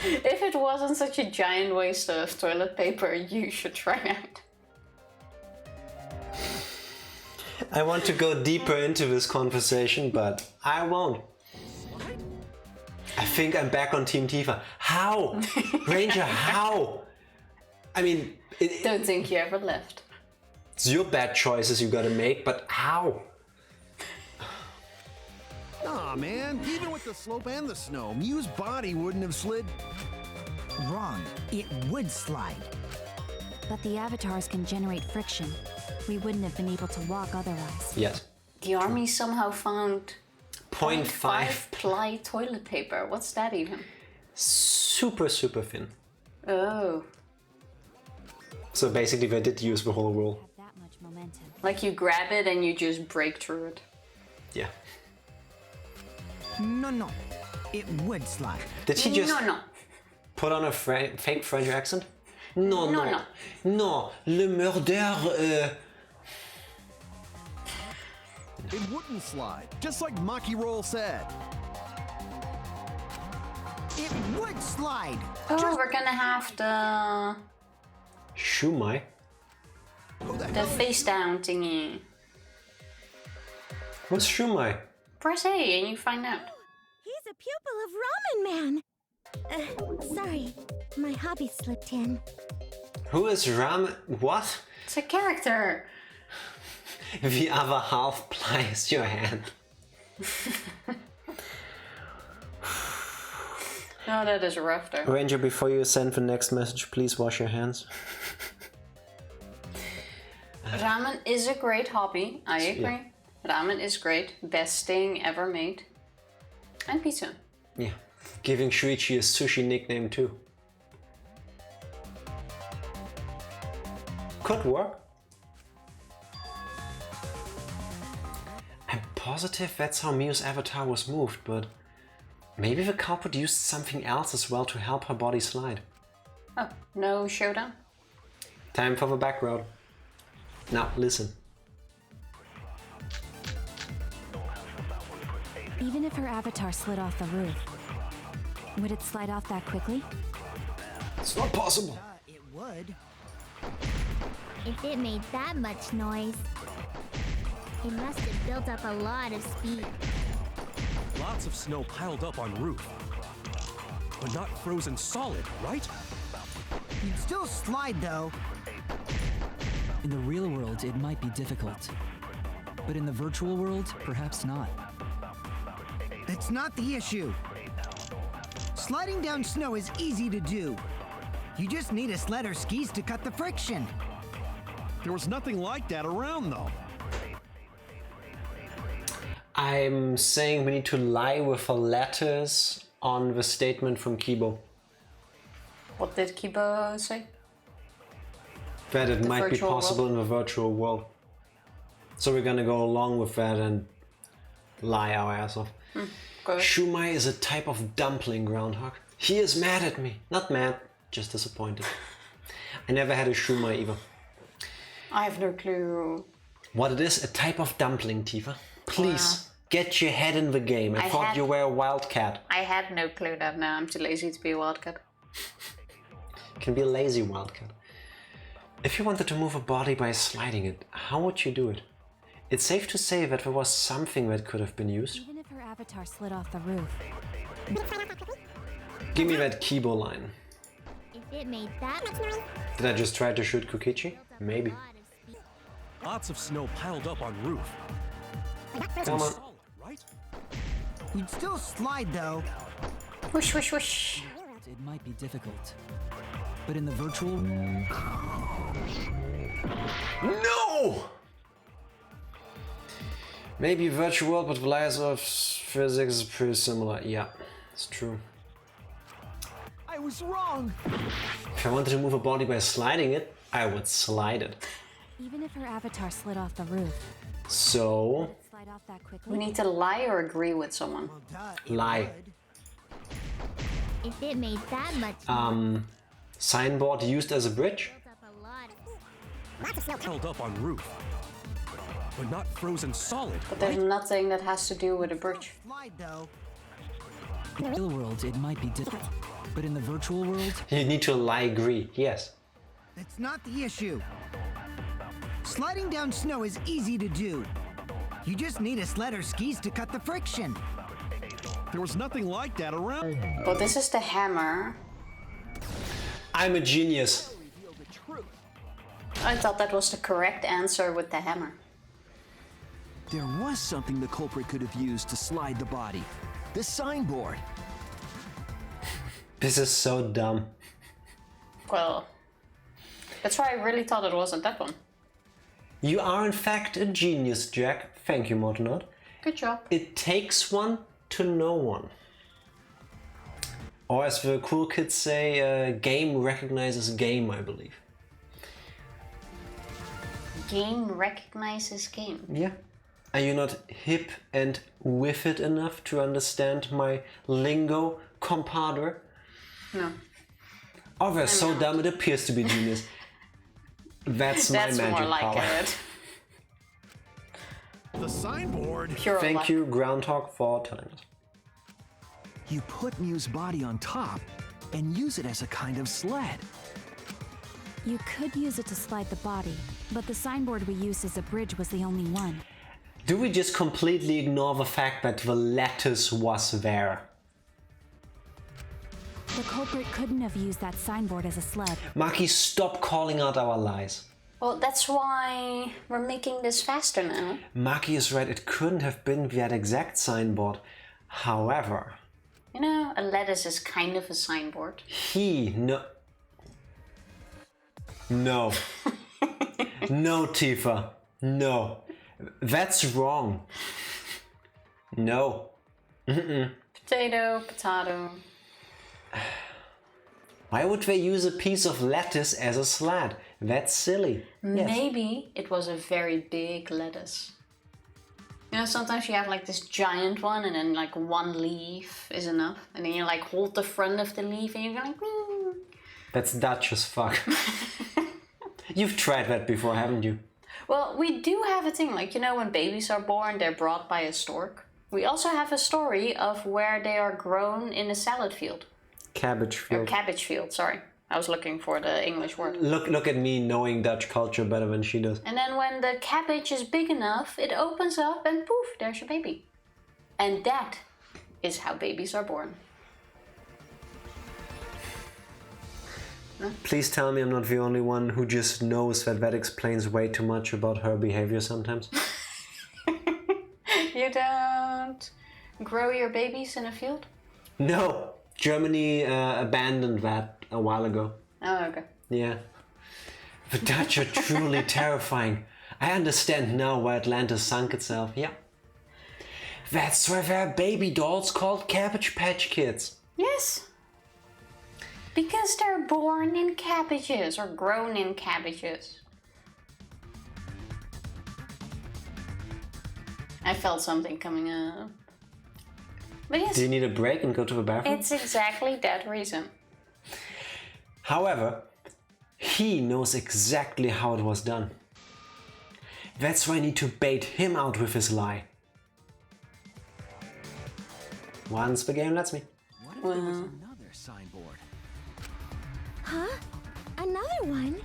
If it wasn't such a giant waste of toilet paper, you should try it. I want to go deeper into this conversation, but I won't. I think I'm back on Team Tifa. How? Ranger, how? I mean... Don't think you ever left. It's your bad choices you gotta make, but how? Aw, man, even with the slope and the snow, Mew's body wouldn't have slid. Wrong. It would slide. But the avatars can generate friction. We wouldn't have been able to walk otherwise. Yes. The army somehow found 0.5 ply toilet paper. What's that even? Super, super thin. Oh. So basically they did use the whole roll. That much momentum. Like you grab it and you just break through it. Yeah. No. It would slide. Did he just No. put on a fake French accent? No. No. Le murder, It wouldn't slide, just like Maki Roll said. It would slide. Oh, we're gonna have the Shumai? face down thingy. What's Shumai? Press A and you find out. He's a pupil of Ramen Man. Sorry, my hobby slipped in. Who is Ram? What? It's a character. The other half plies your hand. No, that is rough though. Ranger, before you send the next message, please wash your hands. Ramen is a great hobby, I agree. Yeah. Ramen is great, best thing ever made. And pizza. Yeah, giving Shuichi a sushi nickname too. Could work. I'm positive that's how Mew's avatar was moved, but maybe the culprit used something else as well to help her body slide. Oh, no showdown? Time for the back road. Now, listen. Even if her avatar slid off the roof, would it slide off that quickly? It's not possible. It would. If it made that much noise, it must have built up a lot of speed. Lots of snow piled up on roof. But not frozen solid, right? You'd still slide though. In the real world, it might be difficult. But in the virtual world, perhaps not. That's not the issue. Sliding down snow is easy to do. You just need a sled or skis to cut the friction. There was nothing like that around, though. I'm saying we need to lie with the letters on the statement from Kibo. What did Kibo say? That it The might be virtual possible in the virtual world. So we're gonna go along with that and lie our ass off. Good. Shumai is a type of dumpling, Groundhog. He is mad at me. Not mad, just disappointed. I never had a Shumai either. I have no clue. What it is? A type of dumpling, Tifa. Please, get your head in the game. I thought you were a wildcat. I had no clue that now. I'm too lazy to be a wildcat. Can be a lazy wildcat. If you wanted to move a body by sliding it, how would you do it? It's safe to say that there was something that could have been used. Even if her avatar slid off the roof. Give me that Kibo line. If it made that much noise, Did I just try to shoot Kokichi? Maybe. Lots of snow piled up on roof. Come on. Right? You'd still slide though. Whoosh, whoosh, whoosh. It might be difficult. But in the virtual... No! Maybe virtual world, but the layers of physics is pretty similar. Yeah, it's true. I was wrong. If I wanted to move a body by sliding it, I would slide it. Even if her avatar slid off the roof. So... Slide off that quickly. We need to lie or agree with someone. Lie. if it made that much Signboard used as a bridge? built up a lot of snow. Held up on roof. But not frozen solid, But there's right? nothing that has to do with a bridge. Slide though. In the real world, it might be difficult. But in the virtual world, You need to lie agree, yes. That's not the issue. Sliding down snow is easy to do. You just need a sled or skis to cut the friction. There was nothing like that around. But this is the hammer. I'm a genius. I thought that was the correct answer with the hammer. There was something the culprit could have used to slide the body. The signboard. This is so dumb. Well, that's why I really thought it wasn't that one. You are in fact a genius, Jack. Thank you, Mortonot. Good job. It takes one to know one. Or as the cool kids say, game recognizes game, I believe. Game recognizes game. Yeah. Are you not hip and with it enough to understand my lingo, compadre? No. Oh, they're so dumb it appears to be genius. That's my That's magic more like power. it. The signboard. Pure Thank luck. you, Groundhog, for telling us. You put Mew's body on top and use it as a kind of sled. You could use it to slide the body, but the signboard we used as a bridge was the only one. Do we just completely ignore the fact that the lettuce was there? The culprit couldn't have used that signboard as a sled. Maki, stop calling out our lies. Well, that's why we're making this faster now. Maki is right, it couldn't have been that exact signboard. However, You know, a lettuce is kind of a signboard. No, no, Tifa, no. That's wrong. No. Potato, potato. Why would they use a piece of lettuce as a sled? That's silly. Yes. Maybe it was a very big lettuce. You know, sometimes you have like this giant one and then like one leaf is enough. And then you like hold the front of the leaf and you're like, "Wing." That's Dutch as fuck. You've tried that before, haven't you? Well, we do have a thing, like, you know, when babies are born, they're brought by a stork. We also have a story of where they are grown in a salad field. Cabbage Or field. cabbage field, sorry. I was looking for the English word. Look at me knowing Dutch culture better than she does. And then when the cabbage is big enough, it opens up and poof, there's your baby. And that is how babies are born. Please tell me I'm not the only one who just knows that explains way too much about her behavior sometimes. grow your babies in a field? No, Germany abandoned that a while ago. Oh, okay. Yeah. The Dutch are truly terrifying. I understand now why Atlantis sunk itself. Yeah. That's why there are baby dolls called Cabbage Patch Kids. Yes. Because they're born in cabbages or grown in cabbages. I felt something coming up. But yes. Do you need a break and go to the bathroom? It's exactly that reason. However, he knows exactly how it was done. That's why I need to bait him out with his lie. Once the game lets me. What if there was another signboard? Huh? Another one?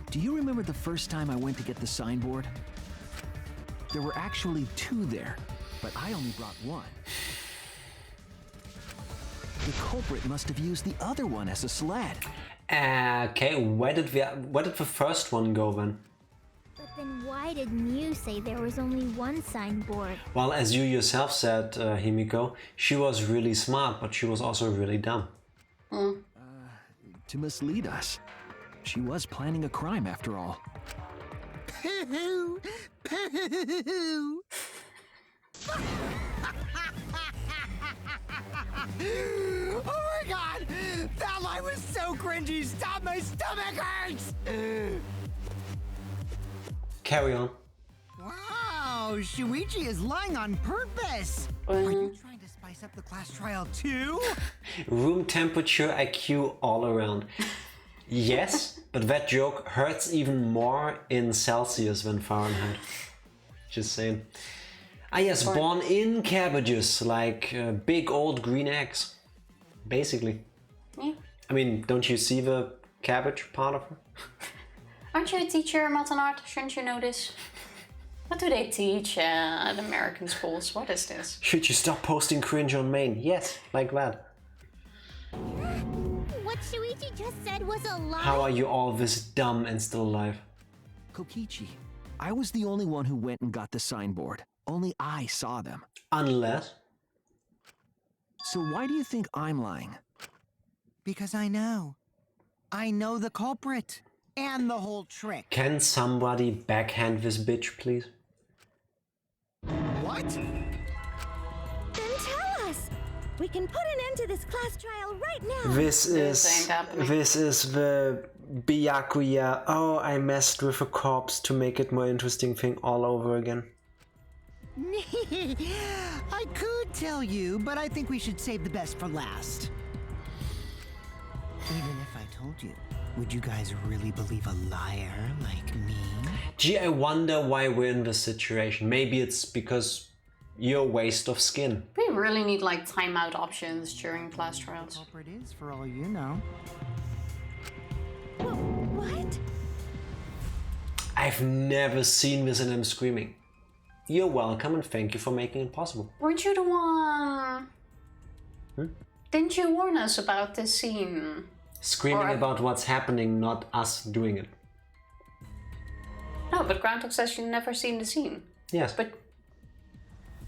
Do you remember the first time I went to get the signboard? There were actually 2 there, but I only brought 1. The culprit must have used the other one as a sled. Okay, where did the first one go then? But then why did Mew say there was only one signboard? Well, as you yourself said, Himiko, she was really smart, but she was also really dumb. To mislead us. She was planning a crime after all. Pooh! Pooh! Oh my god! That line was so cringy! Stop, my stomach hurts! Carry on. Wow, Shuichi is lying on purpose! Are you trying to spice up the class trial too? Room temperature IQ all around. Yes, but that joke hurts even more in Celsius than Fahrenheit. Just saying. Ah yes, born in cabbages, like big old green eggs. Basically. Yeah. I mean, don't you see the cabbage part of her? Aren't you a teacher, Math and Art? Shouldn't you know this? What do they teach at American schools? What is this? Should you stop posting cringe on main? Yes, like that. What Shuichi just said was a lie? How are you all this dumb and still alive? Kokichi, I was the only one who went and got the signboard. Only I saw them. Unless... So why do you think I'm lying? Because I know. I know the culprit. And the whole trick. Can somebody backhand this bitch, please? What? Then tell us! We can put an end to this class trial right now! This is the Byakuya, oh, I messed with a corpse to make it more interesting thing all over again. I could tell you, but I think we should save the best for last. Even if I told you, would you guys really believe a liar like me? Gee, I wonder why we're in this situation. Maybe it's because you're a waste of skin. We really need like timeout options during class The trials. culprit is, for all you know. What? I've never seen this and I'm screaming. You're welcome and thank you for making it possible. Weren't you the one? Didn't you warn us about this scene? Screaming about what's happening, not us doing it. No, but Groundhog says you've never seen the scene. Yes. But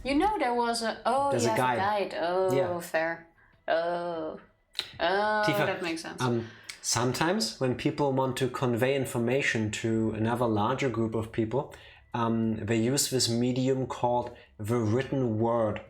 you know there was a... Oh, there's yeah, a guide. The guide. Oh, yeah. Fair. Oh. Tifa, that makes sense. Sometimes when people want to convey information to another larger group of people, they use this medium called the written word.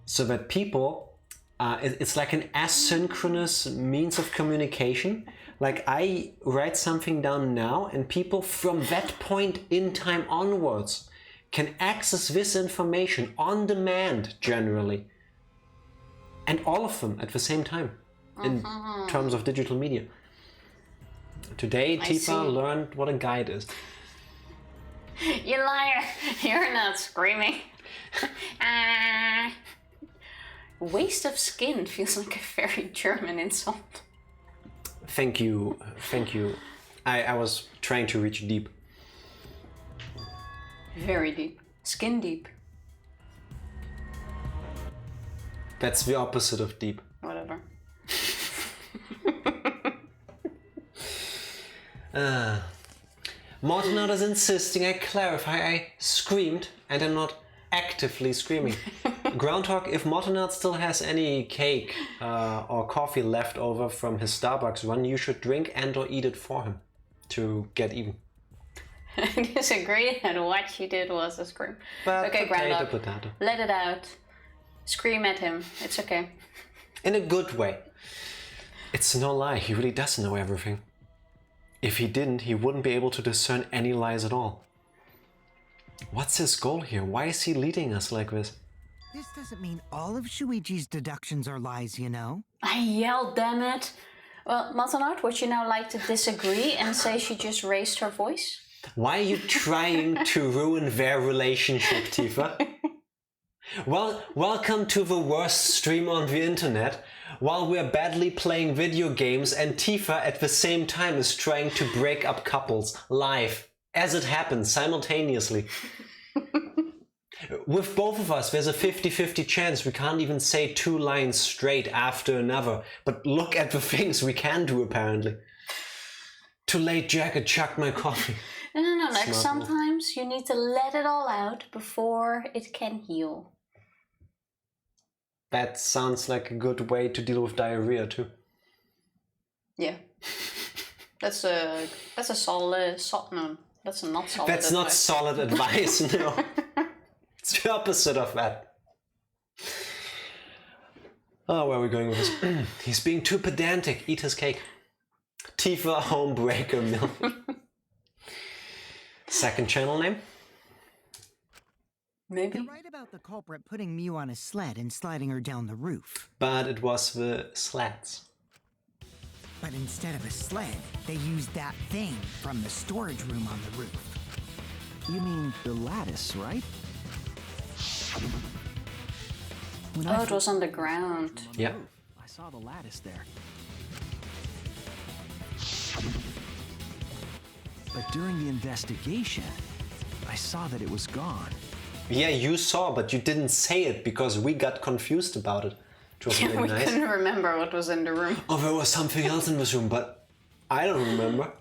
So that people... it's like an asynchronous means of communication. Like I write something down now and people from that point in time onwards can access this information on demand generally. And all of them at the same time in terms of digital media. Today Tifa learned what a guide is. You liar! You're not screaming. Waste of skin feels like a very German insult. Thank you, thank you. I was trying to reach deep. Very deep. Skin deep. That's the opposite of deep. Whatever. Mortenot is insisting I clarify I screamed and I'm not actively screaming. Groundhog, if Motonard still has any cake or coffee left over from his Starbucks run, you should drink and or eat it for him to get even. I disagree, and what she did was a scream. But okay, Groundhog, potato. let it out. Scream at him. It's okay. In a good way. It's no lie, he really does know everything. If he didn't, he wouldn't be able to discern any lies at all. What's his goal here? Why is he leading us like this? This doesn't mean all of Shuichi's deductions are lies, you know? I yelled, damn it. Well, Motonard, would you now like to disagree and say she just raised her voice? Why are you trying to ruin their relationship, Tifa? Well, welcome to the worst stream on the internet, while we're badly playing video games and Tifa at the same time is trying to break up couples live, as it happens, simultaneously. With both of us, there's a 50-50 chance we can't even say 2 lines straight after another, but look at the things we can do, apparently. Too late, Jack, I chucked my coffee. No, like sometimes you need to let it all out before it can heal. That sounds like a good way to deal with diarrhea too. Yeah. That's a solid, no, that's not solid That's advice. not solid advice, no. It's the opposite of that. Oh, where are we going with this? He's being too pedantic. Eat his cake. Tifa Homebreaker Milk. Second channel name? Maybe. You're right about the culprit putting Mew on a sled and sliding her down the roof. But it was the sleds. But instead of a sled, they used that thing from the storage room on the roof. You mean the lattice, right? Oh, it was on the ground. Yeah. I saw the lattice there. But during the investigation, I saw that it was gone. Yeah, you saw, but you didn't say it because we got confused about it. It was really We nice. couldn't remember what was in the room. Oh, there was something else in this room, but I don't remember.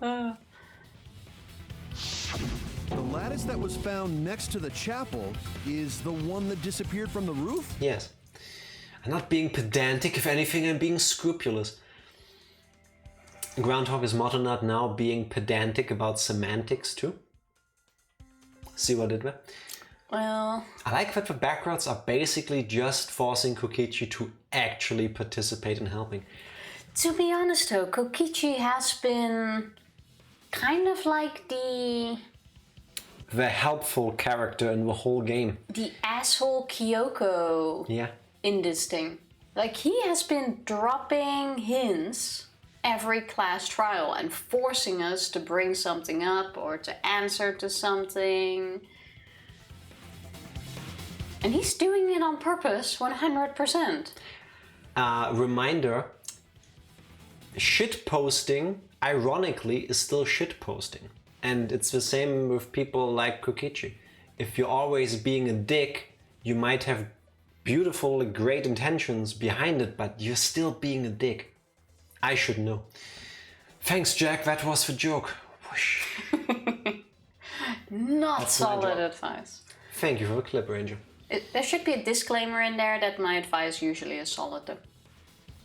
The lattice that was found next to the chapel is the one that disappeared from the roof? Yes. I'm not being pedantic, if anything, I'm being scrupulous. Groundhog is Motonard now being pedantic about semantics too? See what I did there? Well, I like that the backgrounds are basically just forcing Kokichi to actually participate in helping. to be honest though, Kokichi has been kind of like the helpful character in the whole game. the asshole Kyoko Yeah. in this thing. Like, he has been dropping hints every class trial and forcing us to bring something up or to answer to something. And he's doing it on purpose, 100%. Reminder, shitposting, ironically, is still shitposting. And it's the same with people like Kokichi. If you're always being a dick, you might have beautiful, great intentions behind it, but you're still being a dick. I should know. Thanks, Jack, that was the joke. Whoosh. Not That's my solid job. advice. Thank you for the clip, Ranger. There should be a disclaimer in there that my advice usually is solid though.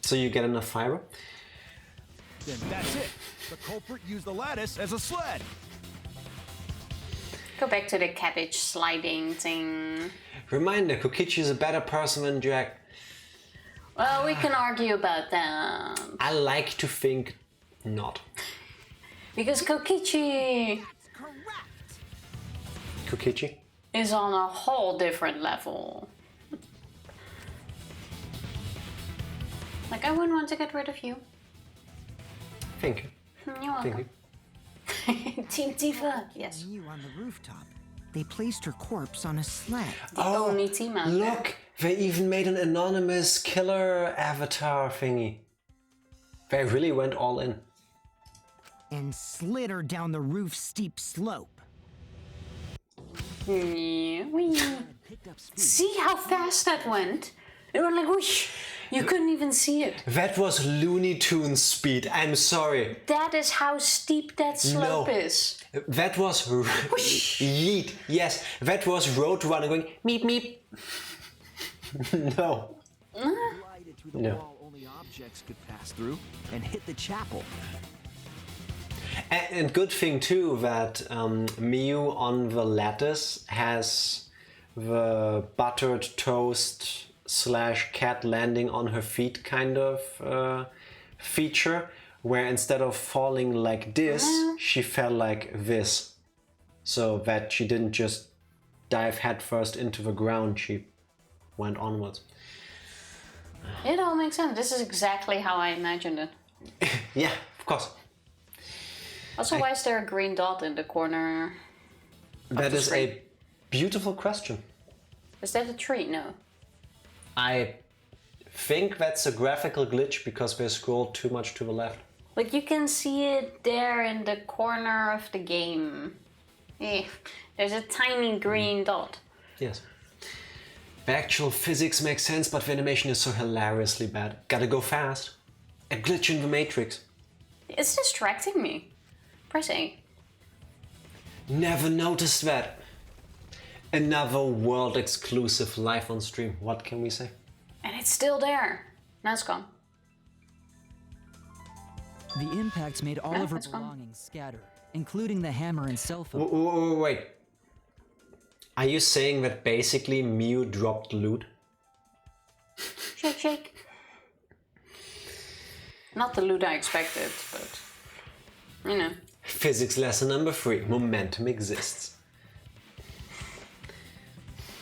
So you get enough fiber? Then that's it. The culprit used the lattice as a sled. Go back to the cabbage sliding thing. Reminder, Kokichi is a better person than Jack. Well, we can argue about that. I like to think not. Because Kokichi Kokichi? is on a whole different level. Like, I wouldn't want to get rid of you. Thank you. You're welcome. Thank you. Team Tifa, yes. Mew on the rooftop. They placed her corpse on a sled. The only team out there. Look, they even made an anonymous killer avatar thingy. They really went all in. And slid her down the roof's steep slope. Yeah, wee. See how fast that went? It went like whoosh. You couldn't even see it. That was Looney Tunes speed, I'm sorry. That is how steep that slope is. That was yeet. Yes, that was Roadrunner going meep meep. No. Glided through the No. wall only objects could pass through and hit the chapel. And good thing too that Miu on the lattice has the buttered toast / cat landing on her feet kind of feature, where instead of falling like this, she fell like this. So that she didn't just dive headfirst into the ground, she went onwards. It all makes sense. This is exactly how I imagined it. Yeah, of course. Also, why is there a green dot in the corner? That is a beautiful question. Is that a tree? No. I think that's a graphical glitch because we scrolled too much to the left. Like you can see it there in the corner of the game. There's a tiny green dot. Yes. The actual physics makes sense, but the animation is so hilariously bad. Gotta go fast. A glitch in the Matrix. It's distracting me. Press A. Never noticed that. Another world exclusive live on stream. What can we say? And it's still there. Now it's gone. The impacts made all of her it's gone. belongings scatter, including the hammer and cell phone. Wait. Are you saying that basically Miu dropped loot? Shake, shake. Not the loot I expected, but you know. Physics lesson number 3. Momentum exists.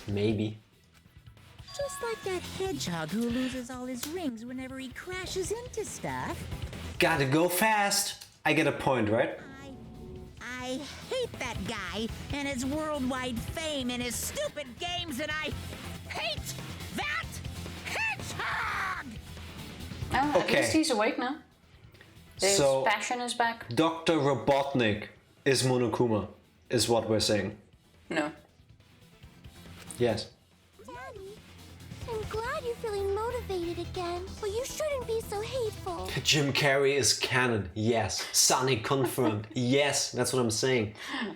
Maybe. Just like that hedgehog who loses all his rings whenever he crashes into stuff. Gotta go fast. I get a point, right? I hate that guy and his worldwide fame and his stupid games, and I hate that hedgehog! Oh, at least he's awake now. His So, passion is back. Dr. Robotnik is Monokuma, is what we're saying. No. Yes. Daddy, I'm glad you're feeling motivated again, but you shouldn't be so hateful. Jim Carrey is canon. Yes. Sonic confirmed. Yes, that's what I'm saying.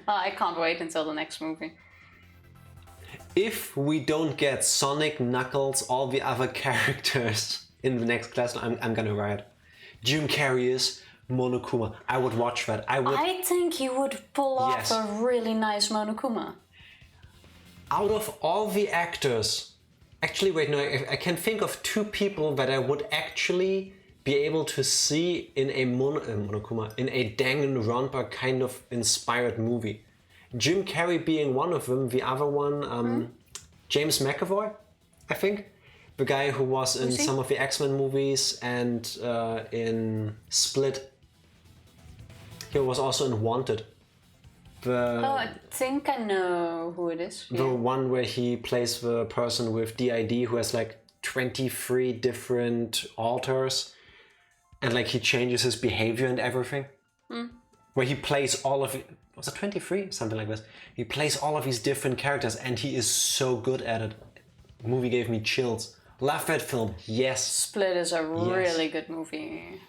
I can't wait until the next movie. If we don't get Sonic, Knuckles, all the other characters in the next class, I'm gonna riot. Jim Carrey is Monokuma. I would watch that. I think he would pull off Yes. a really nice Monokuma. Out of all the actors, actually, wait, no, I can think of 2 people that I would actually be able to see in a Monokuma, in a Danganronpa kind of inspired movie. Jim Carrey being one of them, the other one, James McAvoy, I think. The guy who was in some of the X-Men movies and in Split. He was also in Wanted. I think I know who it is. The one where he plays the person with DID who has like 23 different alters and like he changes his behavior and everything. Where he plays all of it. Was it 23? Something like this. He plays all of these different characters and he is so good at it. The movie gave me chills. Love that film, yes. Split is a really good movie.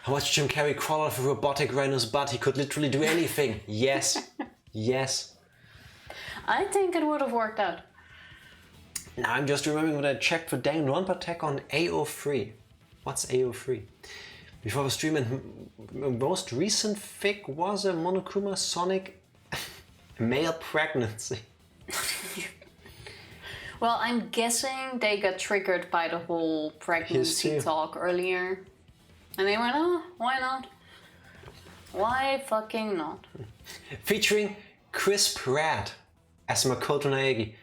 I watched Jim Carrey crawl out of a robotic rhino's butt. He could literally do anything. Yes. Yes. I think it would have worked out. Now I'm just remembering when I checked for Danganronpa tech on AO3. What's AO3? Before the stream, and most recent fic was a Monokuma Sonic male pregnancy. Well, I'm guessing they got triggered by the whole pregnancy talk earlier. And they went, oh, why not? Why fucking not? Featuring Chris Pratt as Makoto Naegi.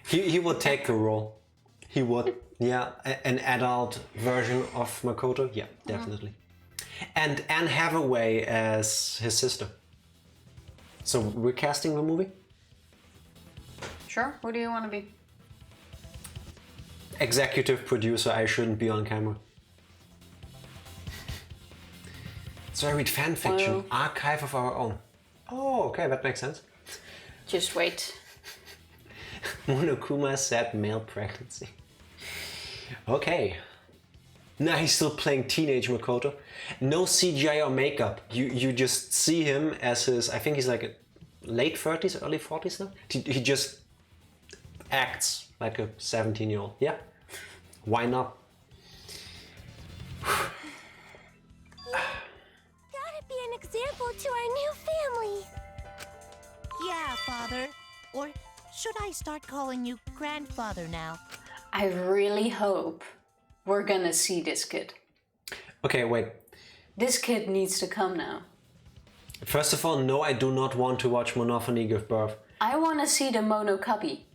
He would take the role. He would. Yeah, an adult version of Makoto. Yeah, definitely. And Anne Hathaway as his sister. So we're casting the movie? Sure, who do you want to be? Executive producer, I shouldn't be on camera. So I read fan fiction, archive of our own. Oh, okay, that makes sense. Just wait. Monokuma said male pregnancy. Okay. Now he's still playing teenage Makoto. No CGI or makeup. You just see him as his, I think he's like late 30s, early 40s now. He just acts like a 17-year-old. Yeah, why not? Gotta be an example to our new family. Yeah, Father. Or should I start calling you Grandfather now? I really hope we're gonna see this kid. Okay, wait. This kid needs to come now. First of all, no, I do not want to watch Monophony give birth. I want to see the Monocubby.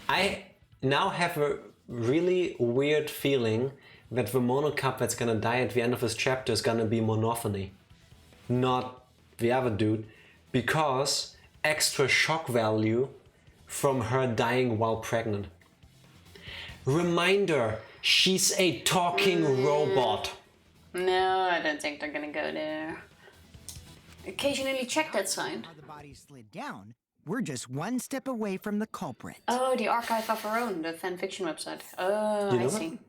I now have a really weird feeling that the Monocub that's gonna die at the end of this chapter is gonna be Monophony, not the other dude, because extra shock value from her dying while pregnant. Reminder, she's a talking robot. No, I don't think they're gonna go there. Occasionally check that sign. How the body slid down, we're just one step away from the culprit. Oh, the Archive of Our Own, the fanfiction website. Oh, You know I see.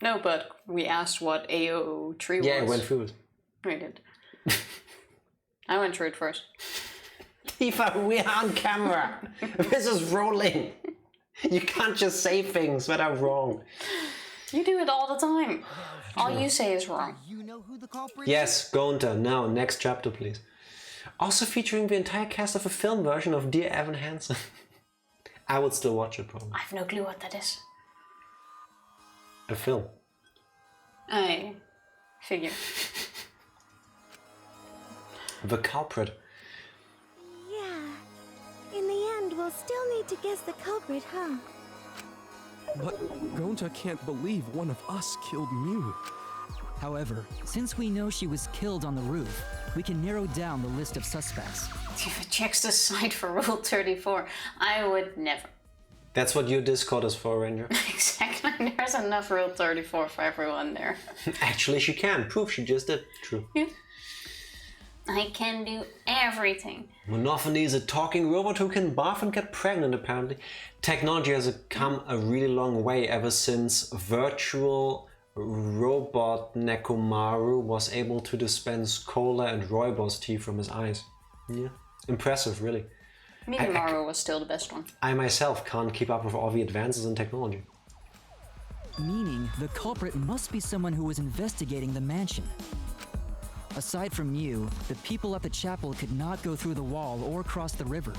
No, but we asked what AO3 was. Yeah, I went through it. We did. I went through it first. Tifa, we're on camera. This is rolling. You can't just say things that are wrong. You do it all the time. All you say is wrong. You know who the culprit Yes, Gonta. Now, next chapter, please. Also featuring the entire cast of a film version of Dear Evan Hansen. I would still watch it, probably. I have no clue what that is. A film. I figure. The culprit. Yeah. In the end, we'll still need to guess the culprit, huh? But Gonta can't believe one of us killed Mew. However, since we know she was killed on the roof, we can narrow down the list of suspects. Tifa checks the site for Rule 34. I would never. That's what your Discord is for, Ranger. Exactly. There's enough Rule 34 for everyone there. Actually, she can. Proof she just did. True. Yeah. I can do everything. Monophony is a talking robot who can barf and get pregnant, apparently. Technology has come a really long way ever since virtual robot Nekomaru was able to dispense cola and rooibos tea from his eyes. Yeah, impressive, really. Mikamaru was still the best one. I myself can't keep up with all the advances in technology. Meaning, the culprit must be someone who was investigating the mansion. Aside from you, the people at the chapel could not go through the wall or cross the river.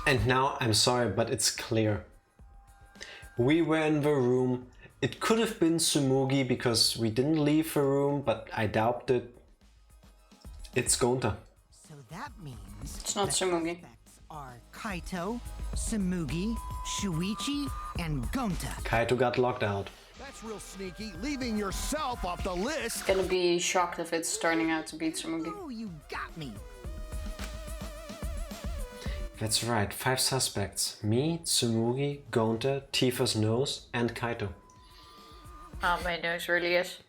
And now, I'm sorry, but it's clear. We were in the room. It could have been Tsumugi because we didn't leave the room, but I doubt it. It's Gonta. So that means it's not Tsumugi. Suspects are Kaito, Tsumugi, Shuichi, and Gonta. Kaito got locked out. That's real sneaky, leaving yourself off the list. Gonna be shocked if it's turning out to be Tsumugi. Oh, you got me. That's right, 5 suspects. Me, Tsumugi, Gonta, Tifa's nose, and Kaito. Oh, my nose really is.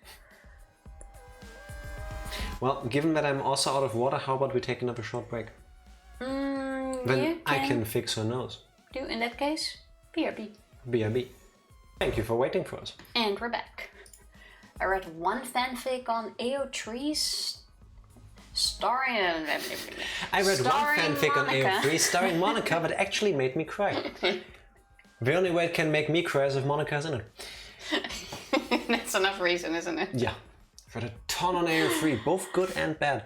Well, given that I'm also out of water, how about we take another short break? Then I can fix her nose. Do in that case, BRB. BRB. Thank you for waiting for us. And we're back. I read one fanfic on AO3's starring... I read starring one fanfic Monica. on AO3 starring Monica that actually made me cry. The only way it can make me cry is if Monica's in it. That's enough reason, isn't it? Yeah. I've read a ton on AO3, both good and bad.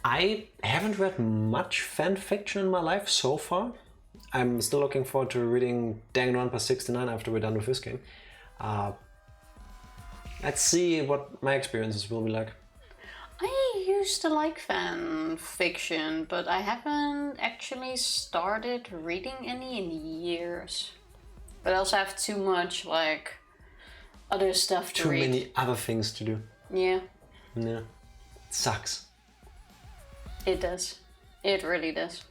I haven't read much fan fiction in my life so far. I'm still looking forward to reading Danganronpa 69 after we're done with this game. Let's see what my experiences will be like. I used to like fan fiction, but I haven't actually started reading any in years. But I also have too much, like, other stuff to read. Too many other things to do. Yeah. Yeah. It sucks. It does. It really does.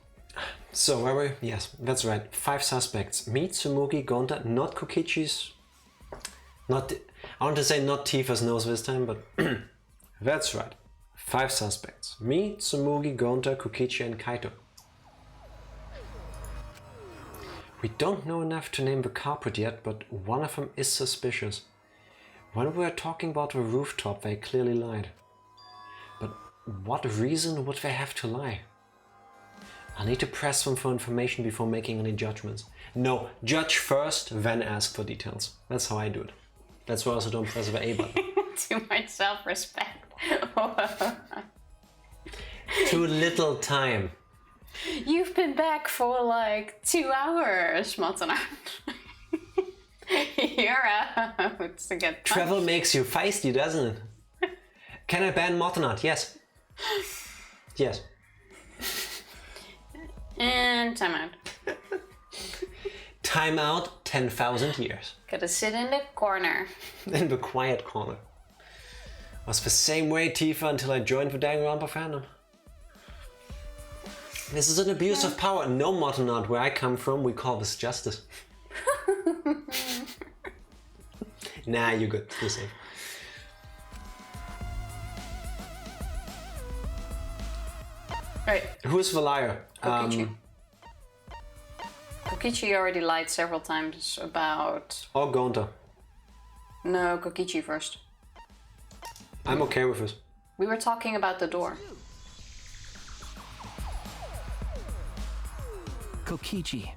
So, where were we? Yes, that's right. 5 suspects. Me, Tsumugi, Gonta, not Kokichi's... I want to say not Tifa's nose this time, but... that's right. 5 suspects. Me, Tsumugi, Gonta, Kokichi, and Kaito. We don't know enough to name the culprit yet, but one of them is suspicious. When we were talking about the rooftop, they clearly lied. But what reason would they have to lie? I need to press them for information before making any judgments. No, judge first, then ask for details. That's how I do it. That's why I also don't press the A button. Too much self-respect. Too little time. You've been back for like 2 hours, Matana. You're out to get punched. Travel makes you feisty, doesn't it? Can I ban Motonat? Yes. Yes. And time out. Time out 10,000 years. Gotta sit in the corner. In the quiet corner. Was the same way, Tifa, until I joined the Danganronpa fandom. This is an abuse of power. No, Motonat, where I come from, we call this justice. Nah, you're good. You're safe. Right. Who's the liar? Kokichi. Kokichi already lied several times about... Or Gonta. No, Kokichi first. I'm okay with this. We were talking about the door. Kokichi,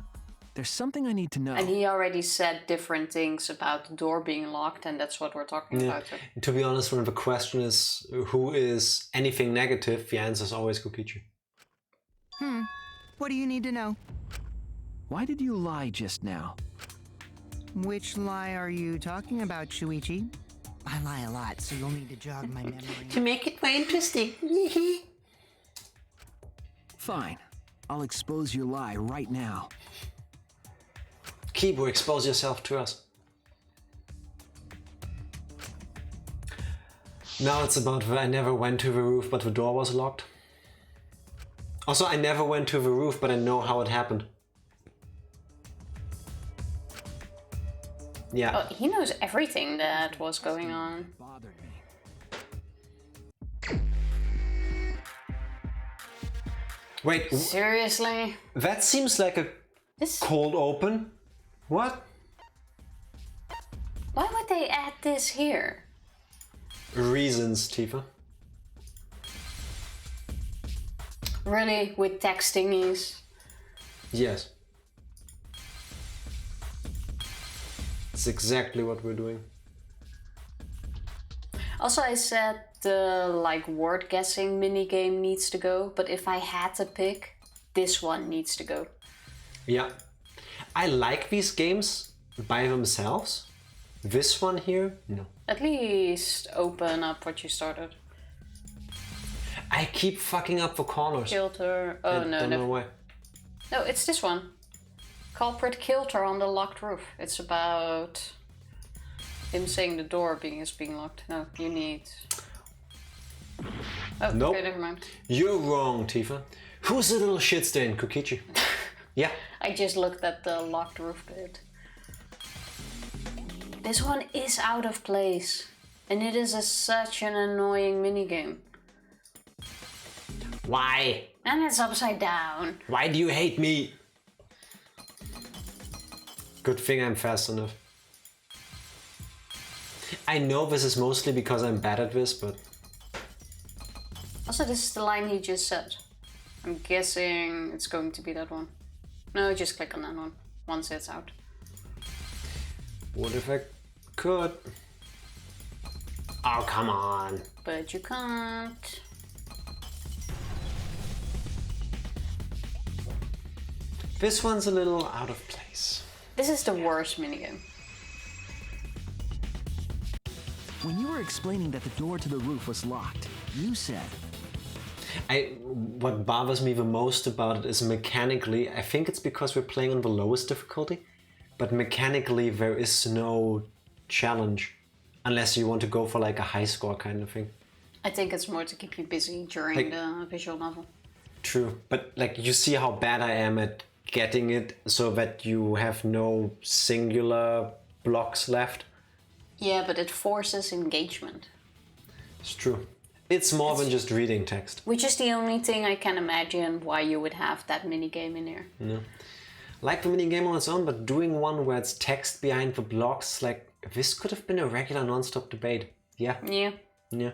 there's something I need to know. And he already said different things about the door being locked, and that's what we're talking about. So. To be honest, when the question is who is anything negative, the answer is always Kokichi. What do you need to know? Why did you lie just now? Which lie are you talking about, Shuichi? I lie a lot, so you'll need to jog my memory. To make it more interesting. Fine. I'll expose your lie right now. Kibo, expose yourself to us. Now it's about I never went to the roof, but the door was locked. Also, I never went to the roof, but I know how it happened. Yeah. Oh, he knows everything that was going on. Wait. Seriously? That seems like a cold open. What? Why would they add this here? Reasons, Tifa. Really? With text thingies? Yes. It's exactly what we're doing. Also, I said the like word guessing minigame needs to go, but if I had to pick, this one needs to go. Yeah. I like these games by themselves. This one here, no. At least open up what you started. I keep fucking up the corners. Killed her. Oh, no, don't know why. No, it's this one. Culprit killed her on the locked roof. It's about him saying the door is being locked. No, you need... Oh, nope. Okay, never mind. You're wrong, Tifa. Who's the little shit stain, Kokichi? Yeah. I just looked at the locked roof bit. This one is out of place. And it is such an annoying minigame. Why? And it's upside down. Why do you hate me? Good thing I'm fast enough. I know this is mostly because I'm bad at this, but... Also, this is the line he just said. I'm guessing it's going to be that one. No, just click on that one once it's out. What if I could? Oh, come on. But you can't. This one's a little out of place. This is the worst minigame. When you were explaining that the door to the roof was locked, you said... What bothers me the most about it is mechanically, I think it's because we're playing on the lowest difficulty, but mechanically there is no challenge, unless you want to go for like a high score kind of thing. I think it's more to keep you busy during the visual novel. True, but like you see how bad I am at getting it so that you have no singular blocks left. Yeah, but it forces engagement. It's true. It's more than just reading text. Which is the only thing I can imagine why you would have that minigame in there. Yeah. Like the minigame on its own, but doing one where it's text behind the blocks, like this could have been a regular non-stop debate. Yeah. Yeah. Yeah.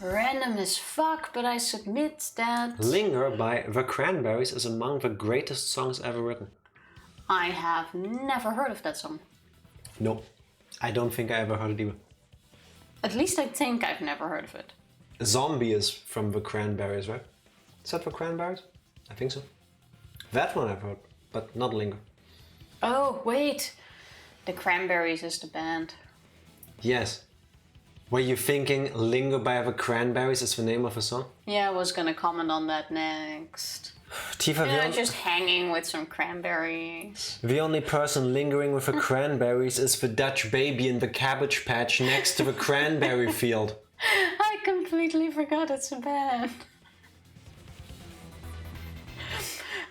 Random as fuck, but I submit that... Linger by The Cranberries is among the greatest songs ever written. I have never heard of that song. No, I don't think I ever heard it either. At least I think I've never heard of it. Zombie is from The Cranberries, right? Is that The Cranberries? I think so. That one I've heard, but not Linger. Oh, wait. The Cranberries is the band. Yes. Were you thinking Linger by The Cranberries is the name of a song? Yeah, I was gonna comment on that next. Tifa, You know, just hanging with some cranberries. The only person lingering with the cranberries is the Dutch baby in the cabbage patch next to the cranberry field. I completely forgot it's a band.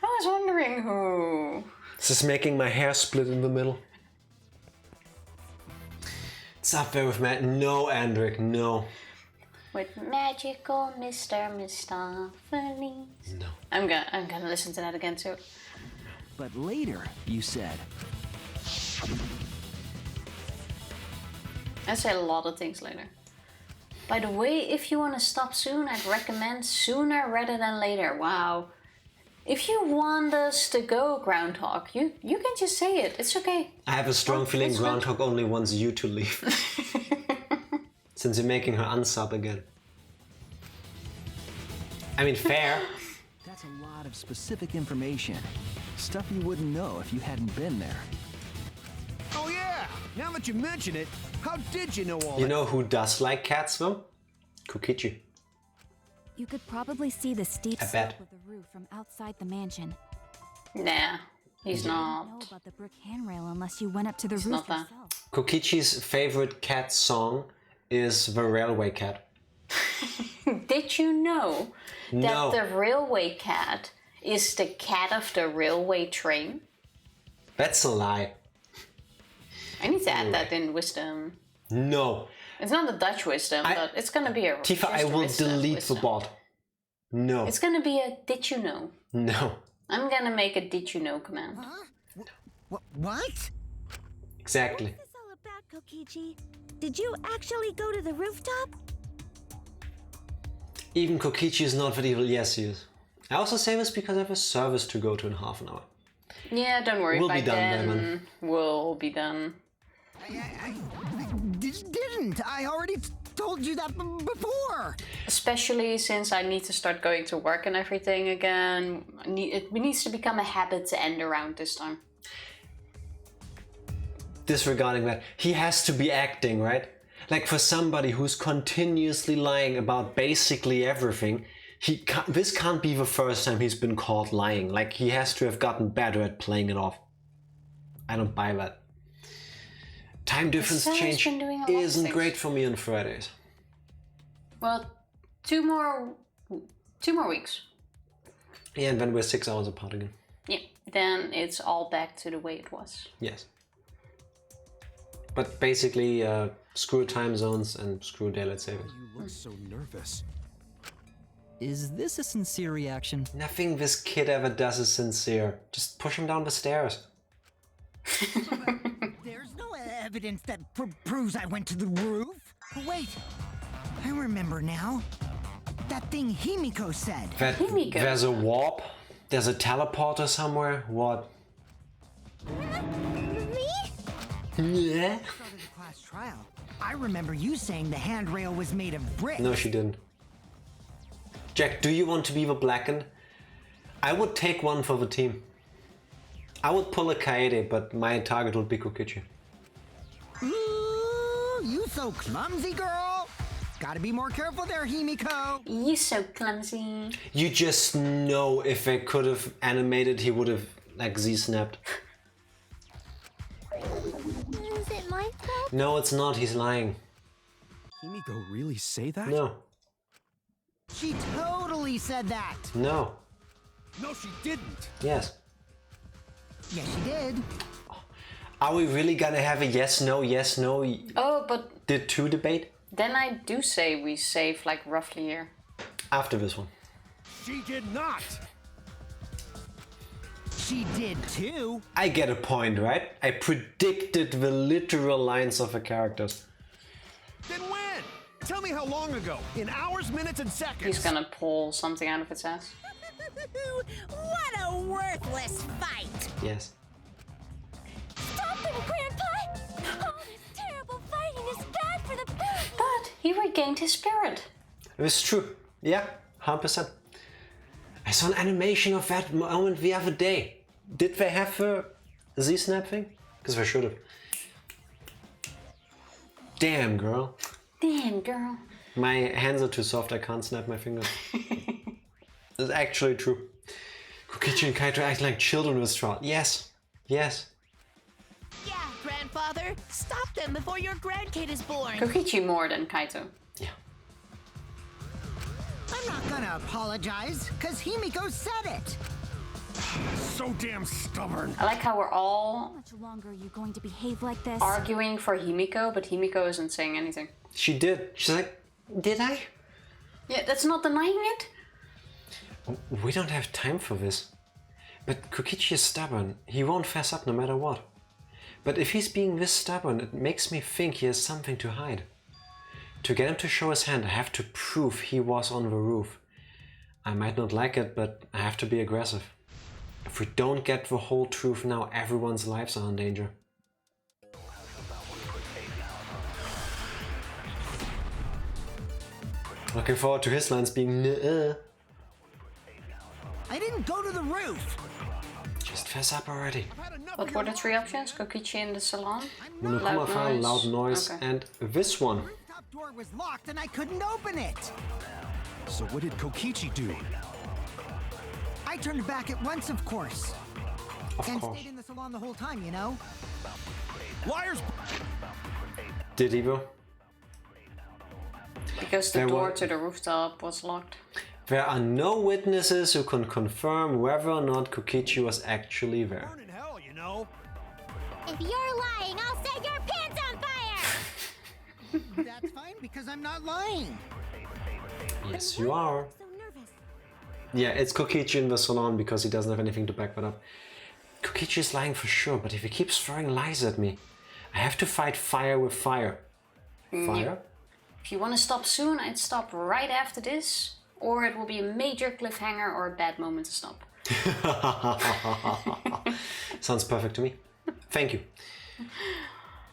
I was wondering who. This is making my hair split in the middle. It's up there with Matt. No, Andric, no. With magical Mr. Mistopheles. No. I'm gonna listen to that again too. But later, you said. I said a lot of things later. By the way, if you want to stop soon, I'd recommend sooner rather than later. Wow. If you want us to go, Groundhog, you can just say it. It's okay. I have a strong feeling Groundhog only wants you to leave. Since you're making her unsub again. I mean, fair. That's a lot of specific information. Stuff you wouldn't know if you hadn't been there. Oh yeah! Now that you mention it, how did you know all that? You know who does like cats though? Kokichi. You could probably see the steep I slope bet. of the roof from outside the mansion. Nah, he's You not. wouldn't know about the brick handrail unless you went up to the It's roof not that. yourself. Kokichi's favorite cat song is The Railway Cat. Did you know that No. the railway cat is the cat of the railway train? That's a lie. I need to add that in wisdom. No. It's not the Dutch wisdom, but it's gonna be a. Tifa, I just a will wisdom delete wisdom. the bot. No. It's gonna be a did you know? No. I'm gonna make a did you know command. What? Exactly. What's this all about, Kokichi? Did you actually go to the rooftop? Even Kokichi is not that evil. Yes, he is. I also say this because I have a service to go to in half an hour. Yeah, don't worry. We'll by be done, then, Diamond. we'll be done. I didn't. I already told you that before. Especially since I need to start going to work and everything again. It needs to become a habit to end around this time. Disregarding that, he has to be acting, right? Like for somebody who's continuously lying about basically everything, this can't be the first time he's been caught lying. Like he has to have gotten better at playing it off. I don't buy that. Time difference Sarah's change been doing a lot of isn't things. great for me on Fridays. Well, two more weeks. Yeah, and then we're 6 hours apart again. Yeah, then it's all back to the way it was. Yes. But basically, screw time zones and screw daylight savings. You look so nervous. Is this a sincere reaction? Nothing this kid ever does is sincere. Just push him down the stairs. There's no evidence that proves I went to the roof. Wait, I remember now. That thing Himiko said. That Himiko. there's a warp, there's a teleporter somewhere. What? Me? Yeah. Started the class trial. I remember you saying the handrail was made of brick. No, she didn't. Jack, do you want to be the Blackened? I would take one for the team. I would pull a Kaede, but my target would be Kokichi. Ooh, you so clumsy, girl. Gotta be more careful there, Himiko. You're so clumsy. You just know if they could have animated, he would have like Z-snapped. Is it my fault? No, it's not. He's lying. Himiko really say that? No. She totally said that. No. No, she didn't. Yes. Yes, she did. Are we really gonna have a yes, no, Oh, but did 2 debate? then I do say we save like roughly here. After this one. She did not. She did too. I get a point, right? I predicted the literal lines of the characters. Then when? Tell me how long ago. In hours, minutes, and seconds. He's gonna pull something out of its ass. What a worthless fight! Yes. Stop him, Grandpa! All this terrible fighting is bad for the baby! But he regained his spirit. It was true. Yeah, 100%. I saw an animation of that moment the other day. Did they have a Z-snap thing? Because they should have. Damn, girl. Damn, girl. My hands are too soft, I can't snap my fingers. It's actually true. Kokichi and Kaito act like children with Trout. Yes. Yes. Yeah, grandfather. Stop them before your grandkid is born. Kokichi more than Kaito. Yeah. I'm not gonna apologize, cause Himiko said it. So damn stubborn. I like how we're all How much longer are you going to behave like this? arguing for Himiko, but Himiko isn't saying anything. She did. She's like, did I? Yeah, that's not denying it. We don't have time for this. But Kokichi is stubborn. He won't fess up no matter what. But if he's being this stubborn, it makes me think he has something to hide. To get him to show his hand, I have to prove he was on the roof. I might not like it, but I have to be aggressive. If we don't get the whole truth now, everyone's lives are in danger. Looking forward to his lines being nuh-uh. I didn't go to the roof. Just fess up already. What were the three options? Kokichi in the salon? Monokuma, loud noise, Okay. and this one. The rooftop door was locked and I couldn't open it. So what did Kokichi do? I turned back at once, of course. Of And course. stayed in the salon the whole time, you know? Liars! Did he though? Because the There door were- to the rooftop was locked. There are no witnesses who can confirm whether or not Kokichi was actually there. Burn in hell, you know. If you're lying, I'll set your pants on fire! That's fine because I'm not lying. Yes, you are. So nervous. Yeah, it's Kokichi in the salon because he doesn't have anything to back that up. Kokichi is lying for sure, but if he keeps throwing lies at me, I have to fight fire with fire. Fire? If you want to stop soon, I'd stop right after this, or it will be a major cliffhanger or a bad moment to stop. Sounds perfect to me. Thank you.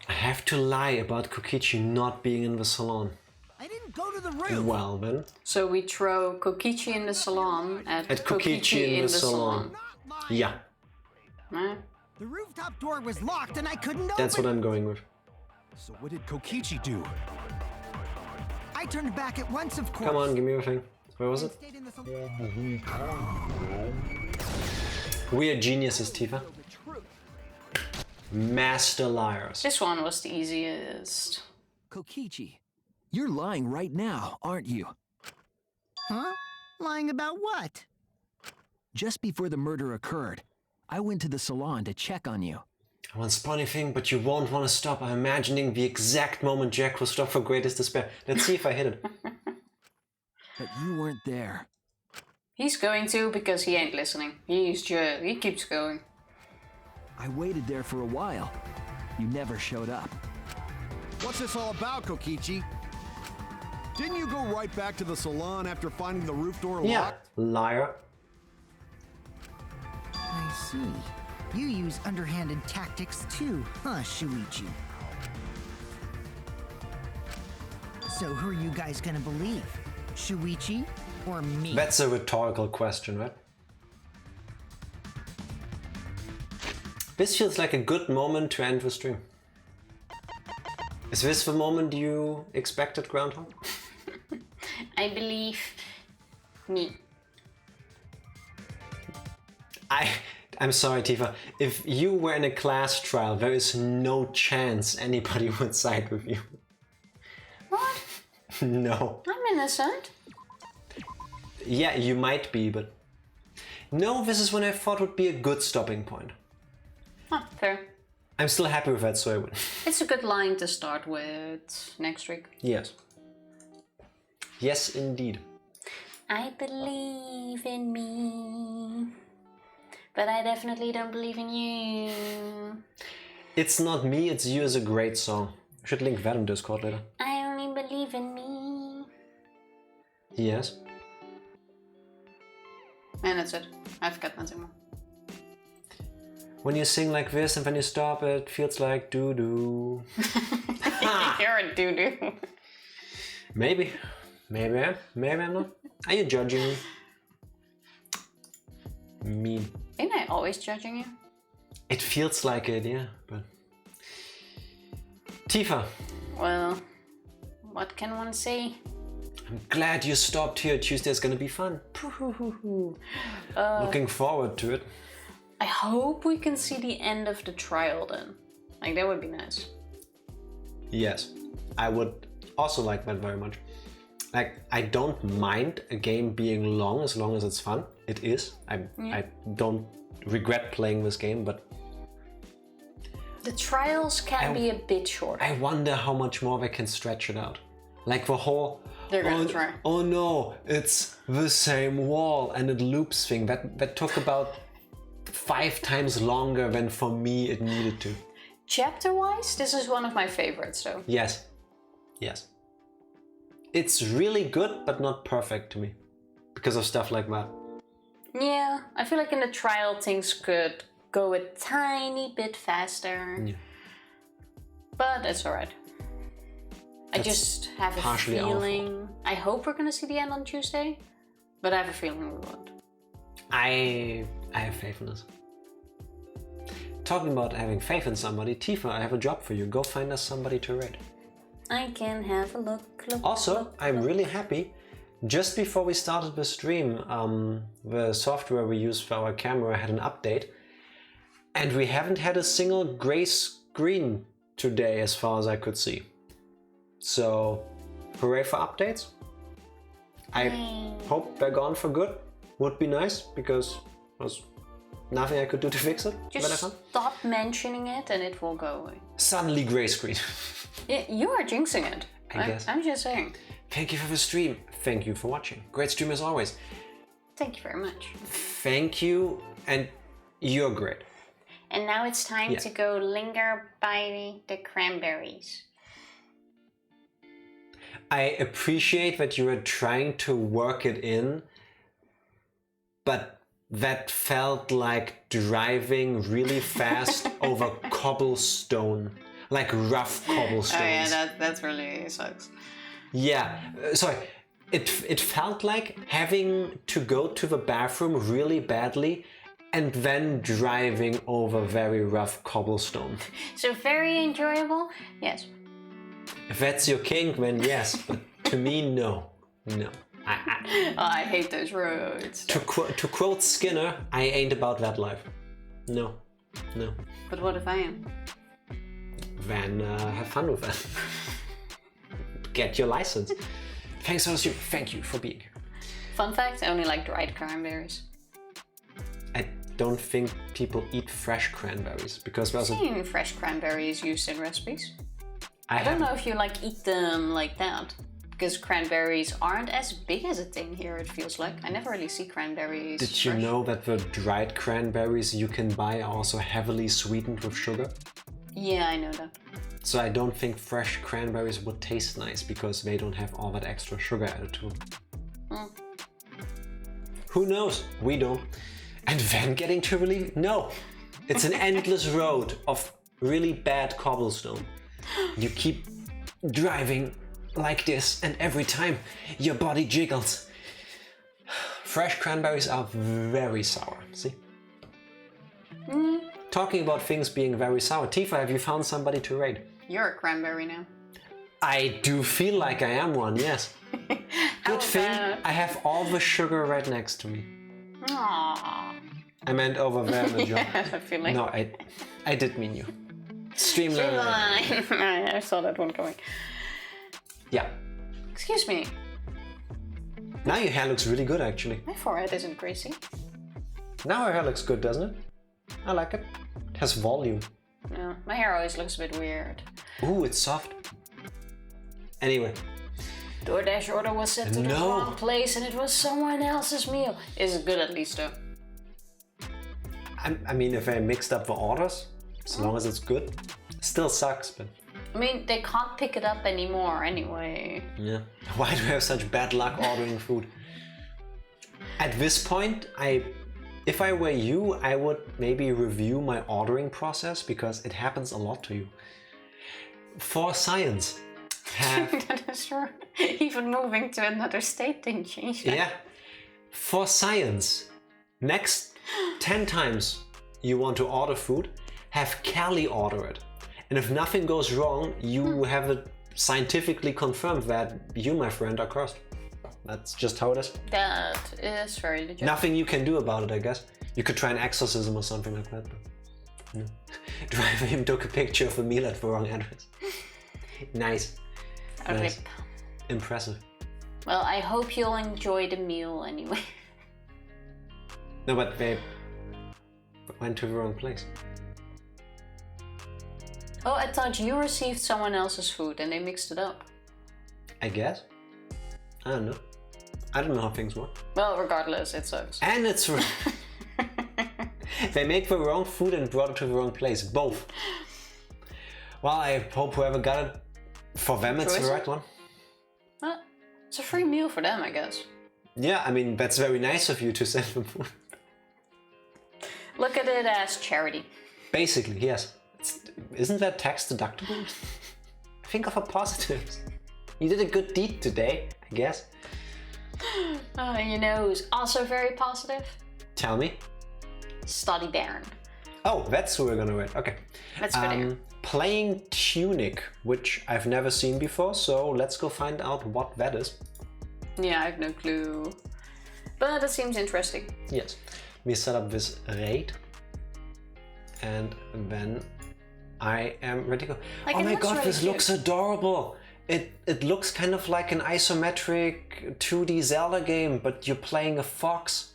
I have to lie about Kokichi not being in the salon. I didn't go to the roof. Well then. So we throw Kokichi in the salon at Kokichi in the salon. Yeah, Huh? The rooftop door was locked and I couldn't open that's what it. I'm going with. So what did Kokichi do? I turned back at once, of course. Come on, give me your thing. Where was And it? stayed in the salon. We are geniuses, Tifa. Master liars. This one was the easiest. Kokichi, you're lying right now, aren't you? Huh? Lying about what? Just before the murder occurred, I went to the salon to check on you. I won't spoil anything, but you won't want to stop. I'm imagining the exact moment Jack will stop for greatest despair. Let's see if I hit it. But you weren't there. He's going to because he ain't listening. He keeps going. I waited there for a while. You never showed up. What's this all about, Kokichi? Didn't you go right back to the salon after finding the roof door Yeah, locked? liar. I see. You use underhanded tactics too, huh, Shuichi? So who are you guys gonna believe? Shuichi or me? That's a rhetorical question, right? This feels like a good moment to end the stream. Is this the moment you expected, Groundhog? I believe me. I'm sorry, Tifa. If you were in a class trial, there is no chance anybody would side with you. What? No. I'm innocent. Yeah, you might be, but... No, this is when I thought would be a good stopping point. Huh, fair. I'm still happy with that, so I win. It's a good line to start with next week. Yes. Yes, indeed. I believe in me, but I definitely don't believe in you. It's Not Me, It's You is a great song. I should link that in Discord later. I only believe in me. Yes. And that's it. I've got nothing more. When you sing like this and when you stop, it feels like doo-doo. You're a doo-doo. Maybe. Maybe I'm not. Are you judging me? Me. Ain't I always judging you? It feels like it, yeah, but... Tifa. Well, what can one say? I'm glad you stopped here. Tuesday's gonna be fun. Looking forward to it. I hope we can see the end of the trial then. Like, that would be nice. Yes, I would also like that very much. Like, I don't mind a game being long as it's fun. It is. I don't regret playing this game, but... The trials can be a bit shorter. I wonder how much more they can stretch it out. Like the whole... They're gonna try. Oh no, it's the same wall and it loops thing. That took about 5 times longer than for me it needed to. Chapter-wise, this is one of my favorites though. Yes. Yes. It's really good, but not perfect to me. Because of stuff like that. Yeah, I feel like in the trial things could go a tiny bit faster. Yeah. But it's alright. I just have a feeling... I hope we're gonna see the end on Tuesday, but I have a feeling we won't. I have faith in this. Talking about having faith in somebody, Tifa, I have a job for you. Go find us somebody to raid. I can have a look. Also, I'm really happy. Just before we started the stream, the software we use for our camera had an update. And we haven't had a single gray screen today as far as I could see. So, hooray for updates. I hope they're gone for good. Would be nice, because there's nothing I could do to fix it. Just stop mentioning it and it will go away. Suddenly gray screen. Yeah, you are jinxing it. I guess. I'm just saying. Thank you for the stream. Thank you for watching. Great stream as always. Thank you very much. Thank you, and you're great. And now it's time to go linger by the cranberries. I appreciate that you are trying to work it in, but that felt like driving really fast over cobblestone, like rough cobblestones. Oh yeah, that really sucks. Yeah, sorry. It felt like having to go to the bathroom really badly and then driving over very rough cobblestone. So very enjoyable? Yes. If that's your kink, then yes, but to me, no. No. I hate those roads. To quote Skinner, I ain't about that life. No. No. But what if I am? Then have fun with that. Get your license. Thanks for the stream. Thank you for being here. Fun fact, I only like dried cranberries. I don't think people eat fresh cranberries because there's I've seen fresh cranberries used in recipes. I don't know if you like eat them like that, because cranberries aren't as big as a thing here, it feels like. I never really see cranberries Did you know that the dried cranberries you can buy are also heavily sweetened with sugar? Yeah, I know that. So I don't think fresh cranberries would taste nice because they don't have all that extra sugar added to them. Who knows? We don't. And then getting to really... No! It's an endless road of really bad cobblestone. You keep driving like this and every time your body jiggles. Fresh cranberries are very sour, see? Talking about things being very sour, Tifa, have you found somebody to raid? You're a cranberry now. I do feel like I am one, yes. Good thing I have all the sugar right next to me. Aww. I meant over there in the jar. I have a feeling. No, I did mean you. Streamline. I saw that one coming. Yeah. Excuse me. Now your hair looks really good, actually. My forehead isn't crazy. Now her hair looks good, doesn't it? I like it. It has volume. No, my hair always looks a bit weird. Ooh, it's soft. Anyway. DoorDash order was sent to the wrong place and it was someone else's meal. Is it good at least though? I mean, if I mixed up the orders, as long as it's good, still sucks, but... I mean, they can't pick it up anymore anyway. Yeah. Why do we have such bad luck ordering food? At this point, if I were you, I would maybe review my ordering process because it happens a lot to you. For science, That is true. Even moving to another state didn't change that. Yeah. For science, next 10 times you want to order food, have Callie order it. And if nothing goes wrong, you have it scientifically confirmed that you, my friend, are cursed. That's just how it is. That is very legit. Nothing you can do about it, I guess. You could try an exorcism or something like that. But, no. Driver him took a picture of a meal at the wrong address. Nice. Nice. Impressive. Well, I hope you'll enjoy the meal anyway. No, but they went to the wrong place. Oh, I thought you received someone else's food and they mixed it up. I guess. I don't know. I don't know how things work. Well, regardless, it sucks. And it's they make the wrong food and brought it to the wrong place. Both. Well, I hope whoever got it, for them it's the right one. Well, it's a free meal for them, I guess. Yeah, I mean, that's very nice of you to send them food. Look at it as charity. Basically, yes. Isn't that tax deductible? Think of the positives. You did a good deed today, I guess. You know who's also very positive? Tell me. Study Baron. Oh, that's who we're gonna read. Okay. Let's go there. Playing Tunic, which I've never seen before, so let's go find out what that is. Yeah, I have no clue. But it seems interesting. Yes. We set up this raid. And then I am ready to go. Like, oh my god, really this cute. looks adorable! It looks kind of like an isometric 2D Zelda game, but you're playing a fox.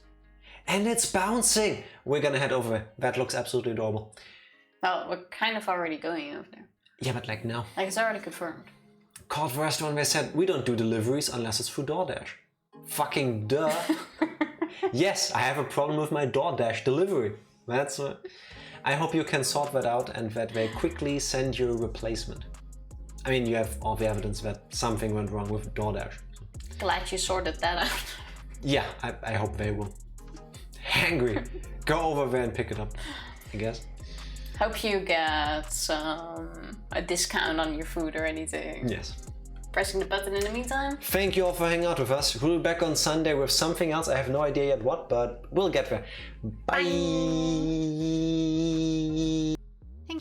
And it's bouncing! We're gonna head over there. That looks absolutely adorable. Well, we're kind of already going over there. Yeah, but like now. Like, it's already confirmed. Called the restaurant, they said, we don't do deliveries unless it's through DoorDash. Fucking duh. Yes, I have a problem with my DoorDash delivery. That's what... I hope you can sort that out and that they quickly send you a replacement. I mean, you have all the evidence that something went wrong with DoorDash. Glad you sorted that out. Yeah, I hope they will. Hangry. Go over there and pick it up, I guess. Hope you get a discount on your food or anything. Yes. Pressing the button in the meantime. Thank you all for hanging out with us. We'll be back on Sunday with something else. I have no idea yet what, but we'll get there. Bye.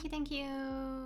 Thank you.